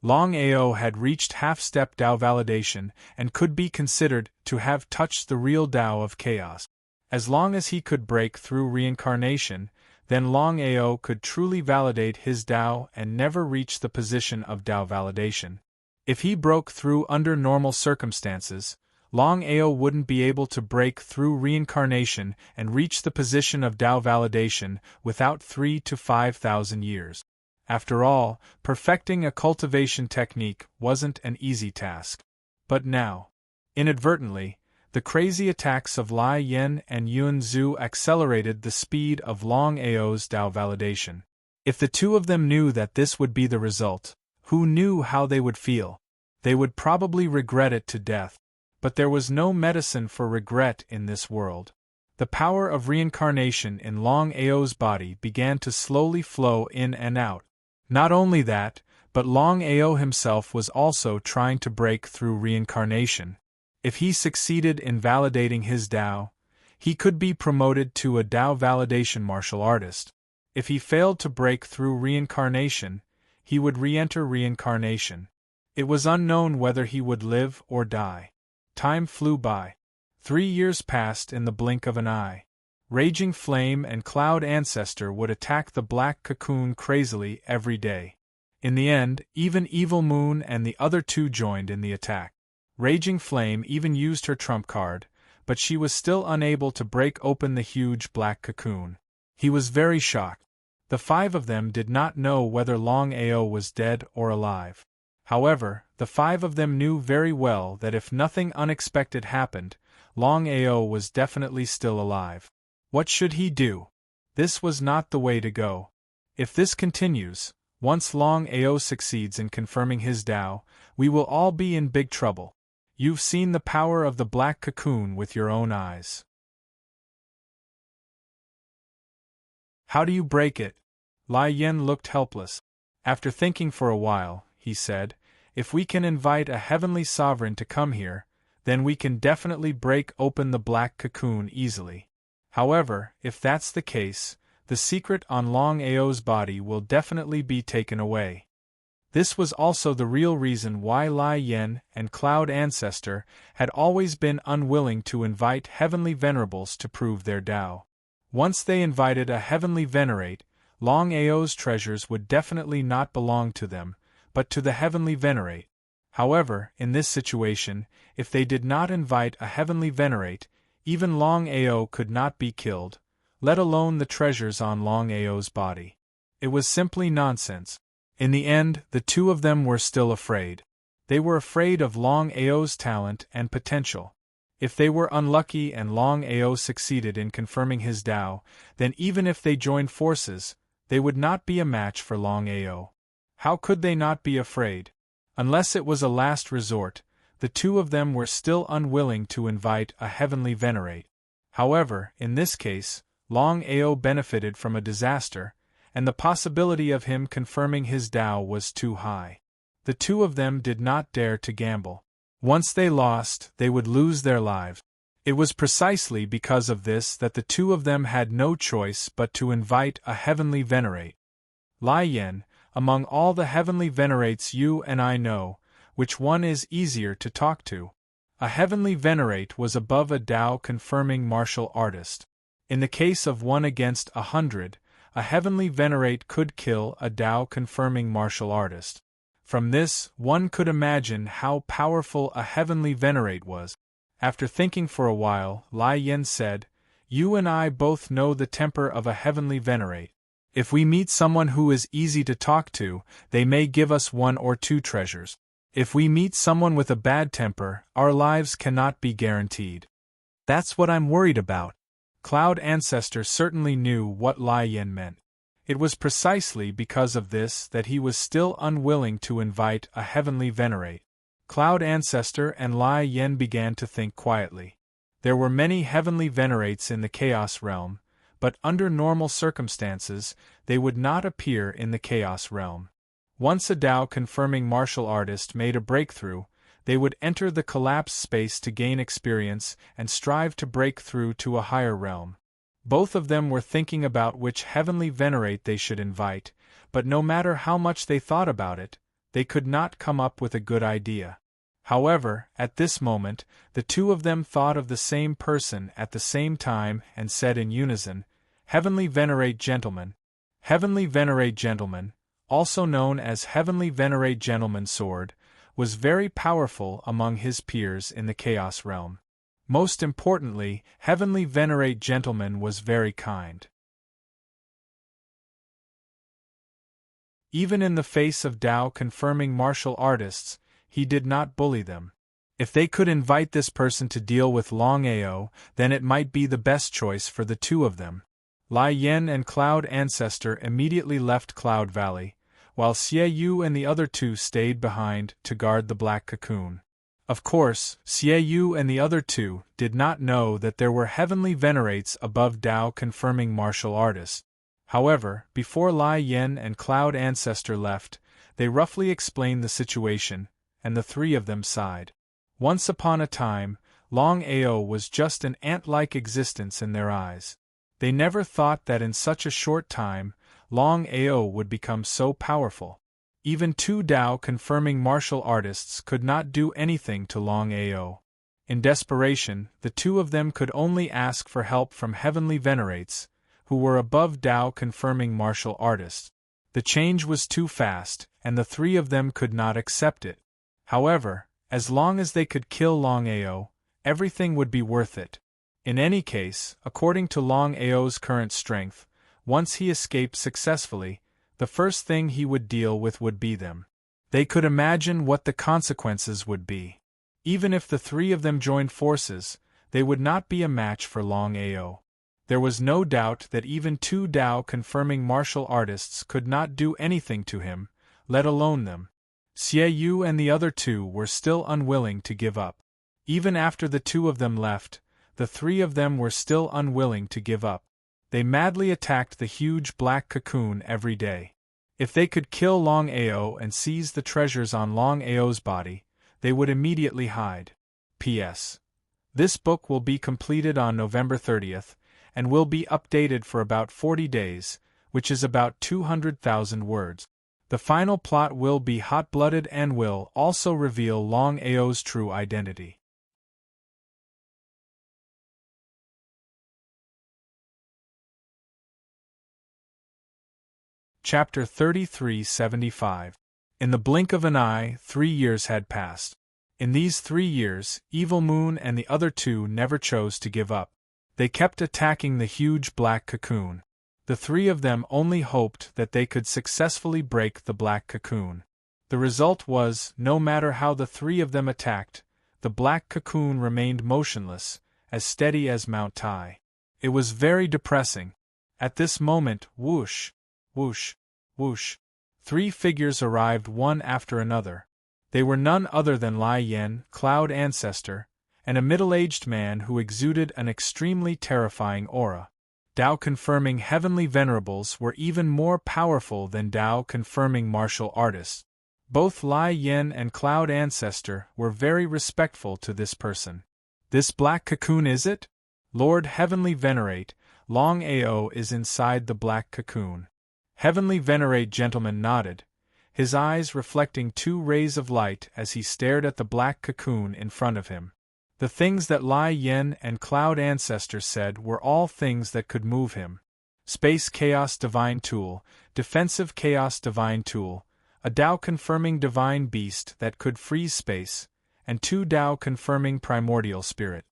Longao had reached half-step Tao validation and could be considered to have touched the real Tao of chaos. As long as he could break through reincarnation, then Longao could truly validate his Tao and never reach the position of Tao validation. If he broke through under normal circumstances, Longao wouldn't be able to break through reincarnation and reach the position of Tao validation without 3,000 to 5,000 years. After all, perfecting a cultivation technique wasn't an easy task. But now, inadvertently, the crazy attacks of Lai Yan and Yun Zhu accelerated the speed of Longao's Tao validation. If the two of them knew that this would be the result, who knew how they would feel? They would probably regret it to death. But there was no medicine for regret in this world. The power of reincarnation in Longao's body began to slowly flow in and out. Not only that, but Longao himself was also trying to break through reincarnation. If he succeeded in validating his Tao, he could be promoted to a Tao validation martial artist. If he failed to break through reincarnation, he would re-enter reincarnation. It was unknown whether he would live or die. Time flew by. 3 years passed in the blink of an eye. Raging Flame and Cloud Ancestor would attack the black cocoon crazily every day. In the end, even Evil Moon and the other two joined in the attack. Raging Flame even used her trump card, but she was still unable to break open the huge black cocoon. He was very shocked. The 5 of them did not know whether Longao was dead or alive. However, the 5 of them knew very well that if nothing unexpected happened, Longao was definitely still alive. What should he do? This was not the way to go. If this continues, once Longao succeeds in confirming his Tao, we will all be in big trouble. You've seen the power of the black cocoon with your own eyes. How do you break it? Lai Yan looked helpless. After thinking for a while, he said, if we can invite a heavenly sovereign to come here, then we can definitely break open the black cocoon easily. However, if that's the case, the secret on Longao's body will definitely be taken away. This was also the real reason why Lai Yen and Cloud Ancestor had always been unwilling to invite heavenly venerables to prove their Tao. Once they invited a heavenly venerate, Longao's treasures would definitely not belong to them, but to the heavenly venerate. However, in this situation, if they did not invite a heavenly venerate, even Longao could not be killed, let alone the treasures on Longao's body. It was simply nonsense. In the end, the two of them were still afraid. They were afraid of Longao's talent and potential. If they were unlucky and Longao succeeded in confirming his Tao, then even if they joined forces, they would not be a match for Longao. How could they not be afraid? Unless it was a last resort, the two of them were still unwilling to invite a heavenly venerate. However, in this case, Longao benefited from a disaster, and the possibility of him confirming his Tao was too high. The two of them did not dare to gamble. Once they lost, they would lose their lives. It was precisely because of this that the two of them had no choice but to invite a heavenly venerate. Lai Yen, among all the heavenly venerates you and I know, which one is easier to talk to? A heavenly venerate was above a Tao-confirming martial artist. In the case of 1 against 100, a heavenly venerate could kill a Tao-confirming martial artist. From this, one could imagine how powerful a heavenly venerate was. After thinking for a while, Lai Yen said, "You and I both know the temper of a heavenly venerate. If we meet someone who is easy to talk to, they may give us 1 or 2 treasures. If we meet someone with a bad temper, our lives cannot be guaranteed. That's what I'm worried about." Cloud Ancestor certainly knew what Lai Yen meant. It was precisely because of this that he was still unwilling to invite a heavenly venerate. Cloud Ancestor and Lai Yen began to think quietly. There were many heavenly venerates in the Chaos Realm, but under normal circumstances, they would not appear in the Chaos Realm. Once a Tao-confirming martial artist made a breakthrough, they would enter the collapse space to gain experience and strive to break through to a higher realm. Both of them were thinking about which heavenly venerate they should invite, but no matter how much they thought about it, they could not come up with a good idea. However, at this moment, the two of them thought of the same person at the same time and said in unison, "Heavenly Venerate Gentleman." Heavenly Venerate Gentleman, also known as Heavenly Venerate Gentleman Sword, was very powerful among his peers in the Chaos Realm. Most importantly, Heavenly Venerate Gentleman was very kind. Even in the face of Tao-confirming martial artists, he did not bully them. If they could invite this person to deal with Longao, then it might be the best choice for the two of them. Lai Yen and Cloud Ancestor immediately left Cloud Valley, while Xie Yu and the other two stayed behind to guard the Black Cocoon. Of course, Xie Yu and the other two did not know that there were heavenly venerates above Tao-confirming martial artists. However, before Lai Yen and Cloud Ancestor left, they roughly explained the situation, and the three of them sighed. Once upon a time, Longao was just an ant-like existence in their eyes. They never thought that in such a short time, Longao would become so powerful. Even 2 Tao-confirming martial artists could not do anything to Longao. In desperation, the two of them could only ask for help from heavenly venerates, who were above Tao-confirming martial artists. The change was too fast, and the three of them could not accept it. However, as long as they could kill Longao, everything would be worth it. In any case, according to Longao's current strength, once he escaped successfully, the first thing he would deal with would be them. They could imagine what the consequences would be. Even if the three of them joined forces, they would not be a match for Longao. There was no doubt that even 2 Tao-confirming martial artists could not do anything to him, let alone them. Xie Yu and the other two were still unwilling to give up. Even after the two of them left, the three of them were still unwilling to give up. They madly attacked the huge black cocoon every day. If they could kill Longao and seize the treasures on Longao's body, they would immediately hide. P.S. This book will be completed on November 30th, and will be updated for about 40 days, which is about 200,000 words. The final plot will be hot-blooded and will also reveal Longao's true identity. Chapter 3375. In the blink of an eye, 3 years had passed. In these 3 years, Evil Moon and the other two never chose to give up. They kept attacking the huge black cocoon. The 3 of them only hoped that they could successfully break the black cocoon. The result was, no matter how the 3 of them attacked, the black cocoon remained motionless, as steady as Mount Tai. It was very depressing. At this moment, whoosh, whoosh, whoosh, 3 figures arrived one after another. They were none other than Lai Yen, Cloud Ancestor, and a middle-aged man who exuded an extremely terrifying aura. Tao-confirming heavenly venerables were even more powerful than Tao-confirming martial artists. Both Lai Yen and Cloud Ancestor were very respectful to this person. This black cocoon, is it? Lord Heavenly Venerate, Longao is inside the black cocoon. Heavenly Venerate gentleman nodded, his eyes reflecting 2 rays of light as he stared at the black cocoon in front of him. The things that Lai Yen and Cloud Ancestor said were all things that could move him. Space Chaos Divine Tool, Defensive Chaos Divine Tool, a Tao-confirming Divine Beast that could freeze space, and 2 Tao-confirming Primordial Spirit.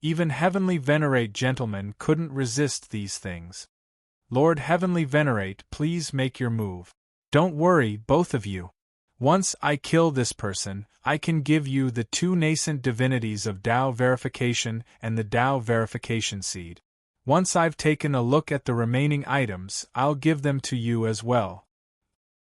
Even Heavenly Venerate gentlemen couldn't resist these things. Lord Heavenly Venerate, please make your move. Don't worry, both of you. Once I kill this person, I can give you the 2 nascent divinities of Tao Verification and the Tao Verification Seed. Once I've taken a look at the remaining items, I'll give them to you as well.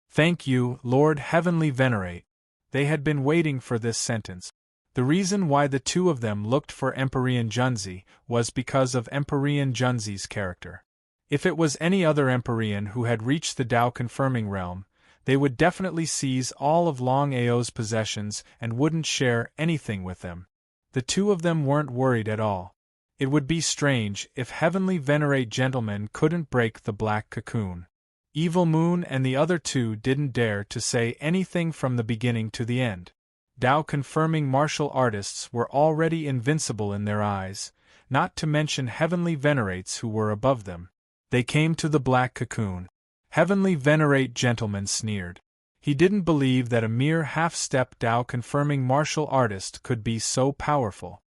Thank you, Lord Heavenly Venerate. They had been waiting for this sentence. The reason why the 2 of them looked for Empyrean Junzi was because of Empyrean Junzi's character. If it was any other Empyrean who had reached the Tao-confirming realm, they would definitely seize all of Longao's possessions and wouldn't share anything with them. The 2 of them weren't worried at all. It would be strange if Heavenly Venerate gentlemen couldn't break the black cocoon. Evil Moon and the other 2 didn't dare to say anything from the beginning to the end. Tao-confirming martial artists were already invincible in their eyes, not to mention Heavenly Venerates who were above them. They came to the black cocoon. Heavenly Venerate gentleman sneered. He didn't believe that a mere half-step Tao-confirming martial artist could be so powerful.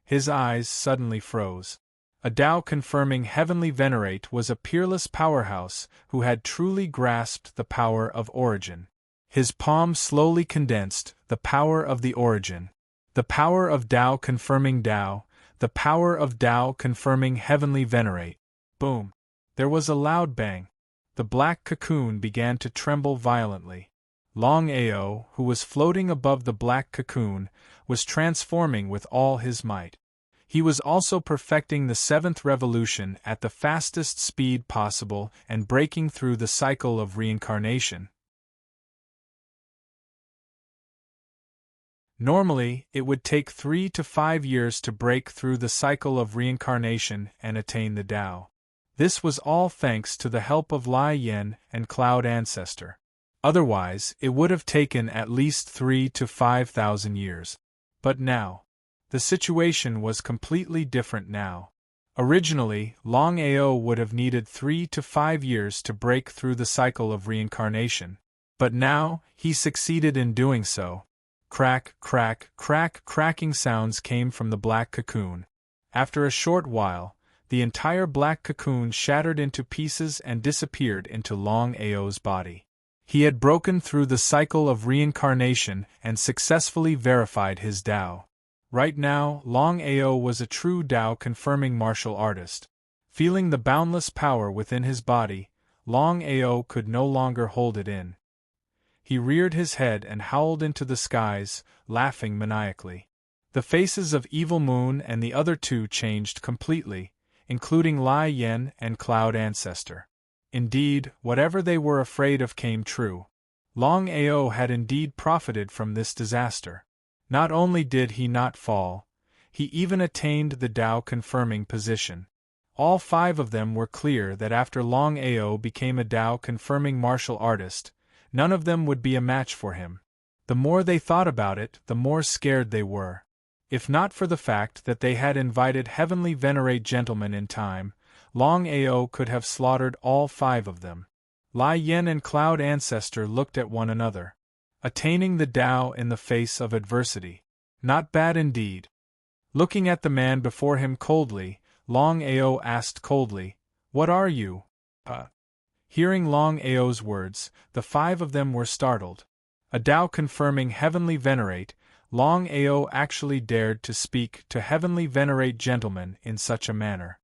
His eyes suddenly froze. A Tao-confirming Heavenly Venerate was a peerless powerhouse who had truly grasped the power of origin. His palm slowly condensed, the power of the origin. The power of Tao-confirming Tao, the power of Tao-confirming Heavenly Venerate. Boom! There was a loud bang. The black cocoon began to tremble violently. Longao, who was floating above the black cocoon, was transforming with all his might. He was also perfecting the 7th revolution at the fastest speed possible and breaking through the cycle of reincarnation. Normally, it would take 3 to 5 years to break through the cycle of reincarnation and attain the Tao. This was all thanks to the help of Lai Yen and Cloud Ancestor. Otherwise, it would have taken at least 3 to 5,000 years. But now, the situation was completely different now. Originally, Longao would have needed 3 to 5 years to break through the cycle of reincarnation. But now, he succeeded in doing so. Crack, crack, crack, cracking sounds came from the black cocoon. After a short while, the entire black cocoon shattered into pieces and disappeared into Longao's body. He had broken through the cycle of reincarnation and successfully verified his Tao. Right now, Longao was a true Tao-confirming martial artist. Feeling the boundless power within his body, Longao could no longer hold it in. He reared his head and howled into the skies, laughing maniacally. The faces of Evil Moon and the other 2 changed completely, including Lai Yen and Cloud Ancestor. Indeed, whatever they were afraid of came true. Longao had indeed profited from this disaster. Not only did he not fall, he even attained the Tao-confirming position. All 5 of them were clear that after Longao became a Tao-confirming martial artist, none of them would be a match for him. The more they thought about it, the more scared they were. If not for the fact that they had invited Heavenly Venerate Gentlemen in time, Longao could have slaughtered all 5 of them. Lai Yen and Cloud Ancestor looked at one another. Attaining the Tao in the face of adversity. Not bad indeed. Looking at the man before him coldly, Longao asked coldly, "What are you?" Hearing Longao's words, the 5 of them were startled. A Tao-confirming Heavenly Venerate, Longao actually dared to speak to Heavenly Venerate Gentlemen in such a manner.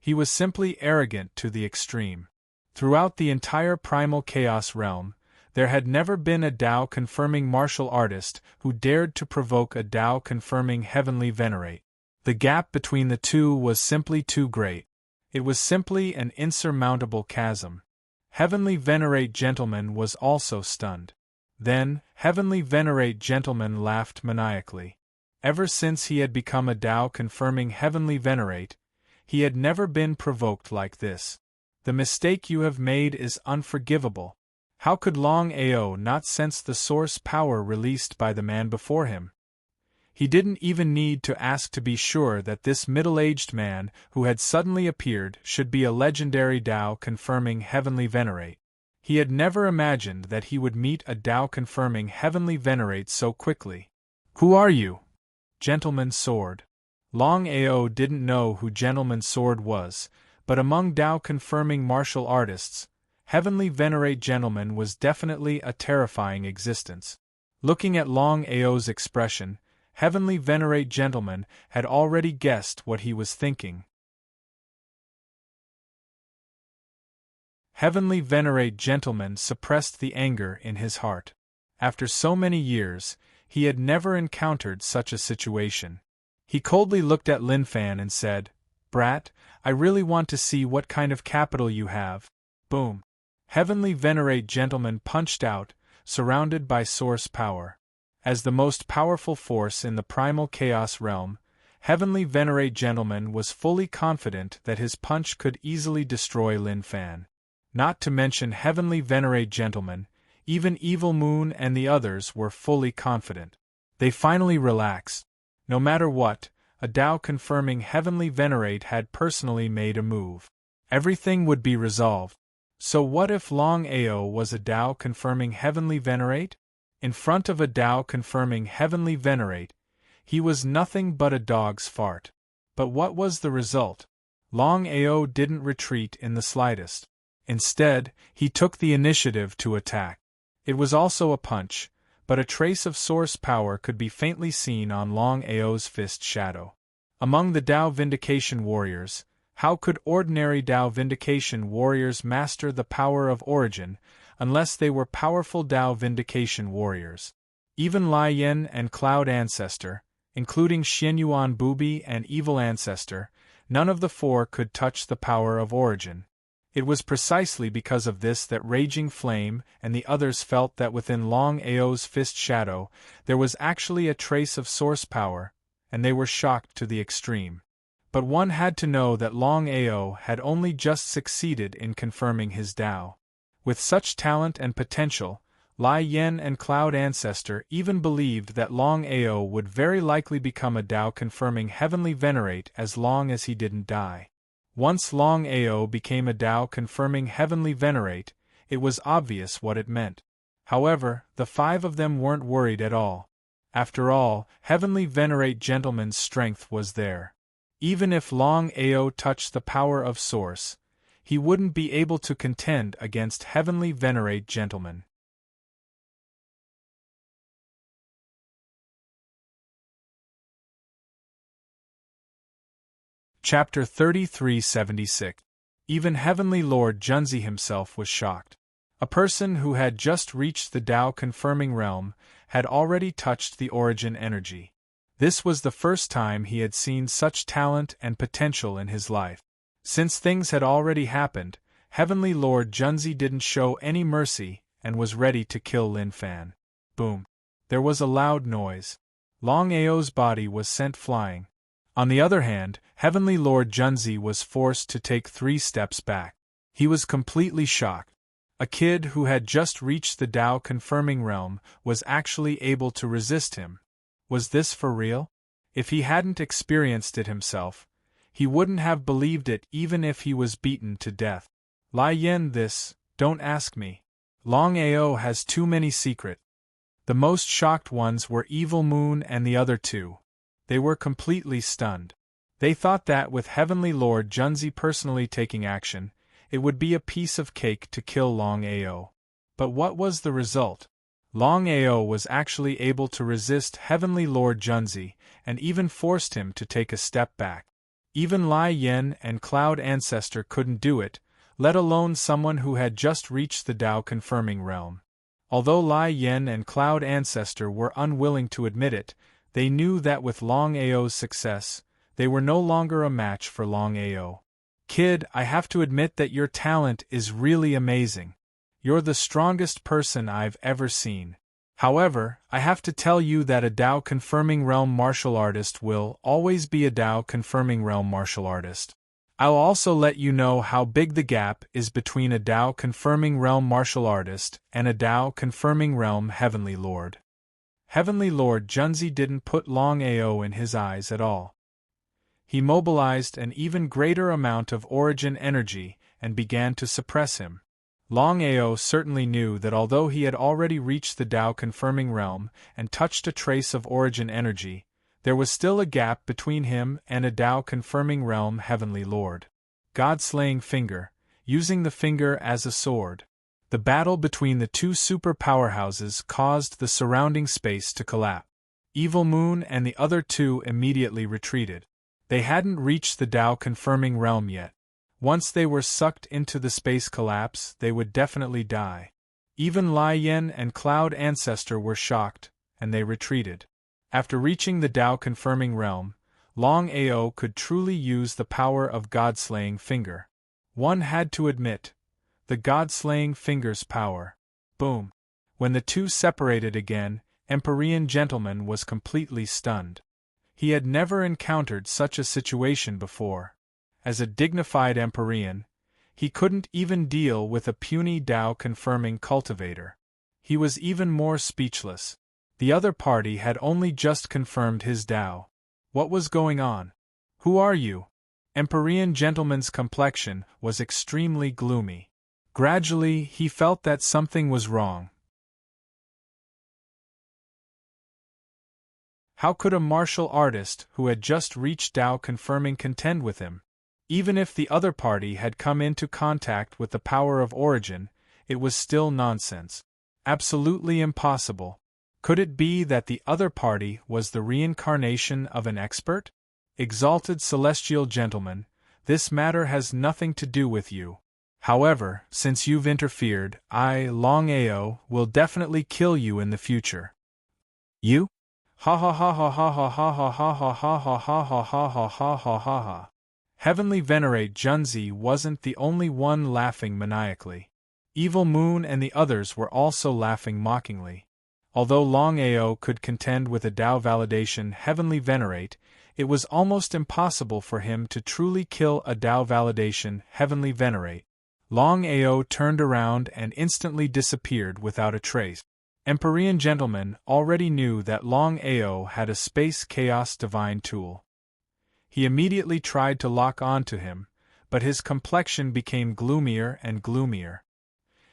He was simply arrogant to the extreme. Throughout the entire primal chaos realm, there had never been a Tao-confirming martial artist who dared to provoke a Tao-confirming Heavenly Venerate. The gap between the two was simply too great. It was simply an insurmountable chasm. Heavenly Venerate Gentleman was also stunned. Then, Heavenly Venerate Gentleman laughed maniacally. Ever since he had become a Tao-confirming Heavenly Venerate, he had never been provoked like this. The mistake you have made is unforgivable. How could Longao not sense the source power released by the man before him? He didn't even need to ask to be sure that this middle-aged man who had suddenly appeared should be a legendary Tao-confirming Heavenly Venerate. He had never imagined that he would meet a Tao-confirming Heavenly Venerate so quickly. "Who are you?" Gentleman Sword. Longao didn't know who Gentleman Sword was, but among Tao-confirming martial artists, Heavenly Venerate Gentleman was definitely a terrifying existence. Looking at Longao's expression, Heavenly Venerate Gentleman had already guessed what he was thinking. Heavenly Venerate Gentleman suppressed the anger in his heart. After so many years, he had never encountered such a situation. He coldly looked at Lin Fan and said, "Brat, I really want to see what kind of capital you have." Boom. Heavenly Venerate Gentleman punched out, surrounded by source power. As the most powerful force in the primal chaos realm, Heavenly Venerate Gentleman was fully confident that his punch could easily destroy Lin Fan. Not to mention Heavenly Venerate Gentleman, even Evil Moon and the others were fully confident. They finally relaxed. No matter what, a Tao-confirming Heavenly Venerate had personally made a move. Everything would be resolved. So what if Longao was a Tao-confirming Heavenly Venerate? In front of a Tao-confirming Heavenly Venerate, he was nothing but a dog's fart. But what was the result? Longao didn't retreat in the slightest. Instead, he took the initiative to attack. It was also a punch, but a trace of source power could be faintly seen on Longao's fist shadow. Among the Tao Vindication Warriors, how could ordinary Tao Vindication Warriors master the power of origin unless they were powerful Tao Vindication Warriors? Even Lai Yen and Cloud Ancestor, including Xianyuan Bubi and Evil Ancestor, none of the 4 could touch the power of origin. It was precisely because of this that Raging Flame and the others felt that within Longao's fist shadow there was actually a trace of source power, and they were shocked to the extreme. But one had to know that Longao had only just succeeded in confirming his Tao. With such talent and potential, Lai Yen and Cloud Ancestor even believed that Longao would very likely become a Tao-confirming Heavenly Venerate as long as he didn't die. Once Longao became a Tao-confirming Heavenly Venerate, it was obvious what it meant. However, the 5 of them weren't worried at all. After all, Heavenly Venerate Gentleman's strength was there. Even if Longao touched the power of Source, he wouldn't be able to contend against Heavenly Venerate Gentleman. Chapter 3376. Even Heavenly Lord Junzi himself was shocked. A person who had just reached the Tao-confirming realm had already touched the origin energy. This was the first time he had seen such talent and potential in his life. Since things had already happened, Heavenly Lord Junzi didn't show any mercy and was ready to kill Lin Fan. Boom. There was a loud noise. Longao's body was sent flying. On the other hand, Heavenly Lord Junzi was forced to take 3 steps back. He was completely shocked. A kid who had just reached the Tao-confirming realm was actually able to resist him. Was this for real? If he hadn't experienced it himself, he wouldn't have believed it even if he was beaten to death. Lai Yen, don't ask me. Longao has too many secrets. The most shocked ones were Evil Moon and the other 2. They were completely stunned. They thought that with Heavenly Lord Junzi personally taking action, it would be a piece of cake to kill Longao. But what was the result? Longao was actually able to resist Heavenly Lord Junzi, and even forced him to take a step back. Even Lai Yen and Cloud Ancestor couldn't do it, let alone someone who had just reached the Tao-confirming realm. Although Lai Yen and Cloud Ancestor were unwilling to admit it, they knew that with Longao's success, they were no longer a match for Longao. Kid, I have to admit that your talent is really amazing. You're the strongest person I've ever seen. However, I have to tell you that a Tao-confirming realm martial artist will always be a Tao-confirming realm martial artist. I'll also let you know how big the gap is between a Tao-confirming realm martial artist and a Tao-confirming realm Heavenly Lord. Heavenly Lord Junzi didn't put Longao in his eyes at all. He mobilized an even greater amount of origin energy and began to suppress him. Longao certainly knew that although he had already reached the Tao-confirming realm and touched a trace of origin energy, there was still a gap between him and a Tao-confirming realm Heavenly Lord. God-slaying finger, using the finger as a sword. The battle between the 2 super powerhouses caused the surrounding space to collapse. Evil Moon and the other 2 immediately retreated. They hadn't reached the Tao-confirming realm yet. Once they were sucked into the space collapse, they would definitely die. Even Lai Yen and Cloud Ancestor were shocked, and they retreated. After reaching the Tao-confirming realm, Longao could truly use the power of God-slaying finger. One had to admit, the God-slaying finger's power. Boom. When the 2 separated again, Empyrean Gentleman was completely stunned. He had never encountered such a situation before. As a dignified Empyrean, he couldn't even deal with a puny Tao-confirming cultivator. He was even more speechless. The other party had only just confirmed his Tao. What was going on? Who are you? Empyrean Gentleman's complexion was extremely gloomy. Gradually, he felt that something was wrong. How could a martial artist who had just reached Tao-confirming contend with him? Even if the other party had come into contact with the power of origin, it was still nonsense. Absolutely impossible. Could it be that the other party was the reincarnation of an expert? Exalted Celestial Gentleman, this matter has nothing to do with you. However, since you've interfered, I, Longao, will definitely kill you in the future. You? Ha ha ha ha ha ha ha ha ha ha ha ha ha ha ha ha ha ha ha ha. Heavenly Venerate Junzi wasn't the only one laughing maniacally. Evil Moon and the others were also laughing mockingly. Although Longao could contend with a Tao validation Heavenly Venerate, it was almost impossible for him to truly kill a Tao validation Heavenly Venerate. Longao turned around and instantly disappeared without a trace. Empyrean Gentleman already knew that Longao had a Space Chaos Divine tool. He immediately tried to lock on to him, but his complexion became gloomier and gloomier.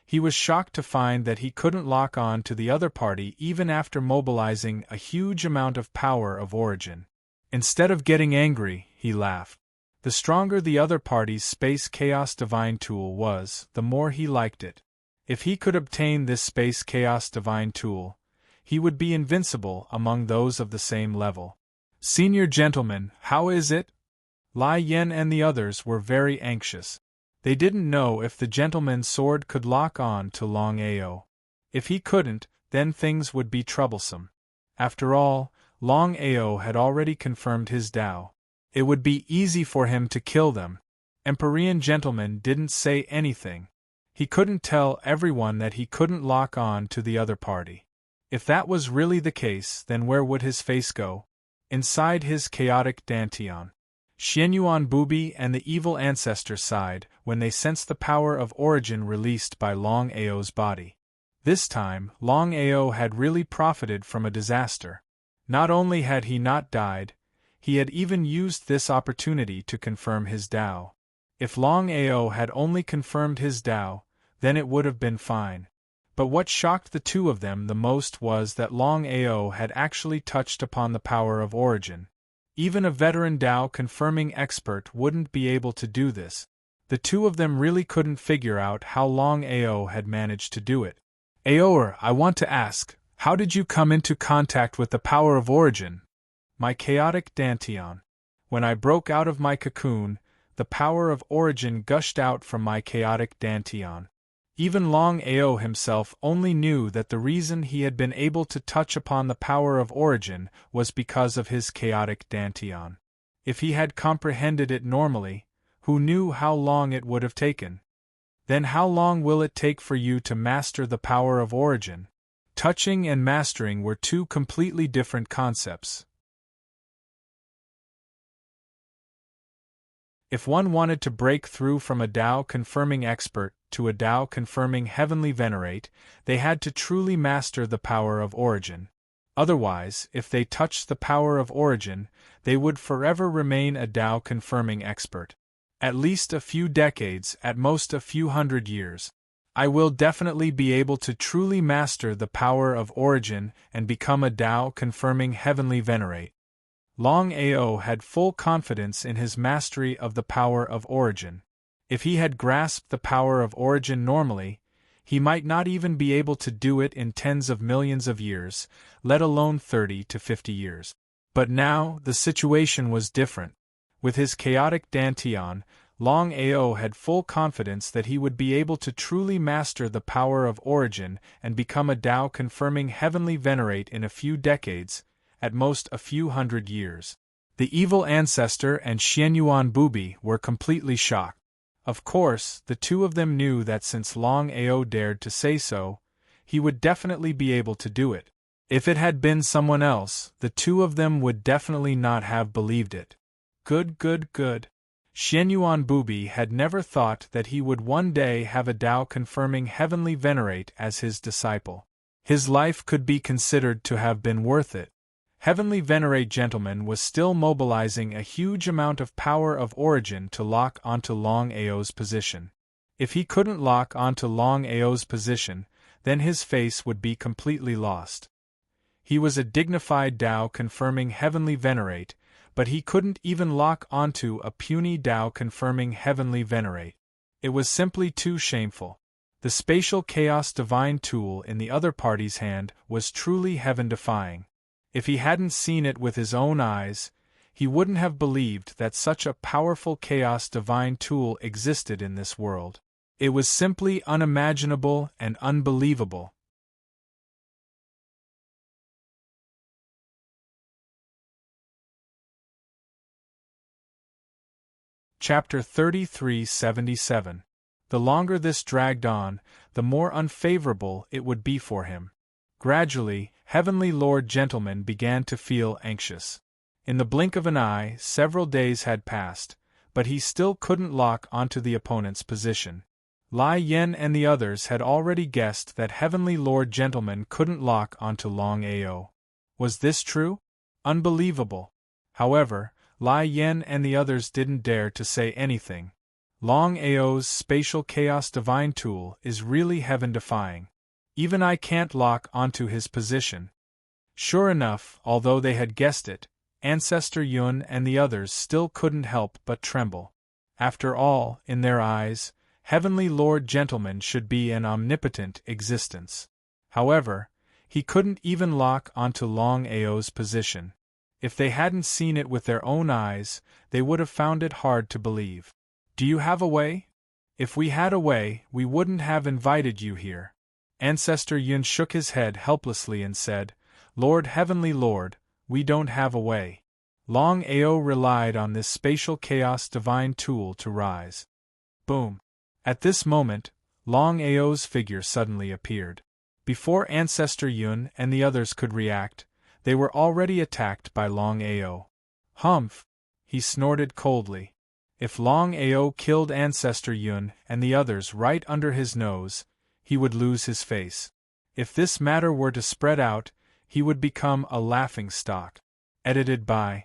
He was shocked to find that he couldn't lock on to the other party even after mobilizing a huge amount of power of origin. Instead of getting angry, he laughed. The stronger the other party's Space Chaos Divine tool was, the more he liked it. If he could obtain this Space Chaos Divine tool, he would be invincible among those of the same level. Senior Gentleman, how is it? Lai Yen and the others were very anxious. They didn't know if the gentleman's sword could lock on to Longao. If he couldn't, then things would be troublesome. After all, Longao had already confirmed his Tao. It would be easy for him to kill them. Empyrean Gentleman didn't say anything. He couldn't tell everyone that he couldn't lock on to the other party. If that was really the case, then where would his face go? Inside his chaotic dantian, Xianyuan Bubi and the evil ancestor sighed when they sensed the power of origin released by Longao's body. This time, Longao had really profited from a disaster. Not only had he not died, he had even used this opportunity to confirm his Tao. If Longao had only confirmed his Tao, then it would have been fine. But what shocked the two of them the most was that Longao had actually touched upon the power of origin. Even a veteran Tao-confirming expert wouldn't be able to do this. The two of them really couldn't figure out how Longao had managed to do it. Aoer, I want to ask, how did you come into contact with the power of origin? My chaotic dantian. When I broke out of my cocoon, the power of origin gushed out from my chaotic dantian. Even Longao himself only knew that the reason he had been able to touch upon the power of origin was because of his chaotic dantian. If he had comprehended it normally, who knew how long it would have taken? Then how long will it take for you to master the power of origin? Touching and mastering were two completely different concepts. If one wanted to break through from a Tao-confirming expert to a Tao-confirming heavenly venerate, they had to truly master the power of origin. Otherwise, if they touched the power of origin, they would forever remain a Tao-confirming expert. At least a few decades, at most a few hundred years. I will definitely be able to truly master the power of origin and become a Tao-confirming heavenly venerate. Longao had full confidence in his mastery of the power of origin. If he had grasped the power of origin normally, he might not even be able to do it in tens of millions of years, let alone 30 to 50 years. But now, the situation was different. With his chaotic dantian, Longao had full confidence that he would be able to truly master the power of origin and become a Tao-confirming heavenly venerate in a few decades, at most a few hundred years. The evil ancestor and Xianyuan Bubi were completely shocked. Of course, the two of them knew that since Longao dared to say so, he would definitely be able to do it. If it had been someone else, the two of them would definitely not have believed it. Good. Xianyuan Bubi had never thought that he would one day have a Tao-confirming heavenly venerate as his disciple. His life could be considered to have been worth it. Heavenly Venerate Gentleman was still mobilizing a huge amount of power of origin to lock onto Longao's position. If he couldn't lock onto Longao's position, then his face would be completely lost. He was a dignified Tao-confirming heavenly venerate, but he couldn't even lock onto a puny Tao-confirming heavenly venerate. It was simply too shameful. The spatial chaos divine tool in the other party's hand was truly heaven-defying. If he hadn't seen it with his own eyes, he wouldn't have believed that such a powerful chaos divine tool existed in this world. It was simply unimaginable and unbelievable. Chapter 3377. The longer this dragged on, the more unfavorable it would be for him. Gradually, Heavenly Lord Gentleman began to feel anxious. In the blink of an eye, several days had passed, but he still couldn't lock onto the opponent's position. Lai Yen and the others had already guessed that Heavenly Lord Gentleman couldn't lock onto Longao. Was this true? Unbelievable. However, Lai Yen and the others didn't dare to say anything. Longao's spatial chaos divine tool is really heaven-defying. Even I can't lock onto his position. Sure enough, although they had guessed it, Ancestor Yun and the others still couldn't help but tremble. After all, in their eyes, Heavenly Lord Gentleman should be an omnipotent existence. However, he couldn't even lock onto Longao's position. If they hadn't seen it with their own eyes, they would have found it hard to believe. Do you have a way? If we had a way, we wouldn't have invited you here. Ancestor Yun shook his head helplessly and said, Lord Heavenly Lord, we don't have a way. Longao relied on this spatial chaos divine tool to rise. Boom. At this moment, Longao's figure suddenly appeared. Before Ancestor Yun and the others could react, They were already attacked by Longao. Humph! He snorted coldly. If Longao killed Ancestor Yun and the others right under his nose, he would lose his face. If this matter were to spread out, he would become a laughingstock. Edited by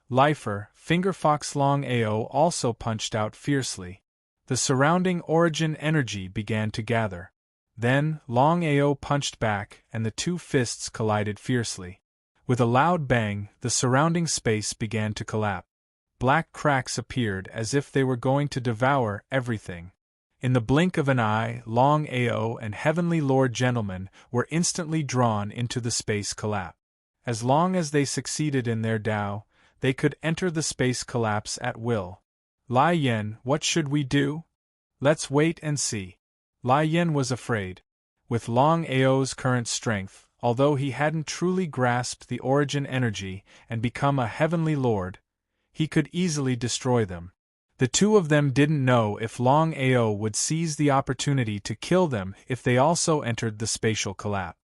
Lifer. Fingerfox. Longao also punched out fiercely. The surrounding origin energy began to gather. Then, Longao punched back and the two fists collided fiercely. With a loud bang, the surrounding space began to collapse. Black cracks appeared as if they were going to devour everything. In the blink of an eye, Longao and Heavenly Lord Gentleman were instantly drawn into the space collapse. As long as they succeeded in their Tao, they could enter the space collapse at will. Lai Yen, what should we do? Let's wait and see. Lai Yen was afraid. With Longao's current strength, although he hadn't truly grasped the origin energy and become a Heavenly Lord, he could easily destroy them. The two of them didn't know if Longao would seize the opportunity to kill them if they also entered the spatial collapse.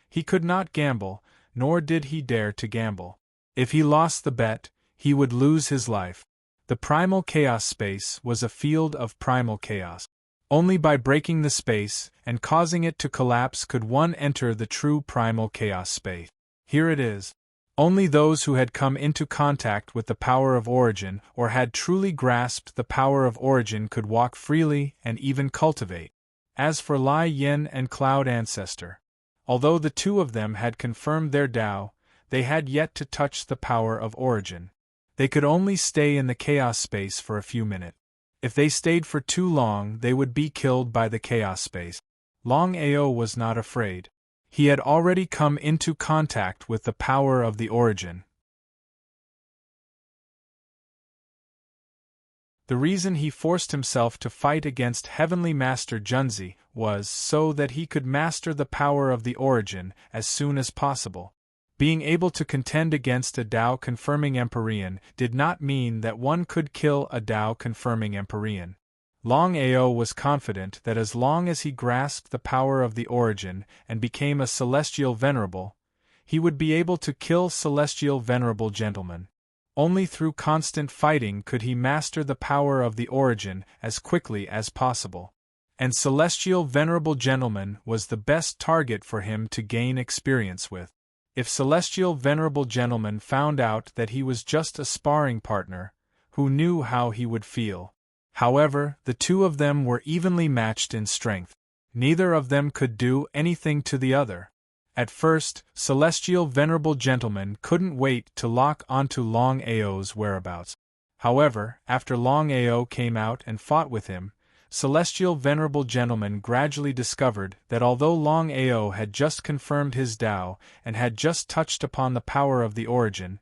He could not gamble, nor did he dare to gamble. If he lost the bet, he would lose his life. The primal chaos space was a field of primal chaos. Only by breaking the space and causing it to collapse could one enter the true primal chaos space. Here it is. Only those who had come into contact with the power of origin or had truly grasped the power of origin could walk freely and even cultivate. As for Lai Yin and Cloud Ancestor, although the two of them had confirmed their Tao, they had yet to touch the power of origin. They could only stay in the chaos space for a few minutes. If they stayed for too long, they would be killed by the chaos space. Longao was not afraid. He had already come into contact with the power of the origin. The reason he forced himself to fight against Heavenly Master Junzi was so that he could master the power of the origin as soon as possible. Being able to contend against a Tao-confirming Empyrean did not mean that one could kill a Tao-confirming Empyrean. Longao was confident that as long as he grasped the power of the origin and became a Celestial Venerable, he would be able to kill Celestial Venerable Gentlemen. Only through constant fighting could he master the power of the origin as quickly as possible. And Celestial Venerable Gentleman was the best target for him to gain experience with. If Celestial Venerable Gentleman found out that he was just a sparring partner, who knew how he would feel? However, the two of them were evenly matched in strength. Neither of them could do anything to the other. At first, Celestial Venerable Gentleman couldn't wait to lock onto Longao's whereabouts. However, after Longao came out and fought with him, Celestial Venerable Gentleman gradually discovered that although Longao had just confirmed his Tao and had just touched upon the power of the origin,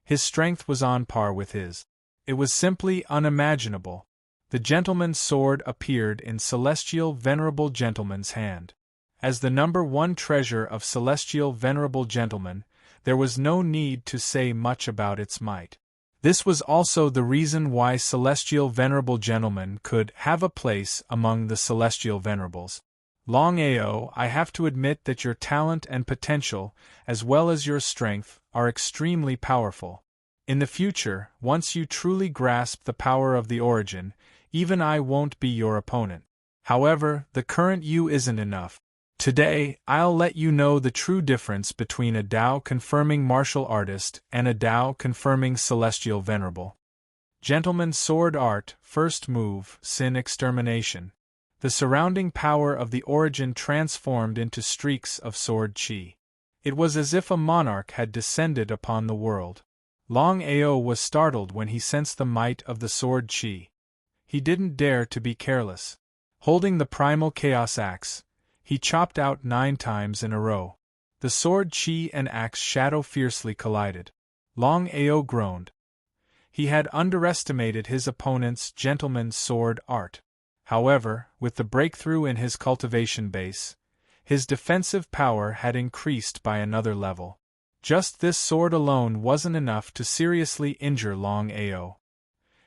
his strength was on par with his. It was simply unimaginable. The gentleman's sword appeared in Celestial Venerable Gentleman's hand. As the number one treasure of Celestial Venerable Gentleman, there was no need to say much about its might. This was also the reason why Celestial Venerable Gentleman could have a place among the Celestial Venerables. Longao, I have to admit that your talent and potential, as well as your strength, are extremely powerful. In the future, once you truly grasp the power of the origin, even I won't be your opponent. However, the current you isn't enough. Today, I'll let you know the true difference between a Tao-confirming martial artist and a Tao-confirming Celestial Venerable. Gentleman Sword Art, first move, Sin Extermination. The surrounding power of the origin transformed into streaks of sword chi. It was as if a monarch had descended upon the world. Longao was startled when he sensed the might of the sword chi. He didn't dare to be careless. Holding the primal chaos axe, he chopped out 9 times in a row. The sword chi and axe shadow fiercely collided. Longao groaned. He had underestimated his opponent's gentleman's sword art. However, with the breakthrough in his cultivation base, his defensive power had increased by another level. Just this sword alone wasn't enough to seriously injure Longao.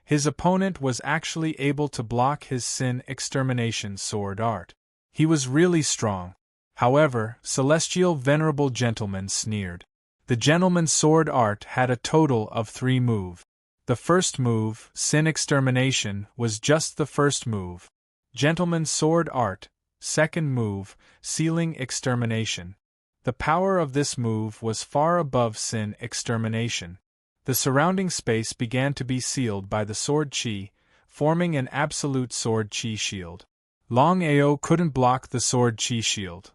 His opponent was actually able to block his Sin Extermination sword art. He was really strong. However, Celestial Venerable Gentleman sneered. The gentleman's sword art had a total of 3 moves. The first move, Sin Extermination, was just the first move. Gentleman's sword art, second move, Sealing Extermination. The power of this move was far above Sin Extermination. The surrounding space began to be sealed by the sword chi, forming an absolute sword chi shield. Longao couldn't block the sword chi shield.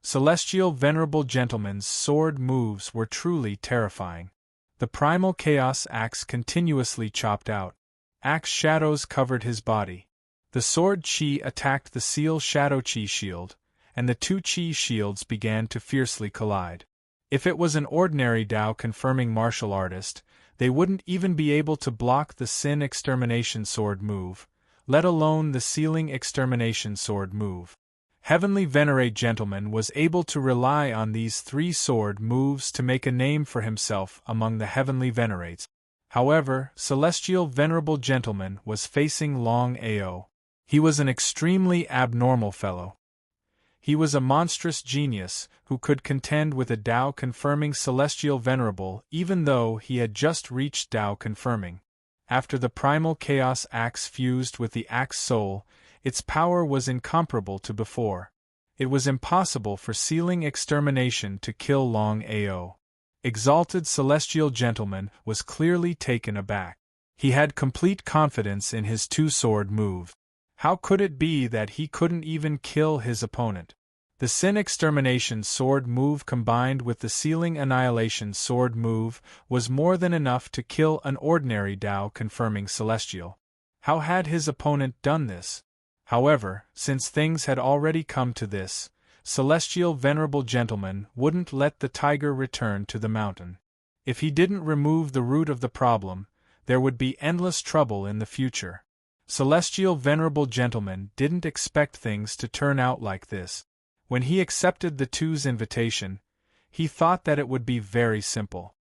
Celestial Venerable Gentleman's sword moves were truly terrifying. The primal chaos axe continuously chopped out. Axe shadows covered his body. The sword chi attacked the seal shadow chi shield, and the 2 chi shields began to fiercely collide. If it was an ordinary Tao-confirming martial artist, they wouldn't even be able to block the Sin Extermination sword move, let alone the Sealing Extermination sword move. Heavenly Venerate Gentleman was able to rely on these 3 sword moves to make a name for himself among the Heavenly Venerates. However, Celestial Venerable Gentleman was facing Longao. He was an extremely abnormal fellow. He was a monstrous genius who could contend with a Tao-confirming Celestial Venerable even though he had just reached Tao-confirming. After the primal chaos axe fused with the axe soul, its power was incomparable to before. It was impossible for Sealing Extermination to kill Longao. Exalted Celestial Gentleman was clearly taken aback. He had complete confidence in his 2 sword moves. How could it be that he couldn't even kill his opponent? The Sin Extermination sword move combined with the Sealing Annihilation sword move was more than enough to kill an ordinary Tao-confirming Celestial. How had his opponent done this? However, since things had already come to this, Celestial Venerable Gentleman wouldn't let the tiger return to the mountain. If he didn't remove the root of the problem, there would be endless trouble in the future. Celestial Venerable Gentleman didn't expect things to turn out like this. When he accepted the 2's invitation, he thought that it would be very simple.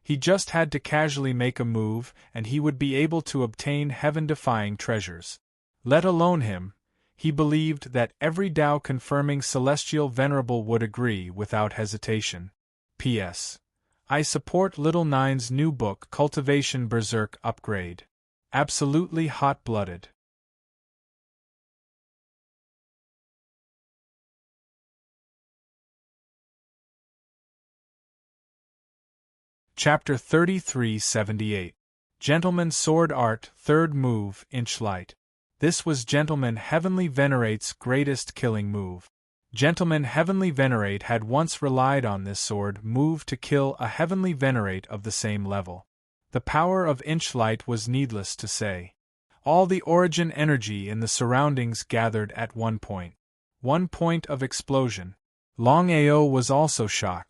He just had to casually make a move and he would be able to obtain heaven-defying treasures. Let alone him, he believed that every Tao-confirming Celestial Venerable would agree without hesitation. P.S. I support Little Nine's new book Cultivation Berserk Upgrade. Absolutely hot-blooded. Chapter 3378. Gentleman Sword Art, Third Move, Inchlight. This was Gentleman Heavenly Venerate's greatest killing move. Gentleman Heavenly Venerate had once relied on this sword move to kill a Heavenly Venerate of the same level. The power of Inchlight was needless to say. All the origin energy in the surroundings gathered at one point. One point of explosion. Longao was also shocked,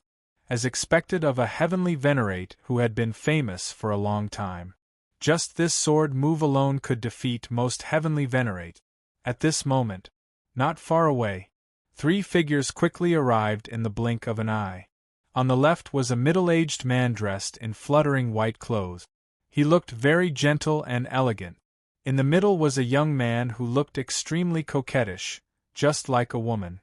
as expected of a Heavenly Venerate who had been famous for a long time. Just this sword move alone could defeat most Heavenly Venerate. At this moment, not far away, 3 figures quickly arrived in the blink of an eye. On the left was a middle-aged man dressed in fluttering white clothes. He looked very gentle and elegant. In the middle was a young man who looked extremely coquettish, just like a woman.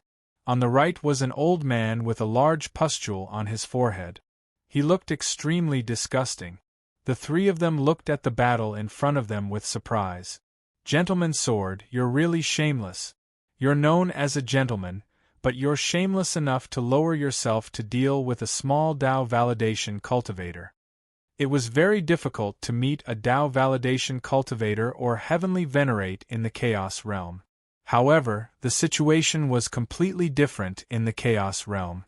On the right was an old man with a large pustule on his forehead. He looked extremely disgusting. The 3 of them looked at the battle in front of them with surprise. Gentleman Sword, you're really shameless. You're known as a gentleman, but you're shameless enough to lower yourself to deal with a small Tao validation cultivator. It was very difficult to meet a Tao validation cultivator or Heavenly Venerate in the Chaos Realm. However, the situation was completely different in the Chaos Realm.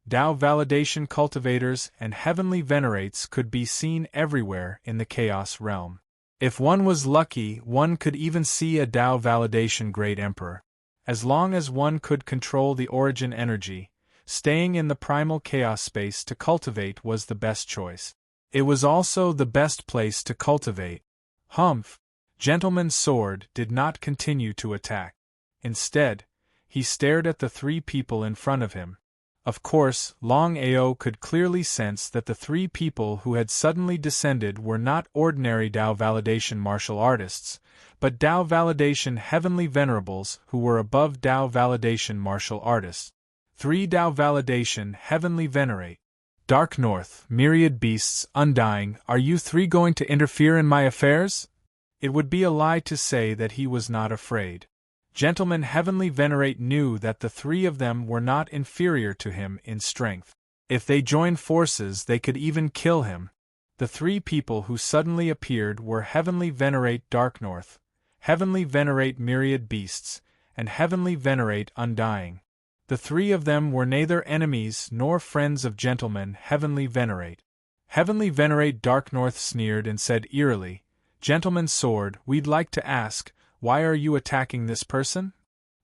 Tao validation cultivators and Heavenly Venerates could be seen everywhere in the Chaos Realm. If one was lucky, one could even see a Tao validation Great Emperor. As long as one could control the origin energy, staying in the primal chaos space to cultivate was the best choice. It was also the best place to cultivate. Humph! Gentleman Sword did not continue to attack. Instead, he stared at the 3 people in front of him. Of course, Longao could clearly sense that the 3 people who had suddenly descended were not ordinary Tao validation martial artists, but Tao validation Heavenly Venerables who were above Tao validation martial artists. 3 Tao validation, heavenly venerate. Dark North, myriad beasts, undying, are you 3 going to interfere in my affairs? It would be a lie to say that he was not afraid. Gentlemen heavenly venerate knew that the 3 of them were not inferior to him in strength. If they joined forces, they could even kill him. The 3 people who suddenly appeared were heavenly venerate Dark North, heavenly venerate myriad beasts, and heavenly venerate undying. The 3 of them were neither enemies nor friends of gentlemen heavenly venerate. Heavenly venerate Dark North sneered and said eerily, "Gentleman Sword, we'd like to ask, why are you attacking this person?"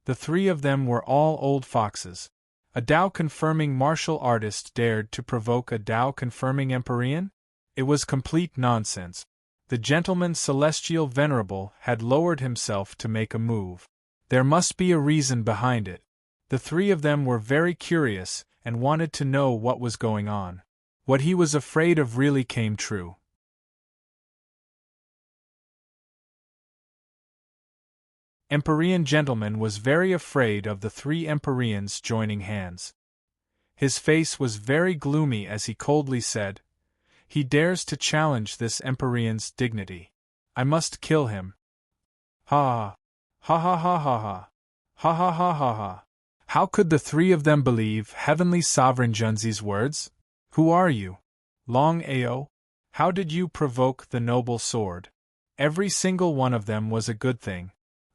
The 3 of them were all old foxes. A Tao-confirming martial artist dared to provoke a Tao-confirming Empyrean? It was complete nonsense. The gentleman celestial venerable had lowered himself to make a move. There must be a reason behind it. The 3 of them were very curious and wanted to know what was going on. What he was afraid of really came true. Empyrean gentleman was very afraid of the 3 Empyreans joining hands. His face was very gloomy as he coldly said, "He dares to challenge this Empyrean's dignity. I must kill him." Ha ha ha ha ha ha ha ha ha ha ha. How could the 3 of them believe Heavenly Sovereign Junzi's words? "Who are you? Longao? How did you provoke the noble sword?" Every single one of them was a good thing.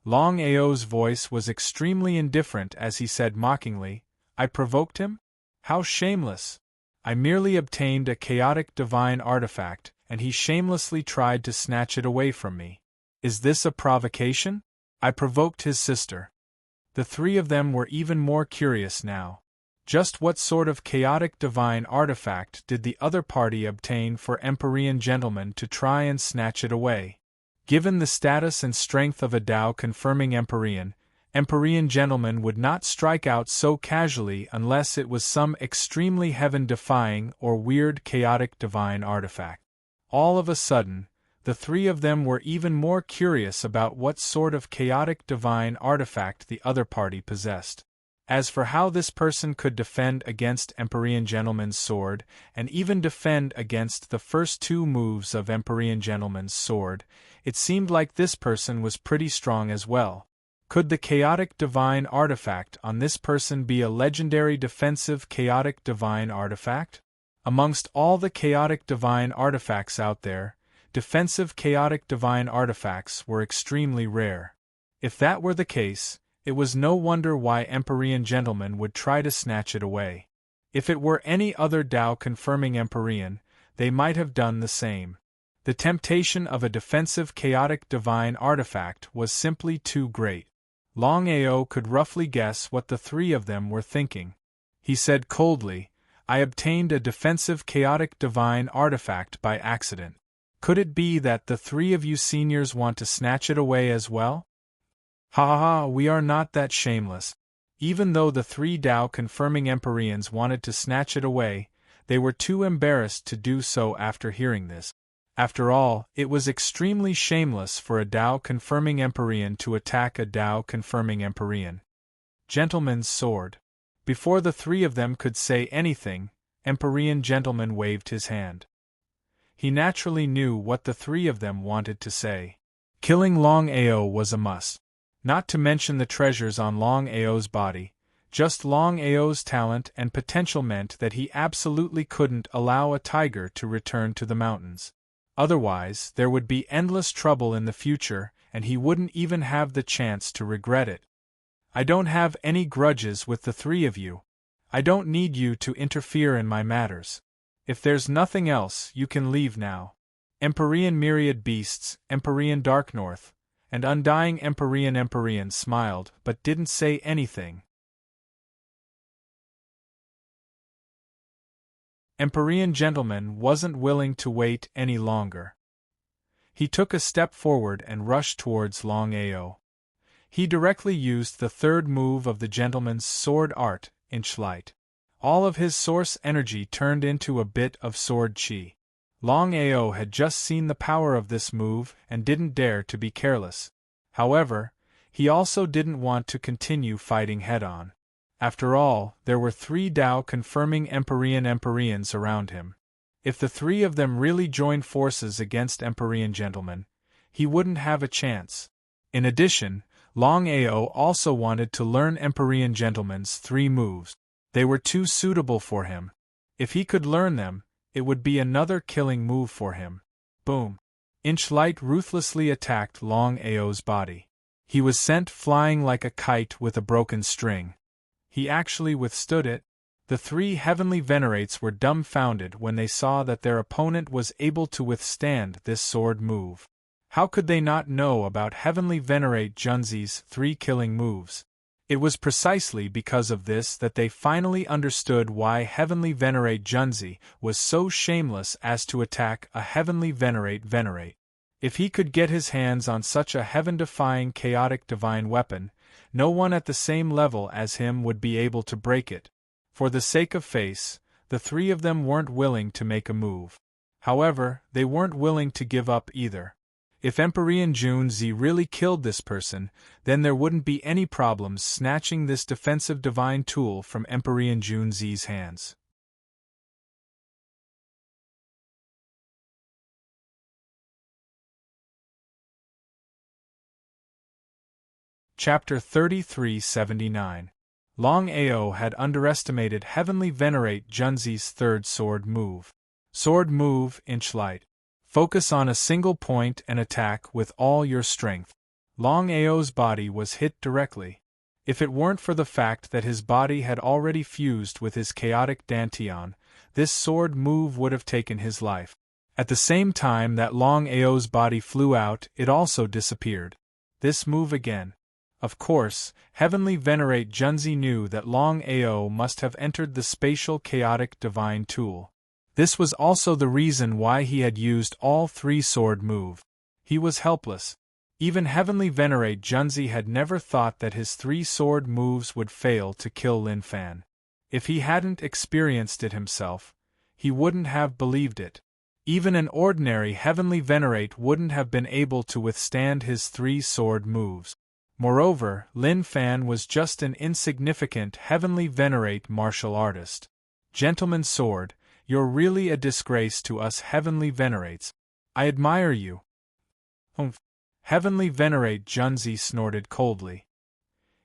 Longao's voice was extremely indifferent as he said mockingly, "I provoked him? How shameless! I merely obtained a chaotic divine artifact, and he shamelessly tried to snatch it away from me. Is this a provocation? I provoked his sister." The 3 of them were even more curious now. Just what sort of chaotic divine artifact did the other party obtain for Empyrean gentlemen to try and snatch it away? Given the status and strength of a Tao-confirming Empyrean, Empyrean gentlemen would not strike out so casually unless it was some extremely heaven-defying or weird chaotic divine artifact. All of a sudden, the 3 of them were even more curious about what sort of chaotic divine artifact the other party possessed. As for how this person could defend against Empyrean gentleman's sword, and even defend against the first 2 moves of Empyrean gentleman's sword, it seemed like this person was pretty strong as well. Could the chaotic divine artifact on this person be a legendary defensive chaotic divine artifact? Amongst all the chaotic divine artifacts out there, defensive chaotic divine artifacts were extremely rare. If that were the case, it was no wonder why Empyrean gentlemen would try to snatch it away. If it were any other Tao-confirming Empyrean, they might have done the same. The temptation of a defensive chaotic divine artifact was simply too great. Longao could roughly guess what the 3 of them were thinking. He said coldly, "I obtained a defensive chaotic divine artifact by accident. Could it be that the 3 of you seniors want to snatch it away as well?" Ha ha ha, we are not that shameless. Even though the 3 Tao-confirming Empyreans wanted to snatch it away, they were too embarrassed to do so after hearing this. After all, it was extremely shameless for a Tao-confirming Empyrean to attack a Tao-confirming Empyrean. Gentleman's sword. Before the 3 of them could say anything, Empyrean gentleman waved his hand. He naturally knew what the 3 of them wanted to say. Killing Longao was a must. Not to mention the treasures on Longao's body. Just Longao's talent and potential meant that he absolutely couldn't allow a tiger to return to the mountains. Otherwise, there would be endless trouble in the future, and he wouldn't even have the chance to regret it. I don't have any grudges with the 3 of you. I don't need you to interfere in my matters. If there's nothing else, you can leave now. Empyrean myriad beasts, Empyrean Dark North, and undying Empyrean smiled but didn't say anything. Empyrean gentleman wasn't willing to wait any longer. He took a step forward and rushed towards Longao. He directly used the 3rd move of the gentleman's sword art, Inchlight. All of his source energy turned into a bit of sword chi. Longao had just seen the power of this move and didn't dare to be careless. However, he also didn't want to continue fighting head-on. After all, there were 3 Tao confirming Empyreans around him. If the 3 of them really joined forces against Empyrean gentlemen, he wouldn't have a chance. In addition, Longao also wanted to learn Empyrean gentlemen's 3 moves. They were too suitable for him. If he could learn them, it would be another killing move for him. Boom! Inchlight ruthlessly attacked Longao's body. He was sent flying like a kite with a broken string. He actually withstood it. The 3 heavenly venerates were dumbfounded when they saw that their opponent was able to withstand this sword move. How could they not know about heavenly venerate Junzi's 3 killing moves? It was precisely because of this that they finally understood why heavenly venerate Junzi was so shameless as to attack a heavenly venerate. If he could get his hands on such a heaven-defying chaotic divine weapon, no one at the same level as him would be able to break it. For the sake of face, the 3 of them weren't willing to make a move. However, they weren't willing to give up either. If Empyrean Junzi really killed this person, then there wouldn't be any problems snatching this defensive divine tool from Empyrean Junzi's hands. Chapter 3379. Longao had underestimated heavenly venerate Junzi's 3rd sword move. Sword move, Inchlight. Focus on a single point and attack with all your strength. Longao's body was hit directly. If it weren't for the fact that his body had already fused with his chaotic dantian, this sword move would have taken his life. At the same time that Longao's body flew out, it also disappeared. This move again. Of course, heavenly venerate Junzi knew that Longao must have entered the spatial chaotic divine tool. This was also the reason why he had used all 3 sword move. He was helpless. Even heavenly venerate Junzi had never thought that his 3 sword moves would fail to kill Lin Fan. If he hadn't experienced it himself, he wouldn't have believed it. Even an ordinary heavenly venerate wouldn't have been able to withstand his 3 sword moves. Moreover, Lin Fan was just an insignificant heavenly venerate martial artist. Gentleman Sword, you're really a disgrace to us heavenly venerates. I admire you. Humph. Heavenly venerate Junzi snorted coldly.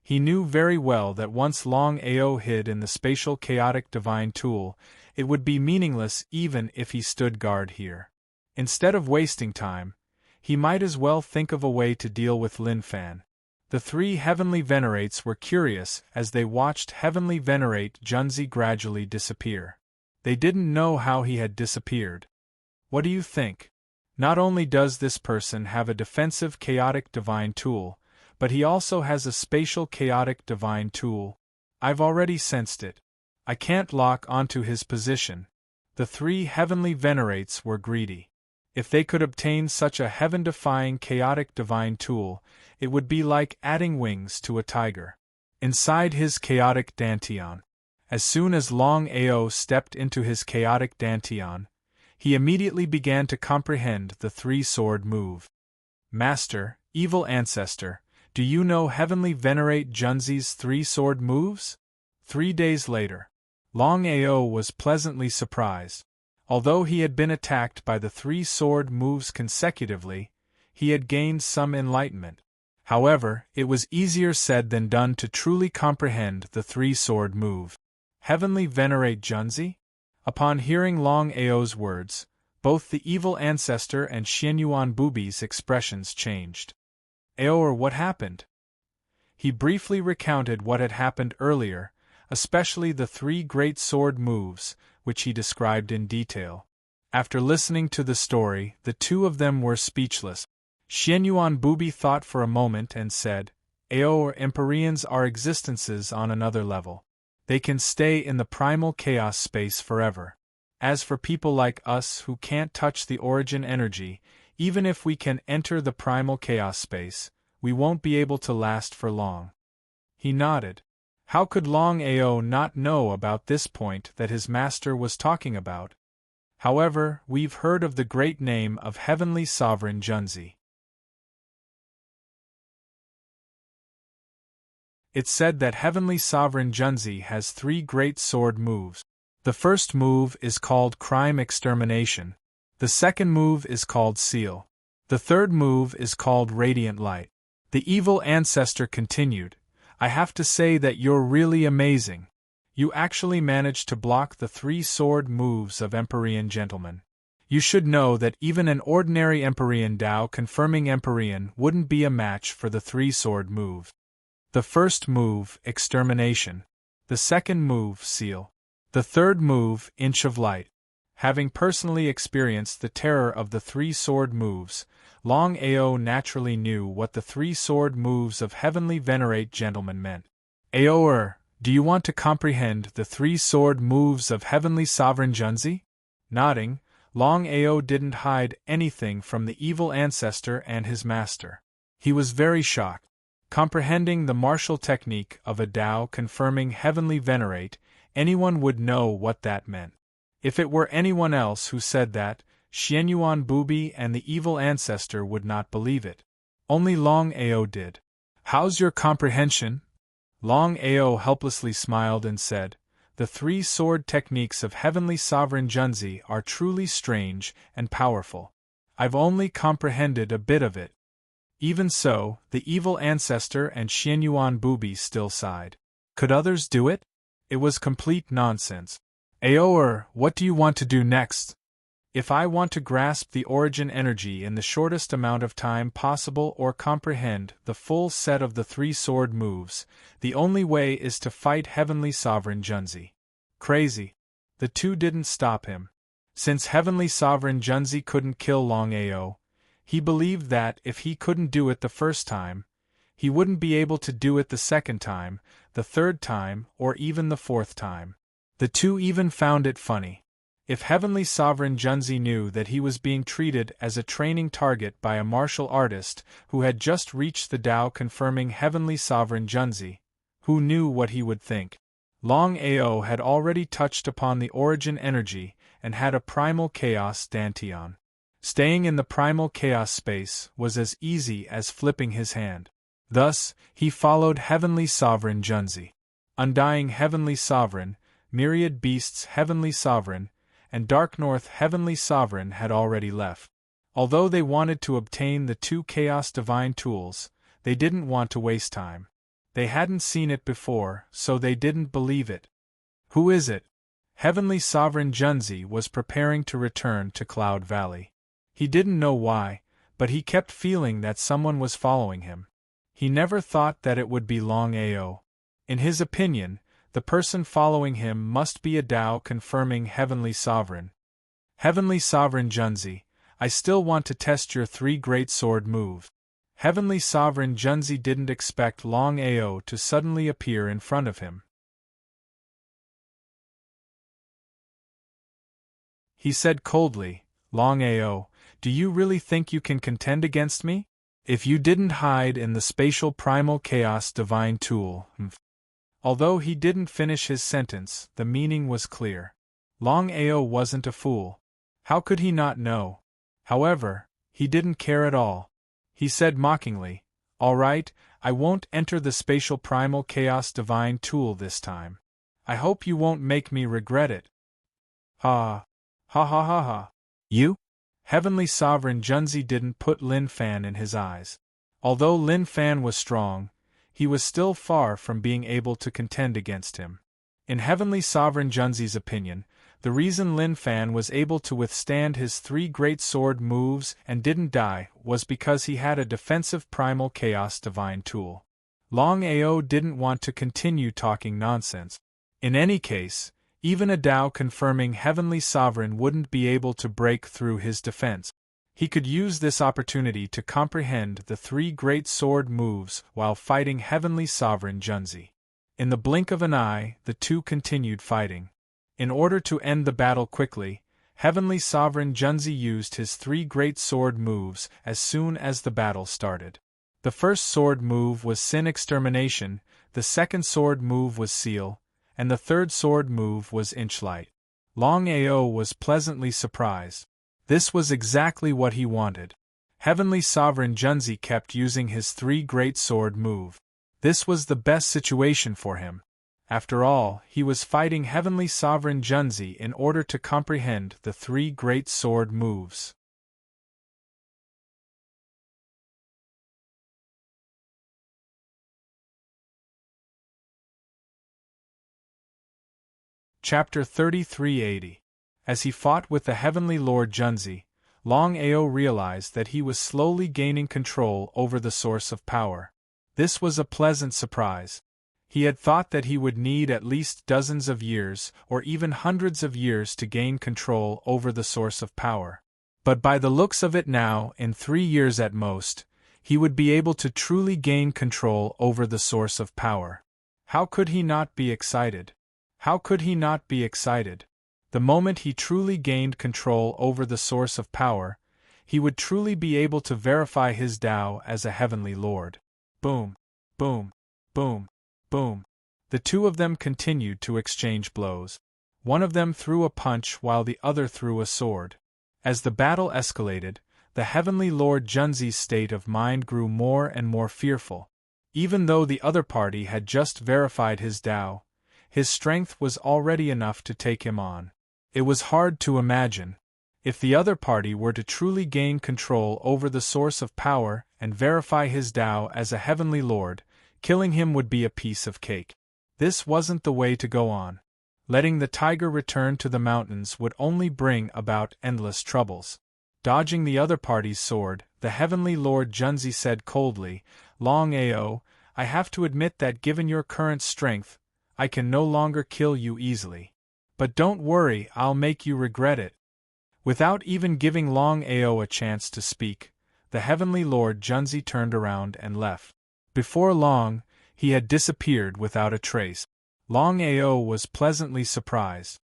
He knew very well that once Longao hid in the spatial chaotic divine tool, it would be meaningless even if he stood guard here. Instead of wasting time, he might as well think of a way to deal with Lin Fan. The 3 heavenly venerates were curious as they watched heavenly venerate Junzi gradually disappear. They didn't know how he had disappeared. What do you think? Not only does this person have a defensive chaotic divine tool, but he also has a spatial chaotic divine tool. I've already sensed it. I can't lock onto his position. The 3 heavenly venerates were greedy. If they could obtain such a heaven-defying chaotic divine tool, it would be like adding wings to a tiger. Inside his chaotic dantian. As soon as Longao stepped into his chaotic dantian, he immediately began to comprehend the 3 sword move. Master, evil ancestor, do you know heavenly venerate Junzi's 3 sword moves? 3 days later, Longao was pleasantly surprised. Although he had been attacked by the 3 sword moves consecutively, he had gained some enlightenment. However, it was easier said than done to truly comprehend the 3 sword move. Heavenly venerate Junzi? Upon hearing Longao's words, both the evil ancestor and Xianyuan Bubi's expressions changed. Aor, what happened? He briefly recounted what had happened earlier, especially the 3 great sword moves, which he described in detail. After listening to the story, the 2 of them were speechless. Xianyuan Bubi thought for a moment and said, Aor, Empyreans are existences on another level. They can stay in the primal chaos space forever. As for people like us who can't touch the origin energy, even if we can enter the primal chaos space, we won't be able to last for long. He nodded. How could Longao not know about this point that his master was talking about? However, we've heard of the great name of Heavenly Sovereign Junzi. It's said that Heavenly Sovereign Junzi has 3 great sword moves. The first move is called Crime Extermination. The second move is called Seal. The third move is called Radiant Light. The evil ancestor continued, I have to say that you're really amazing. You actually managed to block the 3 sword moves of Empyrean gentlemen. You should know that even an ordinary Empyrean Tao confirming Empyrean wouldn't be a match for the 3 sword moves. The first move, Extermination. The second move, Seal. The third move, Inch of Light. Having personally experienced the terror of the 3 sword moves, Longao naturally knew what the 3 sword moves of Heavenly Venerate Gentlemen meant. Aoer, do you want to comprehend the 3 sword moves of Heavenly Sovereign Junzi? Nodding, Longao didn't hide anything from the evil ancestor and his master. He was very shocked. Comprehending the martial technique of a Tao confirming Heavenly Venerate, anyone would know what that meant. If it were anyone else who said that, Xianyuan Bubi and the evil ancestor would not believe it. Only Longao did. How's your comprehension? Longao helplessly smiled and said, The 3 sword techniques of Heavenly Sovereign Junzi are truly strange and powerful. I've only comprehended a bit of it. Even so, the evil ancestor and Xianyuan Bubi still sighed. Could others do it? It was complete nonsense. Aoer, what do you want to do next? If I want to grasp the origin energy in the shortest amount of time possible or comprehend the full set of the 3 sword moves, the only way is to fight Heavenly Sovereign Junzi. Crazy. The 2 didn't stop him. Since Heavenly Sovereign Junzi couldn't kill Longao, he believed that if he couldn't do it the first time, he wouldn't be able to do it the second time, the third time, or even the 4th time. The 2 even found it funny. If Heavenly Sovereign Junzi knew that he was being treated as a training target by a martial artist who had just reached the Tao confirming Heavenly Sovereign Junzi, who knew what he would think? Longao had already touched upon the origin energy and had a primal chaos dantian. Staying in the primal chaos space was as easy as flipping his hand. Thus, he followed Heavenly Sovereign Junzi. Undying Heavenly Sovereign, Myriad Beasts Heavenly Sovereign, and Dark North Heavenly Sovereign had already left. Although they wanted to obtain the 2 Chaos Divine tools, they didn't want to waste time. They hadn't seen it before, so they didn't believe it. Who is it? Heavenly Sovereign Junzi was preparing to return to Cloud Valley. He didn't know why, but he kept feeling that someone was following him. He never thought that it would be Longao. In his opinion, the person following him must be a Tao confirming Heavenly Sovereign. Heavenly Sovereign Junzi, I still want to test your 3 great sword moves. Heavenly Sovereign Junzi didn't expect Longao to suddenly appear in front of him. He said coldly, Longao, do you really think you can contend against me? If you didn't hide in the spatial primal chaos divine tool. Although he didn't finish his sentence, the meaning was clear. Longao wasn't a fool. How could he not know? However, he didn't care at all. He said mockingly, All right, I won't enter the spatial primal chaos divine tool this time. I hope you won't make me regret it. Ha! Ha ha ha ha! You? Heavenly Sovereign Junzi didn't put Lin Fan in his eyes. Although Lin Fan was strong, he was still far from being able to contend against him. In Heavenly Sovereign Junzi's opinion, the reason Lin Fan was able to withstand his 3 great sword moves and didn't die was because he had a defensive primal chaos divine tool. Longao didn't want to continue talking nonsense. In any case, even a Tao confirming Heavenly Sovereign wouldn't be able to break through his defense. He could use this opportunity to comprehend the 3 great sword moves while fighting Heavenly Sovereign Junzi. In the blink of an eye, the 2 continued fighting. In order to end the battle quickly, Heavenly Sovereign Junzi used his 3 great sword moves as soon as the battle started. The first sword move was Sin Extermination, the second sword move was Seal, and the third sword move was Inch Light. Longao was pleasantly surprised. This was exactly what he wanted. Heavenly Sovereign Junzi kept using his 3 great sword move. This was the best situation for him. After all, he was fighting Heavenly Sovereign Junzi in order to comprehend the three great sword moves. Chapter 3380. As he fought with the Heavenly Lord Junzi, Longao realized that he was slowly gaining control over the source of power. This was a pleasant surprise. He had thought that he would need at least dozens of years or even hundreds of years to gain control over the source of power. But by the looks of it now, in 3 years at most, he would be able to truly gain control over the source of power. How could he not be excited? How could he not be excited? The moment he truly gained control over the source of power, he would truly be able to verify his Tao as a heavenly lord. Boom, boom, boom, boom. The two of them continued to exchange blows. One of them threw a punch while the other threw a sword. As the battle escalated, the heavenly Lord Junzi's state of mind grew more and more fearful. Even though the other party had just verified his Tao, his strength was already enough to take him on. It was hard to imagine. If the other party were to truly gain control over the source of power and verify his Tao as a heavenly lord, killing him would be a piece of cake. This wasn't the way to go on. Letting the tiger return to the mountains would only bring about endless troubles. Dodging the other party's sword, the heavenly Lord Junzi said coldly, "Longao, I have to admit that given your current strength, I can no longer kill you easily. But don't worry, I'll make you regret it." Without even giving Longao a chance to speak, the heavenly Lord Junzi turned around and left. Before long, he had disappeared without a trace. Longao was pleasantly surprised.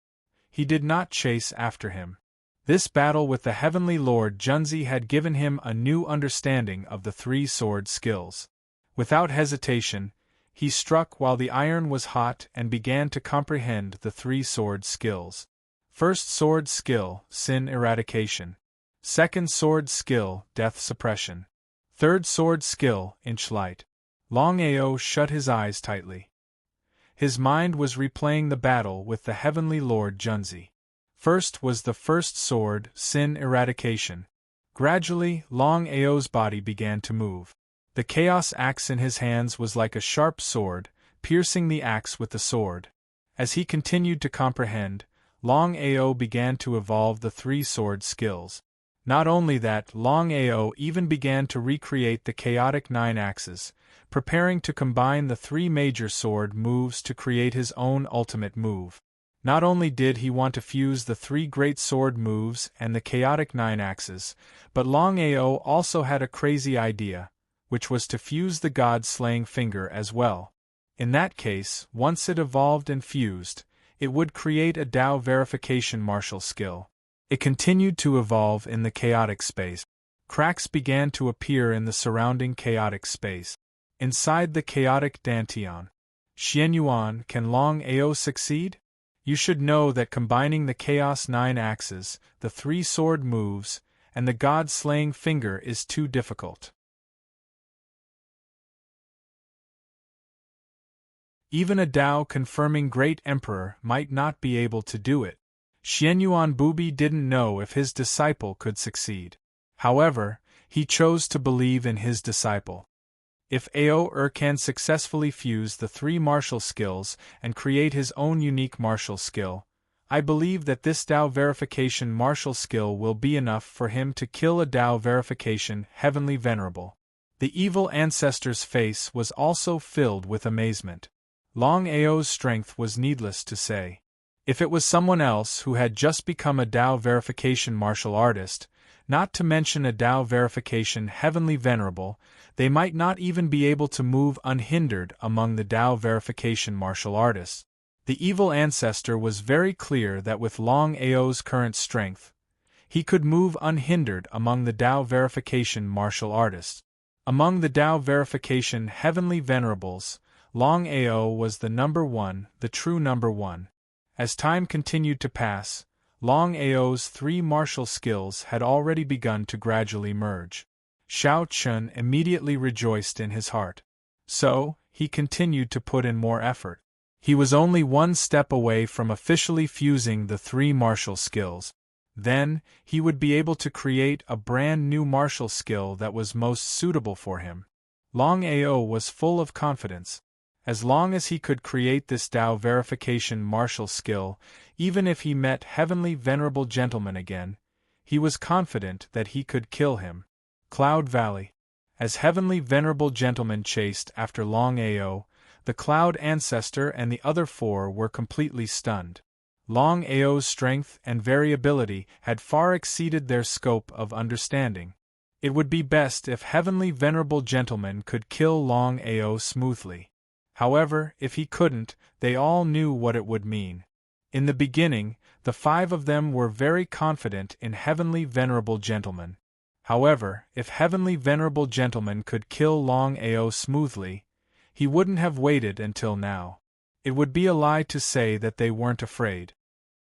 He did not chase after him. This battle with the heavenly Lord Junzi had given him a new understanding of the three sword skills. Without hesitation, he struck while the iron was hot and began to comprehend the three sword skills. First sword skill, sin eradication. Second sword skill, death suppression. Third sword skill, inch light. Longao shut his eyes tightly. His mind was replaying the battle with the heavenly Lord Junzi. First was the first sword, sin eradication. Gradually, Longao's body began to move. The chaos axe in his hands was like a sharp sword, piercing the axe with the sword. As he continued to comprehend, Longao began to evolve the three sword skills. Not only that, Longao even began to recreate the chaotic 9 axes, preparing to combine the 3 major sword moves to create his own ultimate move. Not only did he want to fuse the 3 great sword moves and the chaotic 9 axes, but Longao also had a crazy idea, which was to fuse the god-slaying finger as well. In that case, once it evolved and fused, it would create a Tao verification martial skill. It continued to evolve in the chaotic space. Cracks began to appear in the surrounding chaotic space. Inside the chaotic Dantian. Xianyuan, can Longao succeed? You should know that combining the Chaos 9 axes, the 3 sword moves, and the god-slaying finger is too difficult. Even a Tao-confirming great emperor might not be able to do it. Xianyuan Bubi didn't know if his disciple could succeed. However, he chose to believe in his disciple. If Ao can successfully fuse the 3 martial skills and create his own unique martial skill, I believe that this Tao verification martial skill will be enough for him to kill a Tao verification heavenly venerable. The evil ancestor's face was also filled with amazement. Longao's strength was needless to say. If it was someone else who had just become a Tao verification martial artist, not to mention a Tao verification heavenly venerable, they might not even be able to move unhindered among the Tao verification martial artists. The evil ancestor was very clear that with Longao's current strength, he could move unhindered among the Tao verification martial artists. Among the Tao verification heavenly venerables, Longao was the number 1, the true number 1. As time continued to pass, Longao's 3 martial skills had already begun to gradually merge. Xiao Chun immediately rejoiced in his heart. So, he continued to put in more effort. He was only one step away from officially fusing the three martial skills. Then, he would be able to create a brand new martial skill that was most suitable for him. Longao was full of confidence. As long as he could create this Tao verification martial skill, even if he met Heavenly Venerable Gentleman again, he was confident that he could kill him. Cloud Valley. As Heavenly Venerable Gentleman chased after Longao, the Cloud Ancestor and the other four were completely stunned. Longao's strength and variability had far exceeded their scope of understanding. It would be best if Heavenly Venerable Gentleman could kill Longao smoothly. However, if he couldn't, they all knew what it would mean. In the beginning, the five of them were very confident in Heavenly Venerable Gentleman. However, if Heavenly Venerable Gentleman could kill Longao smoothly, he wouldn't have waited until now. It would be a lie to say that they weren't afraid.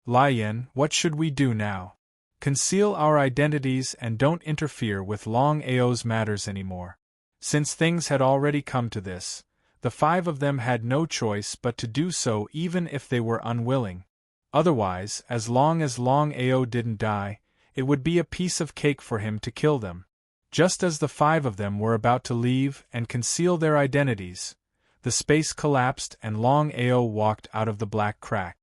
Lian, what should we do now? Conceal our identities and don't interfere with Longao's matters anymore. Since things had already come to this, the five of them had no choice but to do so even if they were unwilling. Otherwise, as long as Longao didn't die, it would be a piece of cake for him to kill them. Just as the five of them were about to leave and conceal their identities, the space collapsed and Longao walked out of the black crack.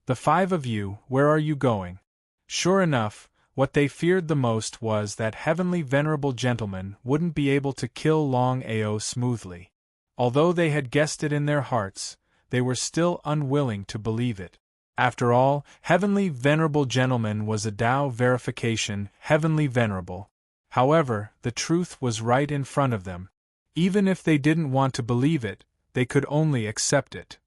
The five of you, where are you going? Sure enough, what they feared the most was that Heavenly Venerable Gentleman wouldn't be able to kill Longao smoothly. Although they had guessed it in their hearts, they were still unwilling to believe it. After all, Heavenly Venerable Gentleman was a Tao verification, Heavenly Venerable. However, the truth was right in front of them. Even if they didn't want to believe it, they could only accept it.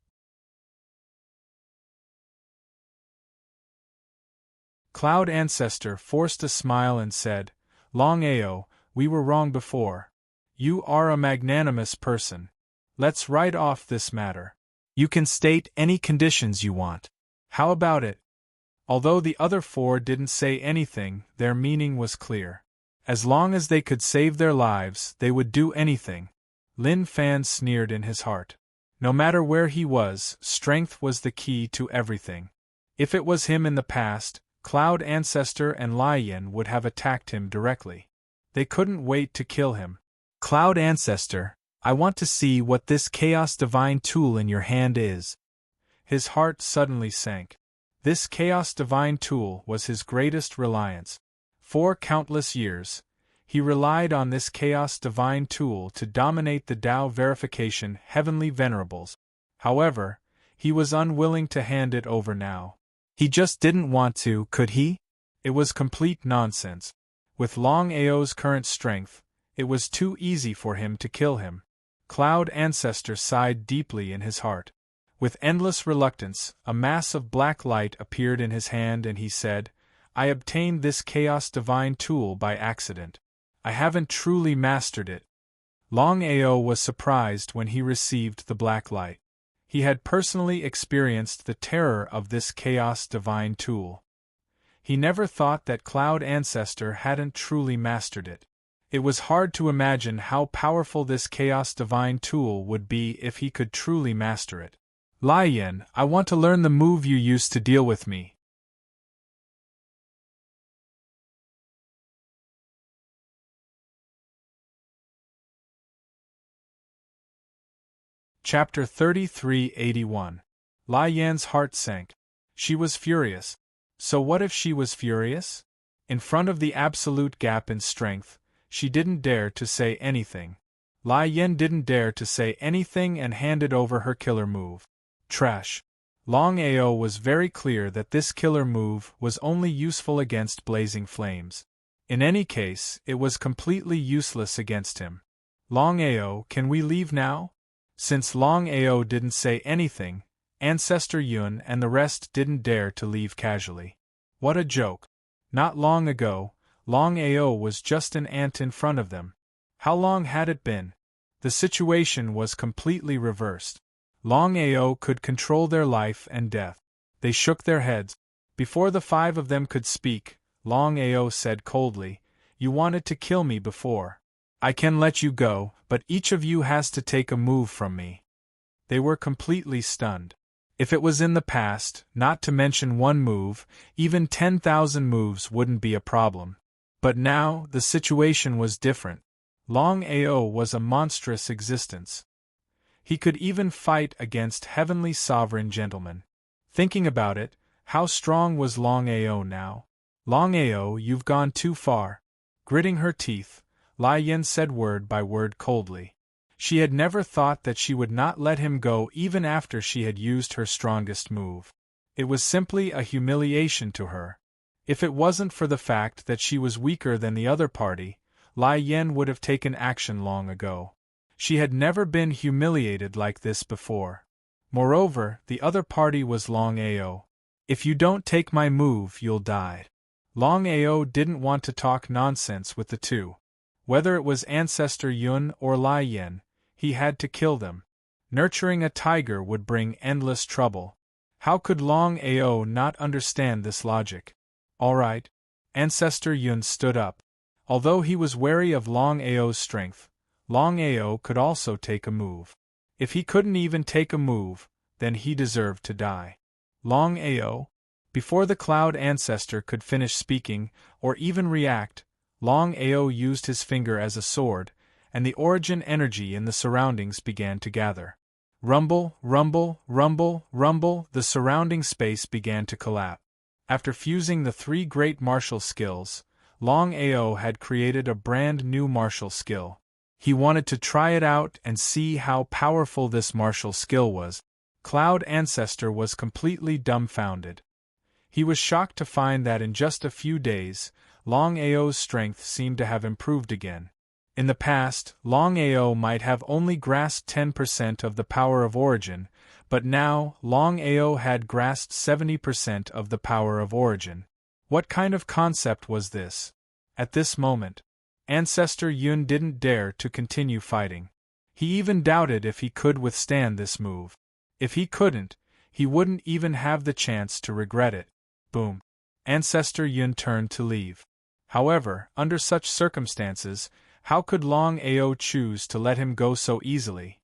Cloud Ancestor forced a smile and said, Longao, we were wrong before. You are a magnanimous person. Let's write off this matter. You can state any conditions you want. How about it? Although the other four didn't say anything, their meaning was clear. As long as they could save their lives, they would do anything. Lin Fan sneered in his heart. No matter where he was, strength was the key to everything. If it was him in the past, Cloud Ancestor and Lian would have attacked him directly. They couldn't wait to kill him. Cloud Ancestor, I want to see what this Chaos Divine tool in your hand is. His heart suddenly sank. This Chaos Divine tool was his greatest reliance. For countless years, he relied on this Chaos Divine tool to dominate the Tao verification Heavenly Venerables. However, he was unwilling to hand it over now. He just didn't want to, could he? It was complete nonsense. With Longao's current strength, it was too easy for him to kill him. Cloud Ancestor sighed deeply in his heart. With endless reluctance, a mass of black light appeared in his hand and he said, I obtained this Chaos Divine tool by accident. I haven't truly mastered it. Longao was surprised when he received the black light. He had personally experienced the terror of this Chaos Divine tool. He never thought that Cloud Ancestor hadn't truly mastered it. It was hard to imagine how powerful this Chaos Divine tool would be if he could truly master it. Lian, I want to learn the move you used to deal with me. Chapter 3381. Lian's heart sank. She was furious. So what if she was furious? In front of the absolute gap in strength, she didn't dare to say anything. Lian didn't dare to say anything and handed over her killer move. Trash. Longao was very clear that this killer move was only useful against blazing flames. In any case, it was completely useless against him. Longao, can we leave now? Since Longao didn't say anything, Ancestor Yun and the rest didn't dare to leave casually. What a joke. Not long ago, Longao was just an ant in front of them. How long had it been? The situation was completely reversed. Longao could control their life and death. They shook their heads. Before the five of them could speak, Longao said coldly, You wanted to kill me before. I can let you go, but each of you has to take a move from me. They were completely stunned. If it was in the past, not to mention one move, even 10,000 moves wouldn't be a problem. But now, the situation was different. Longao was a monstrous existence. He could even fight against heavenly sovereign gentlemen. Thinking about it, how strong was Longao now? Longao, you've gone too far. Gritting her teeth, Lai Yin said word by word coldly. She had never thought that she would not let him go even after she had used her strongest move. It was simply a humiliation to her. If it wasn't for the fact that she was weaker than the other party, Lai Yin would have taken action long ago. She had never been humiliated like this before. Moreover, the other party was Longao. If you don't take my move, you'll die. Longao didn't want to talk nonsense with the two. Whether it was Ancestor Yun or Lai Yin, he had to kill them. Nurturing a tiger would bring endless trouble. How could Longao not understand this logic? All right. Ancestor Yun stood up. Although he was wary of Longao's strength, Longao could also take a move. If he couldn't even take a move, then he deserved to die. Longao? Before the Cloud Ancestor could finish speaking, or even react, Longao used his finger as a sword, and the origin energy in the surroundings began to gather. Rumble, rumble, rumble, rumble, the surrounding space began to collapse. After fusing the three great martial skills, Longao had created a brand new martial skill. He wanted to try it out and see how powerful this martial skill was. Cloud Ancestor was completely dumbfounded. He was shocked to find that in just a few days, Longao's strength seemed to have improved again. In the past, Longao might have only grasped 10% of the power of origin, but now, Longao had grasped 70% of the power of origin. What kind of concept was this? At this moment, Ancestor Yun didn't dare to continue fighting. He even doubted if he could withstand this move. If he couldn't, he wouldn't even have the chance to regret it. Boom. Ancestor Yun turned to leave. However, under such circumstances, how could Longao choose to let him go so easily?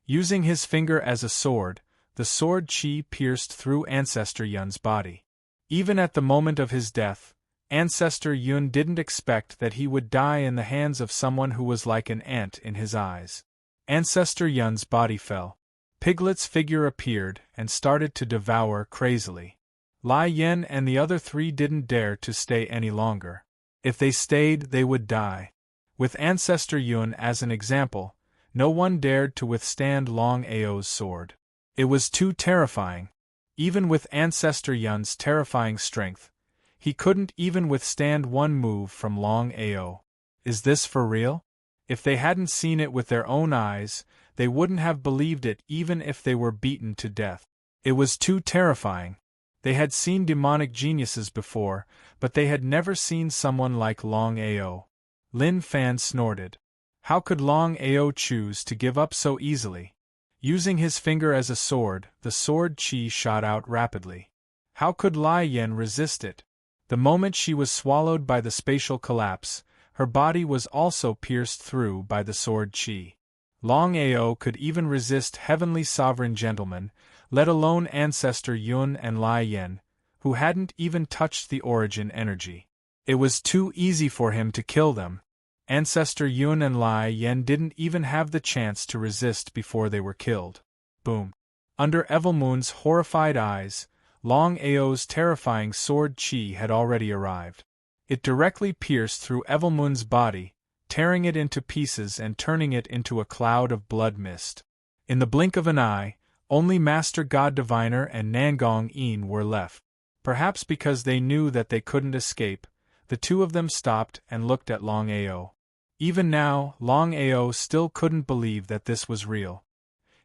Using his finger as a sword, the sword chi pierced through Ancestor Yun's body. Even at the moment of his death, Ancestor Yun didn't expect that he would die in the hands of someone who was like an ant in his eyes. Ancestor Yun's body fell. Piglet's figure appeared and started to devour crazily. Lai Yin and the other three didn't dare to stay any longer. If they stayed, they would die. With Ancestor Yun as an example, no one dared to withstand Longao's sword. It was too terrifying. Even with Ancestor Yun's terrifying strength, he couldn't even withstand one move from Longao. Is this for real? If they hadn't seen it with their own eyes, they wouldn't have believed it even if they were beaten to death. It was too terrifying. They had seen demonic geniuses before, but they had never seen someone like Longao. Lin Fan snorted. How could Longao choose to give up so easily? Using his finger as a sword, the sword chi shot out rapidly. How could Lai Yin resist it? The moment she was swallowed by the spatial collapse, her body was also pierced through by the sword chi. Longao could even resist heavenly sovereign gentlemen, let alone Ancestor Yun and Lai Yin, who hadn't even touched the origin energy. It was too easy for him to kill them. Ancestor Yun and Lai Yin didn't even have the chance to resist before they were killed. Boom. Under Evilmoon's horrified eyes, Longao's terrifying sword chi had already arrived. It directly pierced through Evilmoon's body, tearing it into pieces and turning it into a cloud of blood mist. In the blink of an eye, only Master God Diviner and Nangong Yin were left. Perhaps because they knew that they couldn't escape, the two of them stopped and looked at Longao. Even now, Longao still couldn't believe that this was real.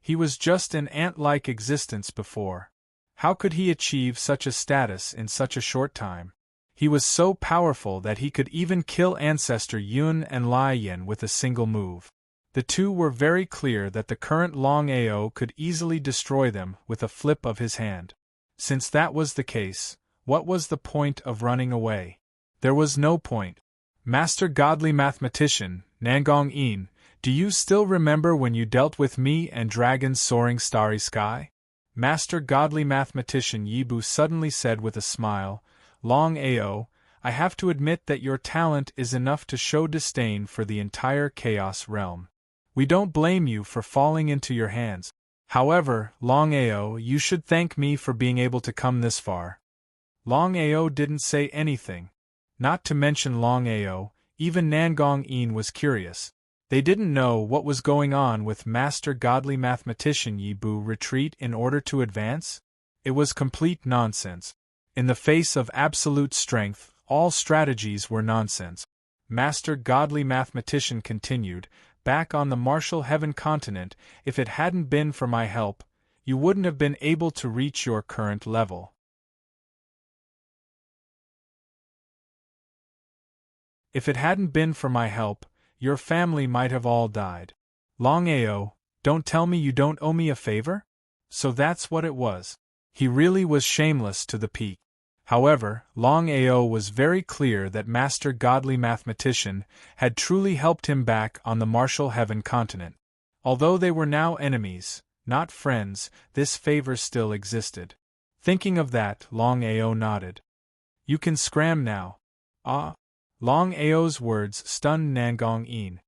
He was just an ant-like existence before. How could he achieve such a status in such a short time? He was so powerful that he could even kill Ancestor Yun and Lai Yin with a single move. The two were very clear that the current Longao could easily destroy them with a flip of his hand. Since that was the case, What was the point of running away? There was no point. Master Godly Mathematician, Nangong Yin, do you still remember when you dealt with me and dragons soaring starry sky? Master Godly Mathematician Yibu suddenly said with a smile, Long Ao, I have to admit that your talent is enough to show disdain for the entire Chaos realm. We don't blame you for falling into your hands. However, Long Ao, you should thank me for being able to come this far. Long Ao didn't say anything. Not to mention Long Ao, even Nangong Yin was curious. They didn't know what was going on with Master Godly Mathematician Yibu retreat in order to advance. It was complete nonsense. In the face of absolute strength, all strategies were nonsense. Master Godly Mathematician continued, back on the Martial Heaven continent, if it hadn't been for my help, you wouldn't have been able to reach your current level. If it hadn't been for my help, your family might have all died. Long Ao, don't tell me you don't owe me a favor? So that's what it was. He really was shameless to the peak. However, Long Ao was very clear that Master Godly Mathematician had truly helped him back on the Martial Heaven continent. Although they were now enemies, not friends, this favor still existed. Thinking of that, Long Ao nodded. You can scram now. Ah. Long Ao's words stunned Nangong Yin.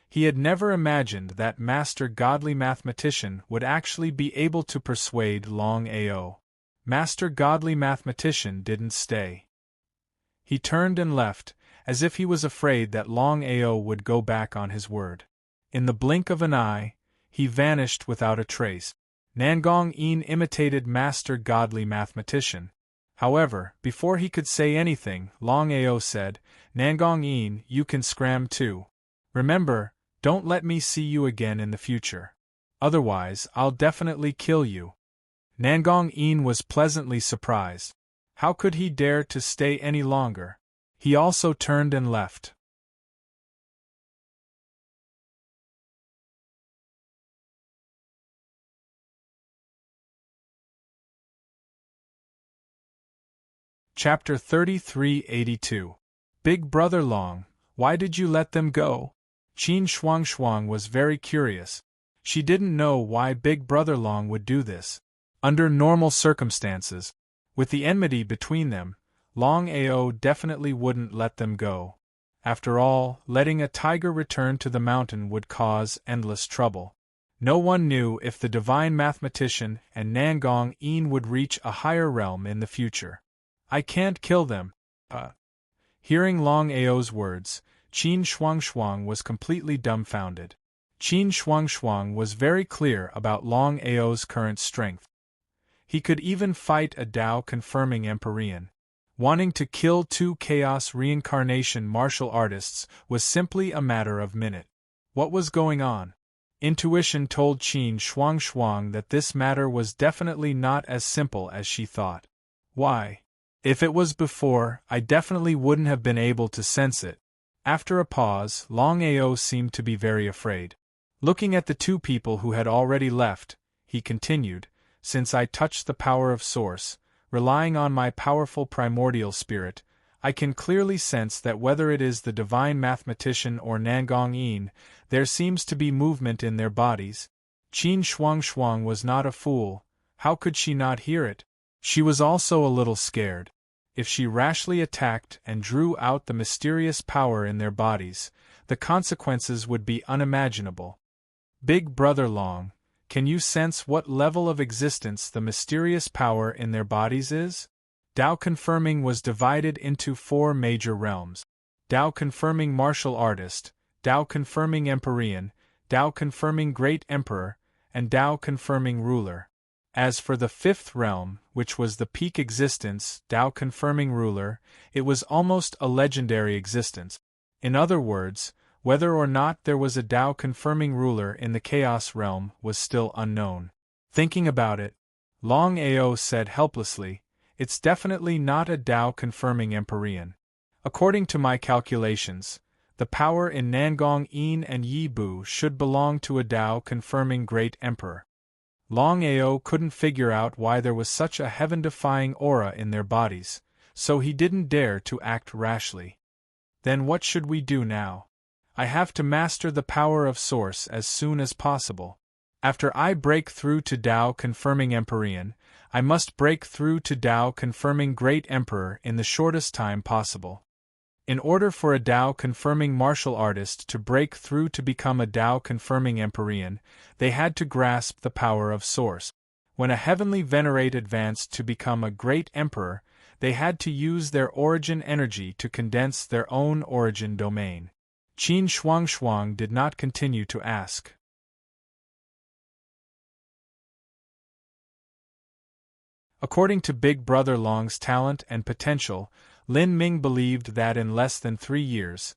He had never imagined that Master Godly Mathematician would actually be able to persuade Long Ao. Master Godly Mathematician didn't stay. He turned and left, as if he was afraid that Long Ao would go back on his word. In the blink of an eye, he vanished without a trace. Nangong Yin imitated Master Godly Mathematician. However, before he could say anything, Long Ao said, Nangong Yin, you can scram too. Remember, don't let me see you again in the future. Otherwise, I'll definitely kill you. Nangong Yin was pleasantly surprised. How could he dare to stay any longer? He also turned and left. Chapter 3382. Big Brother Long, why did you let them go? Qin Shuang was very curious. She didn't know why Big Brother Long would do this. Under normal circumstances, with the enmity between them, Long Ao definitely wouldn't let them go. After all, letting a tiger return to the mountain would cause endless trouble. No one knew if the divine mathematician and Nangong Yin would reach a higher realm in the future. I can't kill them. Hearing Long Ao's words, Qin Shuang was completely dumbfounded. Qin Shuang was very clear about Long Ao's current strength. He could even fight a Tao-confirming Empyrean. Wanting to kill two Chaos reincarnation martial artists was simply a matter of minute. What was going on? Intuition told Qin Shuang that this matter was definitely not as simple as she thought. Why? If it was before, I definitely wouldn't have been able to sense it. After a pause, Long Ao seemed to be very afraid. Looking at the two people who had already left, he continued, since I touched the power of Source, relying on my powerful primordial spirit, I can clearly sense that whether it is the divine mathematician or Nangong Yin, there seems to be movement in their bodies. Qin Shuang was not a fool. How could she not hear it? She was also a little scared. If she rashly attacked and drew out the mysterious power in their bodies, the consequences would be unimaginable. Big Brother Long, can you sense what level of existence the mysterious power in their bodies is? Tao-confirming was divided into 4 major realms. Tao-confirming martial artist, Tao-confirming Empyrean, Tao-confirming Great Emperor, and Tao-confirming ruler. As for the 5th realm, which was the peak existence, Tao-confirming ruler, it was almost a legendary existence. In other words, whether or not there was a Tao-confirming ruler in the Chaos realm was still unknown. Thinking about it, Long Ao said helplessly, it's definitely not a Tao-confirming Empyrean. According to my calculations, the power in Nangong Yin and Yibu should belong to a Tao-confirming Great Emperor. Longao couldn't figure out why there was such a heaven-defying aura in their bodies, so he didn't dare to act rashly. Then what should we do now? I have to master the power of Source as soon as possible. After I break through to Tao confirming Empyrean, I must break through to Tao confirming Great Emperor in the shortest time possible. In order for a Tao confirming martial artist to break through to become a Tao confirming Empyrean, they had to grasp the power of Source. When a heavenly venerate advanced to become a great emperor, they had to use their origin energy to condense their own origin domain. Qin Shuang did not continue to ask. According to Big Brother Long's talent and potential, Lin Ming believed that in less than 3 years,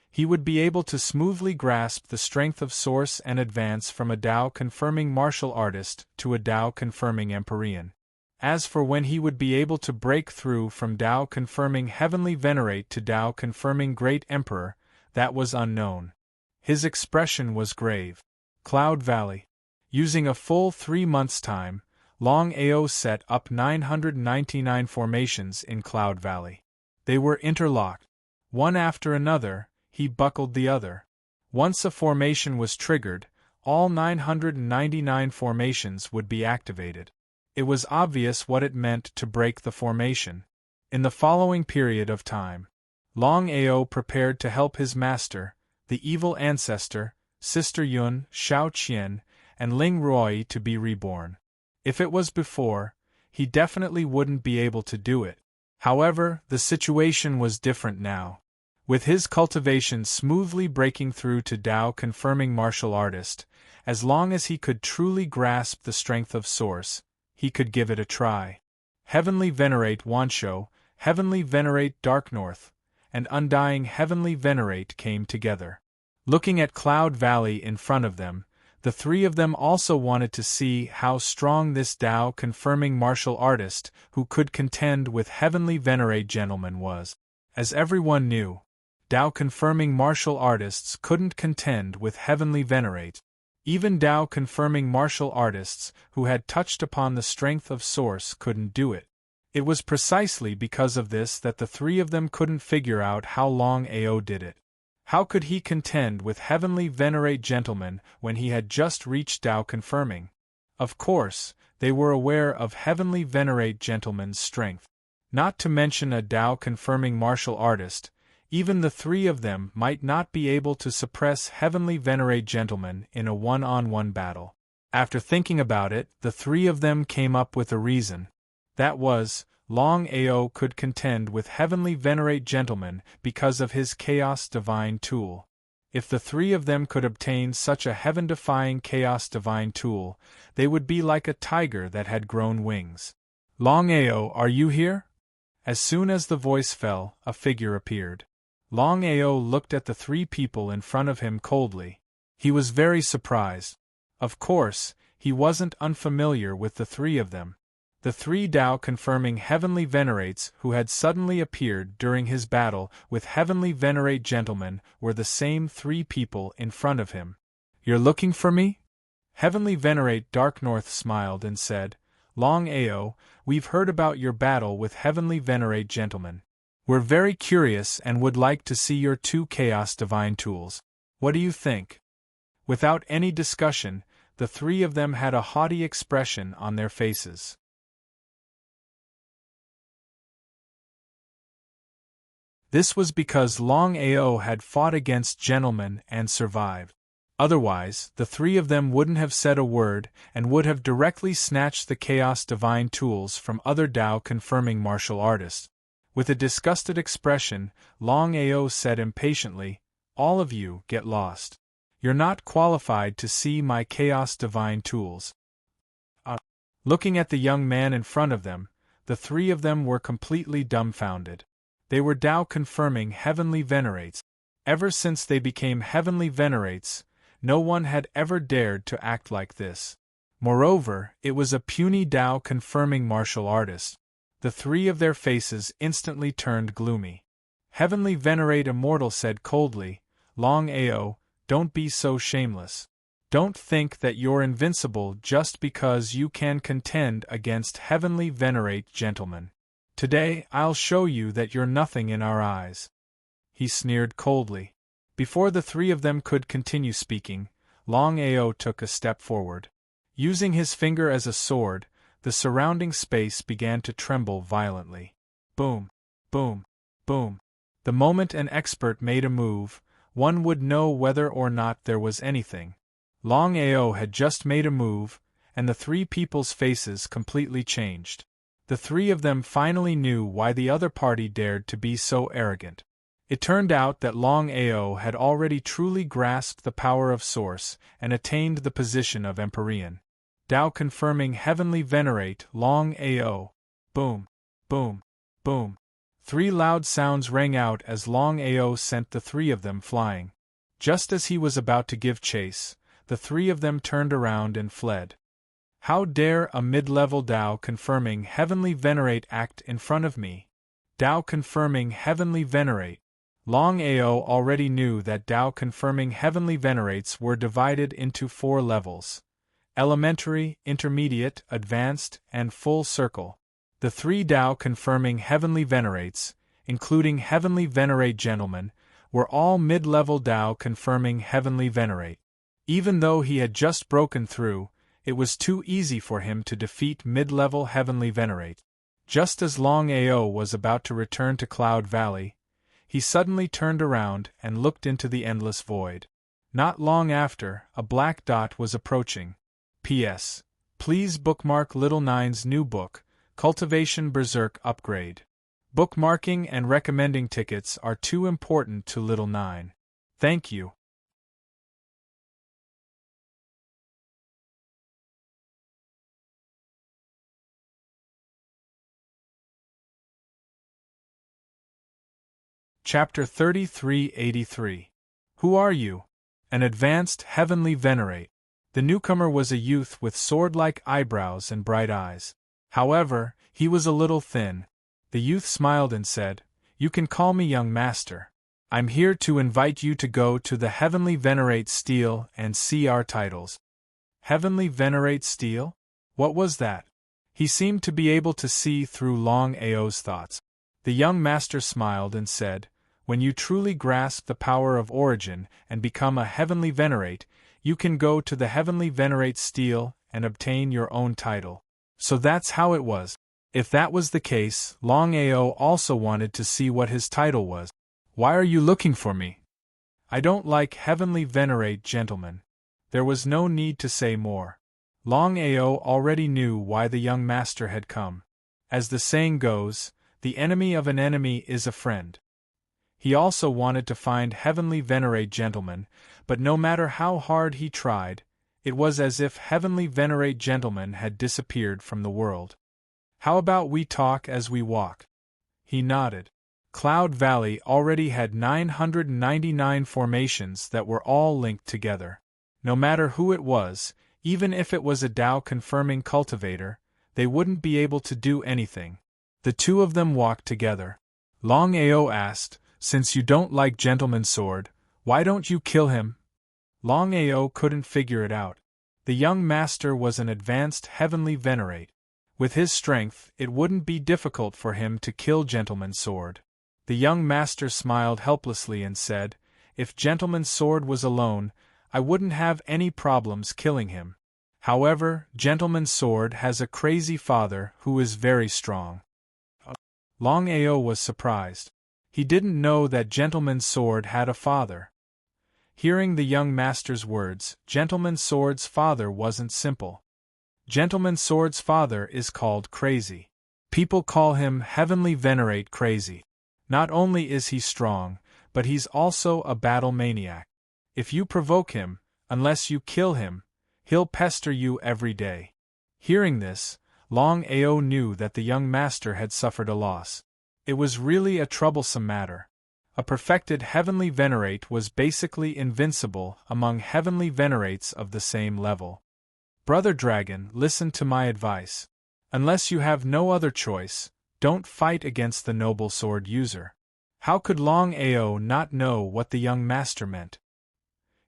he would be able to smoothly grasp the strength of Source and advance from a Tao-confirming martial artist to a Tao-confirming Empyrean. As for when he would be able to break through from Tao-confirming Heavenly Venerate to Tao-confirming Great Emperor, that was unknown. His expression was grave. Cloud Valley. Using a full 3 months' time, Longao set up 999 formations in Cloud Valley. They were interlocked. One after another, he buckled the other. Once a formation was triggered, all 999 formations would be activated. It was obvious what it meant to break the formation. In the following period of time, Longao prepared to help his master, the evil ancestor, Sister Yun, Shao Qian, and Ling Ruoi to be reborn. If it was before, he definitely wouldn't be able to do it. However, the situation was different now. With his cultivation smoothly breaking through to Tao-confirming martial artist, as long as he could truly grasp the strength of Source, he could give it a try. Heavenly Venerate Wansho, Heavenly Venerate Dark North, and Undying Heavenly Venerate came together. Looking at Cloud Valley in front of them, the 3 of them also wanted to see how strong this Tao-confirming martial artist who could contend with Heavenly Venerate gentleman was. As everyone knew, Tao-confirming martial artists couldn't contend with Heavenly Venerate. Even Tao-confirming martial artists who had touched upon the strength of Source couldn't do it. It was precisely because of this that the 3 of them couldn't figure out how Longao did it. How could he contend with Heavenly Venerate gentlemen when he had just reached Tao-confirming? Of course, they were aware of Heavenly Venerate gentleman's strength. Not to mention a Tao-confirming martial artist, even the 3 of them might not be able to suppress Heavenly Venerate gentleman in a one-on-one battle. After thinking about it, the 3 of them came up with a reason. That was, Longao could contend with Heavenly Venerate gentleman because of his Chaos Divine tool. If the 3 of them could obtain such a heaven-defying Chaos Divine tool, they would be like a tiger that had grown wings. Longao, are you here? As soon as the voice fell, a figure appeared. Longao looked at the 3 people in front of him coldly. He was very surprised. Of course, he wasn't unfamiliar with the 3 of them. The 3 Tao-confirming Heavenly Venerates who had suddenly appeared during his battle with Heavenly Venerate gentlemen were the same 3 people in front of him. You're looking for me? Heavenly Venerate Dark North smiled and said, Longao, we've heard about your battle with Heavenly Venerate gentlemen. We're very curious and would like to see your 2 Chaos Divine tools. What do you think? Without any discussion, the 3 of them had a haughty expression on their faces. This was because Longao had fought against gentlemen and survived. Otherwise, the 3 of them wouldn't have said a word and would have directly snatched the Chaos Divine tools from other Tao-confirming martial artists. With a disgusted expression, Longao said impatiently, All of you get lost. You're not qualified to see my Chaos Divine tools. Looking at the young man in front of them, the 3 of them were completely dumbfounded. They were Tao-confirming Heavenly Venerates. Ever since they became Heavenly Venerates, no one had ever dared to act like this. Moreover, it was a puny Tao-confirming martial artist. The 3 of their faces instantly turned gloomy. Heavenly Venerate Immortal said coldly, Longao, don't be so shameless. Don't think that you're invincible just because you can contend against heavenly venerate gentlemen. Today I'll show you that you're nothing in our eyes." He sneered coldly. Before the three of them could continue speaking, Longao took a step forward. Using his finger as a sword, the surrounding space began to tremble violently. Boom, boom, boom. The moment an expert made a move, one would know whether or not there was anything. Longao had just made a move, and the three people's faces completely changed. The three of them finally knew why the other party dared to be so arrogant. It turned out that Longao had already truly grasped the power of Source and attained the position of Empyrean. Tao confirming heavenly venerate Longao. Boom, boom, boom. Three loud sounds rang out as Longao sent the three of them flying. Just as he was about to give chase, the three of them turned around and fled. How dare a mid-level Tao confirming heavenly venerate act in front of me? Tao confirming heavenly venerate. Longao already knew that Tao confirming heavenly venerates were divided into 4 levels: elementary, intermediate, advanced, and full circle. The 3 Tao confirming heavenly venerates, including heavenly venerate gentlemen, were all mid-level Tao confirming heavenly venerate. Even though he had just broken through, it was too easy for him to defeat mid-level heavenly venerate. Just as Longao was about to return to Cloud Valley, he suddenly turned around and looked into the endless void. Not long after, a black dot was approaching. P.S. Please bookmark Little Nine's new book, Cultivation Berserk Upgrade. Bookmarking and recommending tickets are too important to Little Nine. Thank you. Chapter 3383. Who are you? An advanced heavenly venerate. The newcomer was a youth with sword-like eyebrows and bright eyes. However, he was a little thin. The youth smiled and said, "You can call me young master. I'm here to invite you to go to the Heavenly Venerate Steel and see our titles." Heavenly Venerate Steel? What was that? He seemed to be able to see through Longao's thoughts. The young master smiled and said, "When you truly grasp the power of origin and become a Heavenly Venerate, you can go to the Heavenly Venerate Steel and obtain your own title." So that's how it was. If that was the case, Longao also wanted to see what his title was. "Why are you looking for me?" "I don't like Heavenly Venerate gentlemen." There was no need to say more. Longao already knew why the young master had come. As the saying goes, the enemy of an enemy is a friend. He also wanted to find Heavenly Venerate gentlemen, but no matter how hard he tried, it was as if Heavenly Venerate gentlemen had disappeared from the world. "How about we talk as we walk?" He nodded. Cloud Valley already had 999 formations that were all linked together. No matter who it was, even if it was a Tao-confirming cultivator, they wouldn't be able to do anything. The two of them walked together. Longao asked, "Since you don't like Gentleman's Sword, why don't you kill him?" Longao couldn't figure it out. The young master was an advanced heavenly venerate. With his strength, it wouldn't be difficult for him to kill Gentleman's Sword. The young master smiled helplessly and said, "If Gentleman's Sword was alone, I wouldn't have any problems killing him. However, Gentleman's Sword has a crazy father who is very strong." Longao was surprised. He didn't know that Gentleman's Sword had a father. Hearing the young master's words, Gentleman's Sword's father wasn't simple. Gentleman's Sword's father is called Crazy. People call him Heavenly Venerate Crazy. Not only is he strong, but he's also a battle maniac. If you provoke him, unless you kill him, he'll pester you every day. Hearing this, Longao knew that the young master had suffered a loss. It was really a troublesome matter. A perfected Heavenly Venerate was basically invincible among Heavenly Venerates of the same level. Brother Dragon, listen to my advice. Unless you have no other choice, don't fight against the noble sword user. How could Longao not know what the young master meant?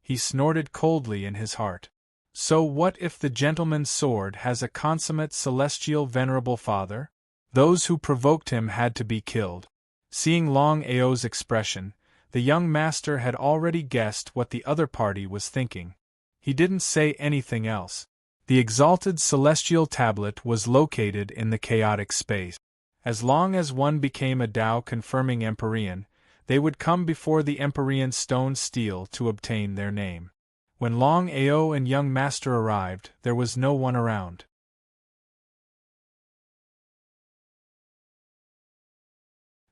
he snorted coldly in his heart. So what if the gentleman's sword has a consummate celestial venerable father? Those who provoked him had to be killed. Seeing Longao's expression, the young master had already guessed what the other party was thinking. He didn't say anything else. The exalted celestial tablet was located in the chaotic space. As long as one became a Tao-confirming Empyrean, they would come before the Empyrean stone stele to obtain their name. When Longao and young master arrived, there was no one around.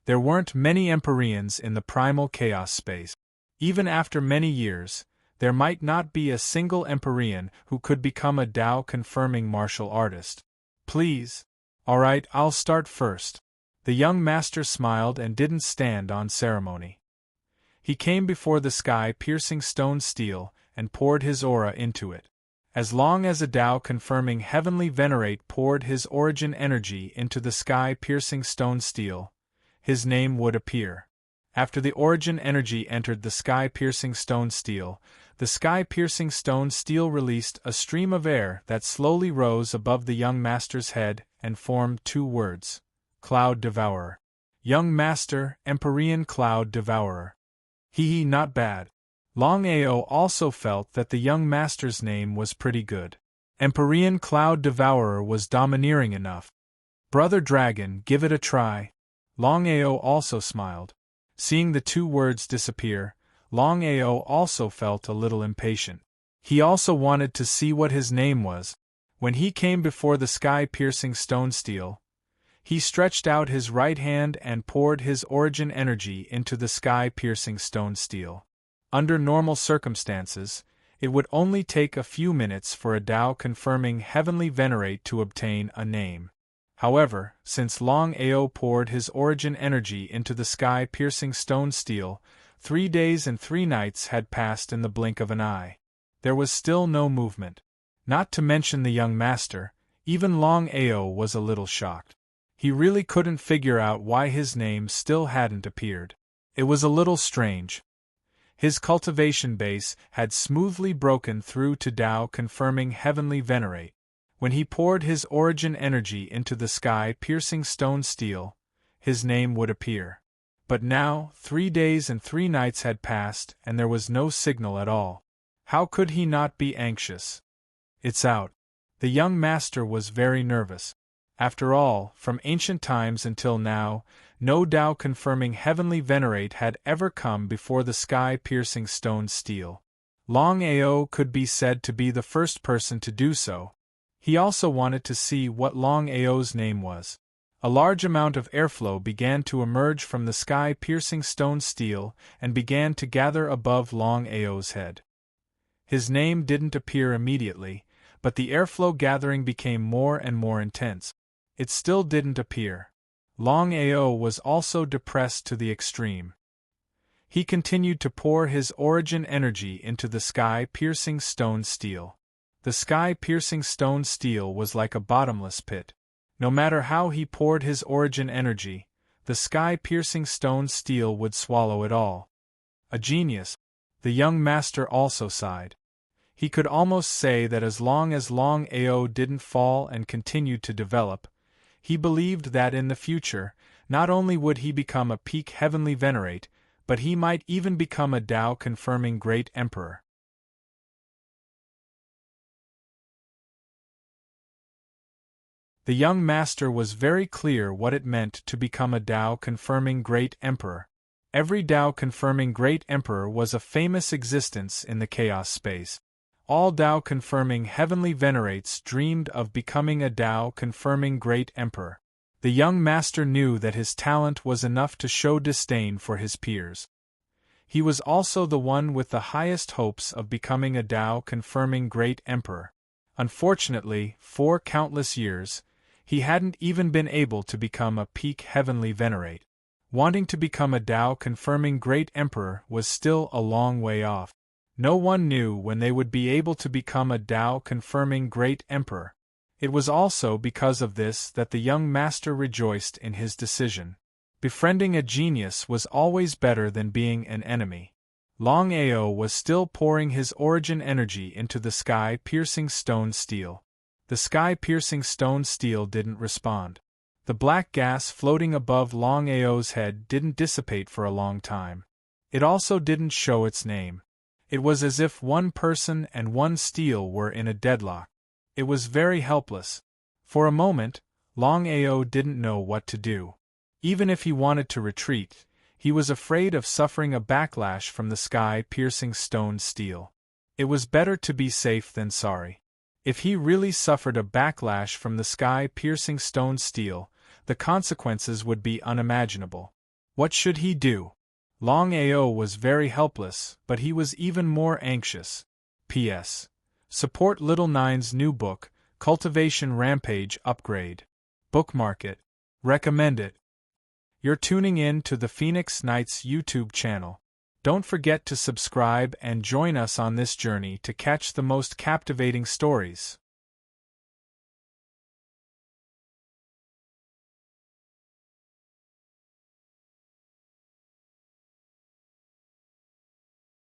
There weren't many Empyreans in the primal chaos space. Even after many years, there might not be a single Empyrean who could become a Tao-confirming martial artist. Please. Alright, I'll start first. The young master smiled and didn't stand on ceremony. He came before the sky-piercing stone stele and poured his aura into it. As long as a Tao-confirming heavenly venerate poured his origin energy into the sky-piercing stone stele, his name would appear. After the origin energy entered the sky-piercing stone stele, the sky-piercing stone stele released a stream of air that slowly rose above the young master's head and formed two words: Cloud Devourer. Young Master, Empyrean Cloud Devourer. Hee, not bad. Longao also felt that the young master's name was pretty good. Empyrean Cloud Devourer was domineering enough. Brother Dragon, give it a try. Longao also smiled. Seeing the two words disappear, Longao also felt a little impatient. He also wanted to see what his name was. When he came before the sky-piercing stone stele, he stretched out his right hand and poured his origin energy into the sky-piercing stone stele. Under normal circumstances, it would only take a few minutes for a Tao-confirming heavenly venerate to obtain a name. However, since Longao poured his origin energy into the sky-piercing stone stele, 3 days and 3 nights had passed in the blink of an eye. There was still no movement. Not to mention the young master, even Longao was a little shocked. He really couldn't figure out why his name still hadn't appeared. It was a little strange. His cultivation base had smoothly broken through to Tao-confirming heavenly venerate. When he poured his origin energy into the sky-piercing stone stele, his name would appear. But now, 3 days and 3 nights had passed and there was no signal at all. How could he not be anxious? It's out. The young master was very nervous. After all, from ancient times until now, no Tao-confirming heavenly venerate had ever come before the sky-piercing stone stele. Longao could be said to be the first person to do so. He also wanted to see what Longao's name was. A large amount of airflow began to emerge from the sky-piercing stone stele and began to gather above Longao's head. His name didn't appear immediately, but the airflow gathering became more and more intense. It still didn't appear. Longao was also depressed to the extreme. He continued to pour his origin energy into the sky-piercing stone stele. The sky-piercing stone stele was like a bottomless pit. No matter how he poured his origin energy, the sky-piercing stone stele would swallow it all. A genius. The young master also sighed. He could almost say that as long as Longao didn't fall and continued to develop, he believed that in the future, not only would he become a peak heavenly venerate, but he might even become a Tao-confirming great emperor. The young master was very clear what it meant to become a Tao-confirming great emperor. Every Tao-confirming great emperor was a famous existence in the chaos space. All Tao-confirming heavenly venerates dreamed of becoming a Tao-confirming great emperor. The young master knew that his talent was enough to show disdain for his peers. He was also the one with the highest hopes of becoming a Tao-confirming great emperor. Unfortunately, for countless years, he hadn't even been able to become a peak heavenly venerate. Wanting to become a Tao-confirming great emperor was still a long way off. No one knew when they would be able to become a Tao-confirming great emperor. It was also because of this that the young master rejoiced in his decision. Befriending a genius was always better than being an enemy. Longao was still pouring his origin energy into the sky-piercing stone steel. The sky-piercing stone steel didn't respond. The black gas floating above Longao's head didn't dissipate for a long time. It also didn't show its name. It was as if one person and one steel were in a deadlock. It was very helpless. For a moment, Longao didn't know what to do. Even if he wanted to retreat, he was afraid of suffering a backlash from the sky-piercing stone steel. It was better to be safe than sorry. If he really suffered a backlash from the sky-piercing stone steel, the consequences would be unimaginable. What should he do? Longao was very helpless, but he was even more anxious. P.S. Support Little Nine's new book, Cultivation Rampage Upgrade. Bookmark it. Recommend it. You're tuning in to the Phoenix Knights YouTube channel. Don't forget to subscribe and join us on this journey to catch the most captivating stories.